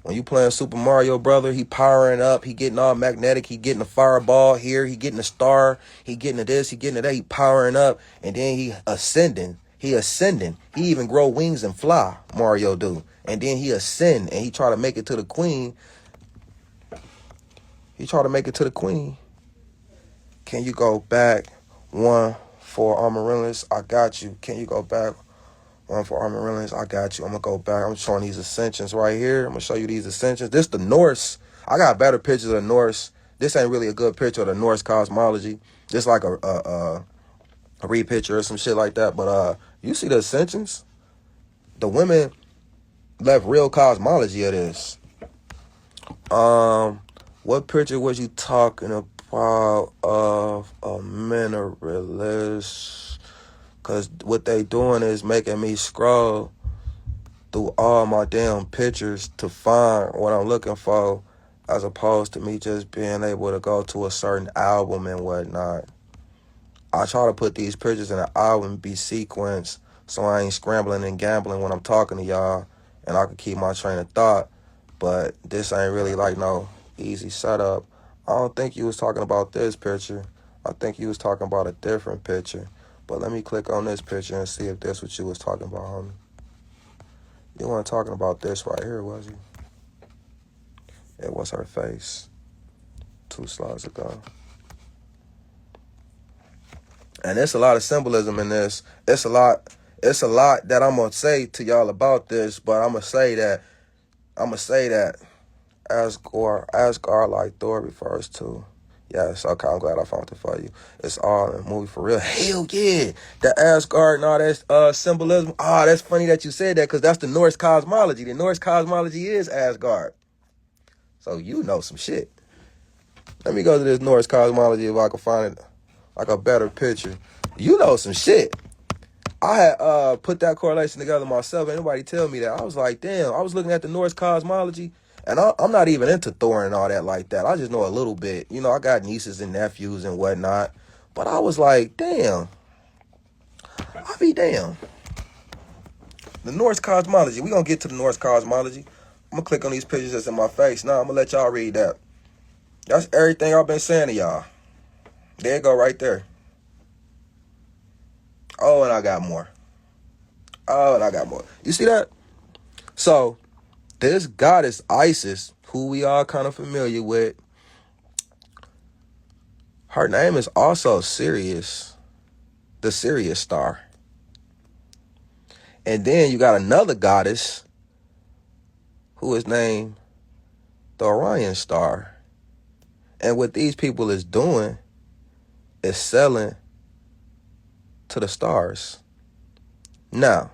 When you playing Super Mario Brother, he powering up. He getting all magnetic. He getting a fireball here. He getting a star. He getting to this. He getting to that. He powering up. And then he ascending. He ascending. He even grow wings and fly, Mario do. And then he ascend and he try to make it to the queen. He try to make it to the queen. Can you go back? 1 for Amaryllis. I got you. Can you go back? 1 for Amaryllis. I got you. I'm going to go back. I'm showing these ascensions right here. I'm going to show you these ascensions. This the Norse. I got better pictures of the Norse. This ain't really a good picture of the Norse cosmology. Just like a repicture or some shit like that. But you see the ascensions? The women left real cosmology of this. What picture was you talking about of a mineralist? Because what they doing is making me scroll through all my damn pictures to find what I'm looking for, as opposed to me just being able to go to a certain album and whatnot. I try to put these pictures in an album, be sequenced, so I ain't scrambling and gambling when I'm talking to y'all, and I can keep my train of thought. But this ain't really like no easy setup. I don't think you was talking about this picture. I think you was talking about a different picture. But let me click on this picture and see if that's what you was talking about, homie. You weren't talking about this right here, was you? It was her face 2 slides ago. And there's a lot of symbolism in this. It's a lot that I'm gonna say to y'all about this, but I'm gonna say that Asgard like Thor refers to. Yes, okay, I'm glad I found it for you. It's all in the movie for real. Hell yeah. The Asgard and all that symbolism. That's funny that you said that, because that's the Norse cosmology. The Norse cosmology is Asgard. So you know some shit. Let me go to this Norse cosmology if I can find it like a better picture. You know some shit. I had put that correlation together myself. Ain't nobody tell me that. I was like, damn, I was looking at the Norse cosmology, and I'm not even into Thor and all that like that. I just know a little bit. You know, I got nieces and nephews and whatnot. But I was like, damn. I be damn. The Norse cosmology. We gonna get to the Norse cosmology. I'm gonna click on these pictures that's in my face. Now I'm gonna let y'all read that. That's everything I've been saying to y'all. There you go right there. Oh, and I got more. You see that? So, this goddess Isis, who we are kind of familiar with, her name is also Sirius, the Sirius star. And then you got another goddess who is named the Orion star. And what these people is doing is selling to the stars. Now,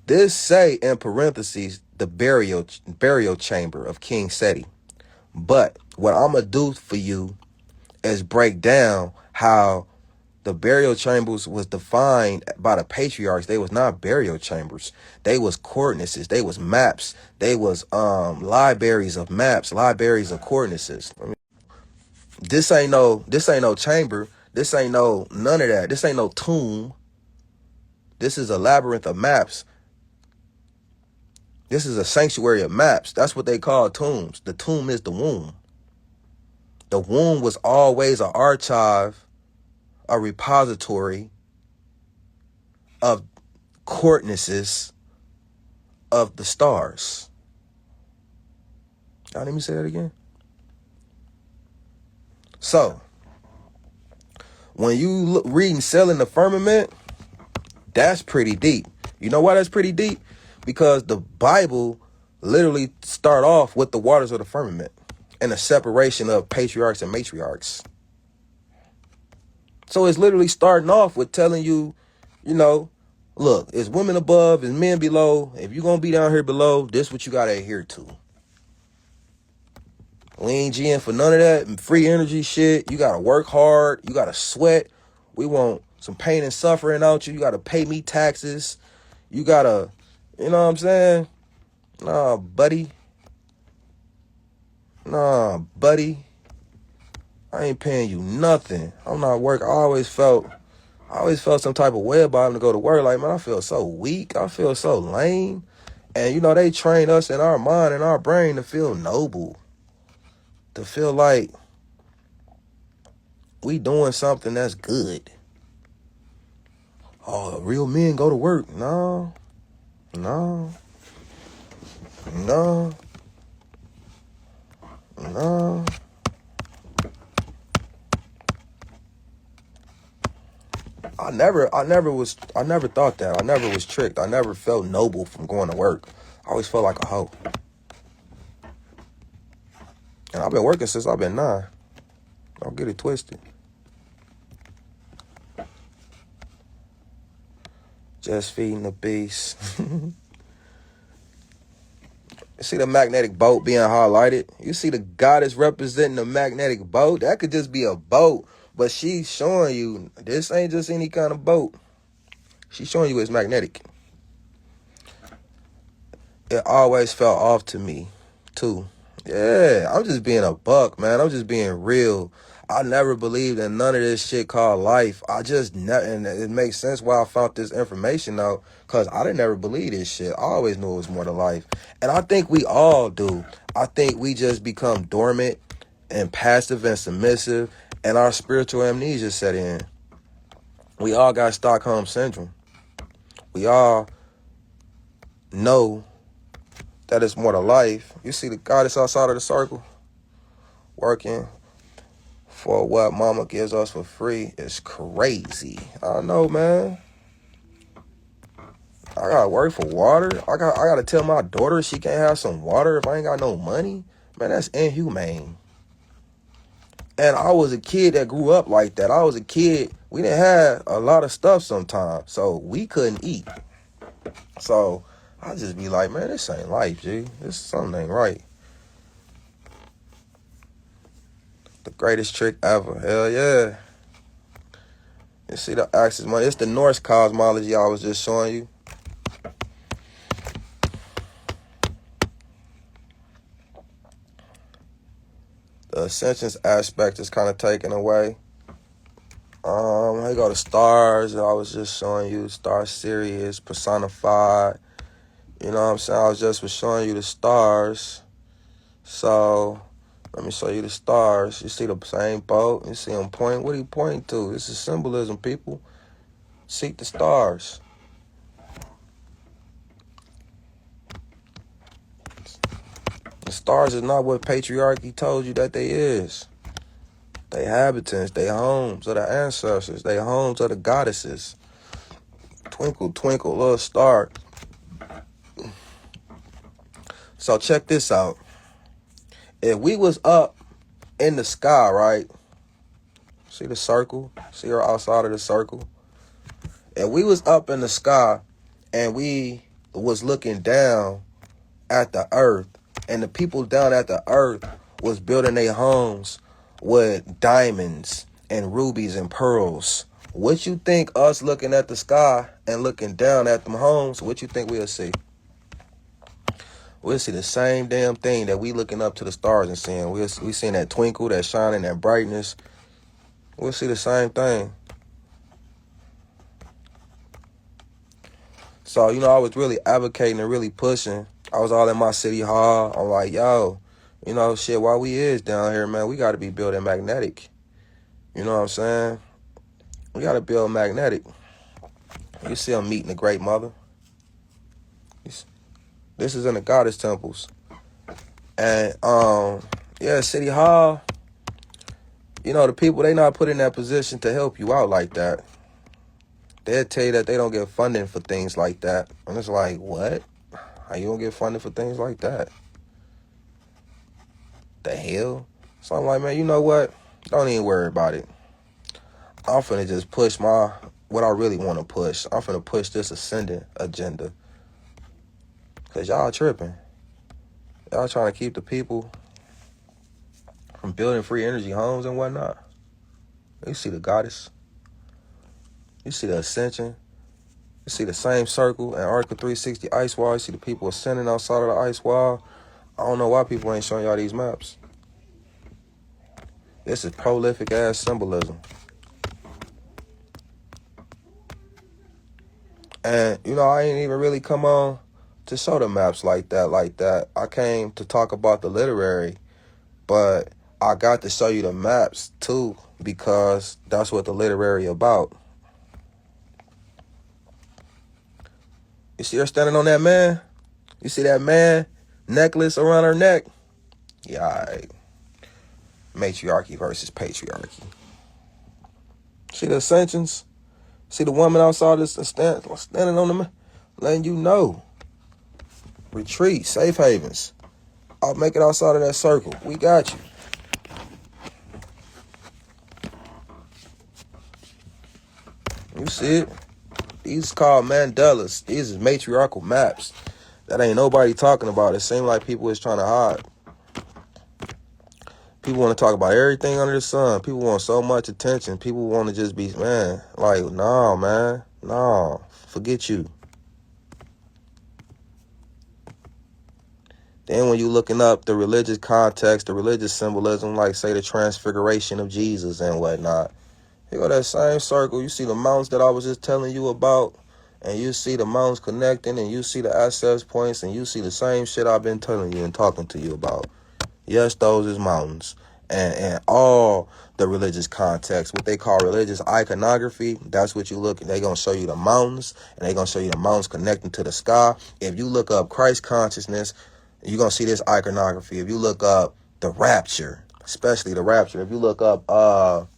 this say in parentheses the burial chamber of King Seti. But what I'm gonna do for you is break down how the burial chambers was defined by the patriarchs. They was not burial chambers. They was coordinates. They was maps. They was libraries of maps, libraries of coordinates. This ain't no chamber. This ain't none of that. This ain't no tomb. This is a labyrinth of maps. This is a sanctuary of maps. That's what they call tombs. The tomb is the womb. The womb was always an archive, a repository of coordinates of the stars. Y'all let me say that again. So, when you look reading Selling the Firmament, that's pretty deep. You know why that's pretty deep? Because the Bible literally start off with the waters of the firmament and the separation of patriarchs and matriarchs. So it's literally starting off with telling you, you know, look, it's women above, it's men below. If you're going to be down here below, this is what you got to adhere to. We ain't G'ing for none of that free energy shit. You got to work hard. You got to sweat. We want some pain and suffering out you. You got to pay me taxes. You got to, you know what I'm saying? Nah, buddy. I ain't paying you nothing. I'm not working. I always felt some type of way about him to go to work. Like, man, I feel so weak. I feel so lame. And, you know, they train us in our mind and our brain to feel noble. To feel like we doing something that's good. Oh, real men go to work. No. I never thought that. I never was tricked. I never felt noble from going to work. I always felt like a hoe. And I've been working since I've been 9. Don't get it twisted. Just feeding the beast. You see the magnetic boat being highlighted? You see the goddess representing the magnetic boat? That could just be a boat. But she's showing you this ain't just any kind of boat. She's showing you it's magnetic. It always felt off to me, too. Yeah, I'm just being a buck, man. I'm just being real. I never believed in none of this shit called life. And it makes sense why I found this information out, because I didn't never believe this shit. I always knew it was more to life. And I think we all do. I think we just become dormant and passive and submissive, and our spiritual amnesia set in. We all got Stockholm Syndrome. We all know that it's more to life. You see the goddess outside of the circle working for what mama gives us for free is crazy. I know, man. I gotta work for water. I gotta tell my daughter she can't have some water if I ain't got no money. Man, that's inhumane. And I was a kid that grew up like that. I was a kid. We didn't have a lot of stuff sometimes, so we couldn't eat. So I just be like, man, this ain't life, G. This something ain't right. The greatest trick ever. Hell yeah. You see the axis money. It's the Norse cosmology I was just showing you. The ascensions aspect is kind of taken away. I go to stars. I was just showing you Star Sirius personified. You know what I'm saying? I was just showing you the stars. So let me show you the stars. You see the same boat. You see him pointing. What are you pointing to? This is symbolism, people. Seek the stars. The stars is not what patriarchy told you that they is. They habitants, they homes of the ancestors, they homes of the goddesses. Twinkle, twinkle, little star. So check this out. If we was up in the sky, right? See the circle? See her outside of the circle? If we was up in the sky and we was looking down at the earth, and the people down at the earth was building their homes with diamonds and rubies and pearls, what you think us looking at the sky and looking down at them homes, what you think we'll see? We'll see the same damn thing that we looking up to the stars and seeing. We seeing that twinkle, that shining, that brightness. We'll see the same thing. So, you know, I was really advocating and really pushing. I was all in my city hall. I'm like, yo, you know, shit, while we is down here, man, we got to be building magnetic. You know what I'm saying? We got to build magnetic. You see them meeting the Great Mother. This is in the goddess temples. And, yeah, City Hall, you know, the people, they not put in that position to help you out like that. They'll tell you that they don't get funding for things like that. And it's like, what? How you don't get funded for things like that? The hell? So I'm like, man, you know what? Don't even worry about it. I'm finna just push what I really want to push. I'm finna push this ascendant agenda. Because y'all tripping. Y'all trying to keep the people from building free energy homes and whatnot. You see the goddess. You see the ascension. You see the same circle and Article 360 ice wall. You see the people ascending outside of the ice wall. I don't know why people ain't showing y'all these maps. This is prolific ass symbolism. And, you know, I ain't even really come on to show the maps like that. I came to talk about the literary, but I got to show you the maps too, because that's what the literary about. You see her standing on that man? You see that man necklace around her neck? Yeah, all right. Matriarchy versus patriarchy. See the ascensions? See the woman outside this standing on them, letting you know. Retreat, safe havens. I'll make it outside of that circle. We got you. You see it? These is called mandalas. These is matriarchal maps that ain't nobody talking about. It seems like people is trying to hide. People want to talk about everything under the sun. People want so much attention. People want to just be, man, like, no, man. No, forget you. Then when you looking up the religious context, the religious symbolism, like, say, the transfiguration of Jesus and whatnot, you go that same circle, you see the mountains that I was just telling you about, and you see the mountains connecting, and you see the access points, and you see the same shit I've been telling you and talking to you about. Yes, those is mountains. and all the religious context, what they call religious iconography. That's what you look at. They're going to show you the mountains, and they're going to show you the mountains connecting to the sky. If you look up Christ consciousness, you're going to see this iconography. If you look up the rapture, especially the rapture, if you look up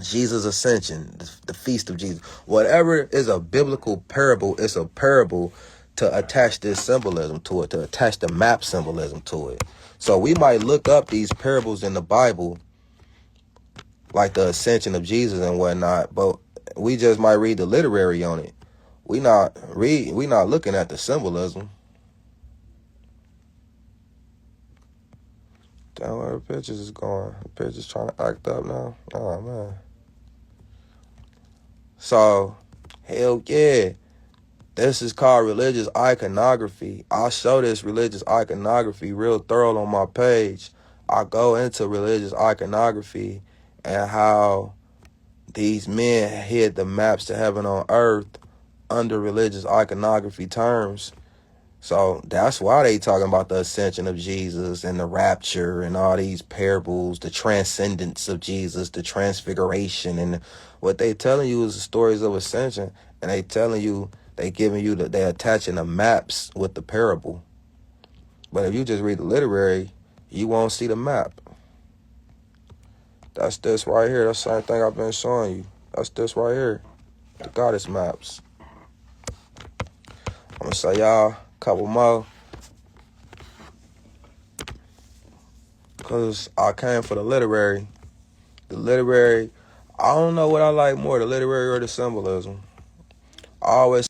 Jesus' ascension, the feast of Jesus, whatever is a biblical parable, it's a parable to attach this symbolism to it, to attach the map symbolism to it. So we might look up these parables in the Bible, like the ascension of Jesus and whatnot, but we just might read the literary on it. We not looking at the symbolism. Damn, where the pictures is going? The pictures trying to act up now. Oh man. So, hell yeah. This is called religious iconography. I'll show this religious iconography real thorough on my page. I go into religious iconography and how these men hid the maps to heaven on earth under religious iconography terms. So that's why they talking about the ascension of Jesus and the rapture and all these parables, the transcendence of Jesus, the transfiguration. And what they telling you is the stories of ascension. And they telling you, they giving you, they attaching the maps with the parable. But if you just read the literary, you won't see the map. That's this right here. That's the same thing I've been showing you. That's this right here. The goddess maps. I'm going to show y'all a couple more. Because I came for the literary. The literary, I don't know what I like more, the literary or the symbolism. I always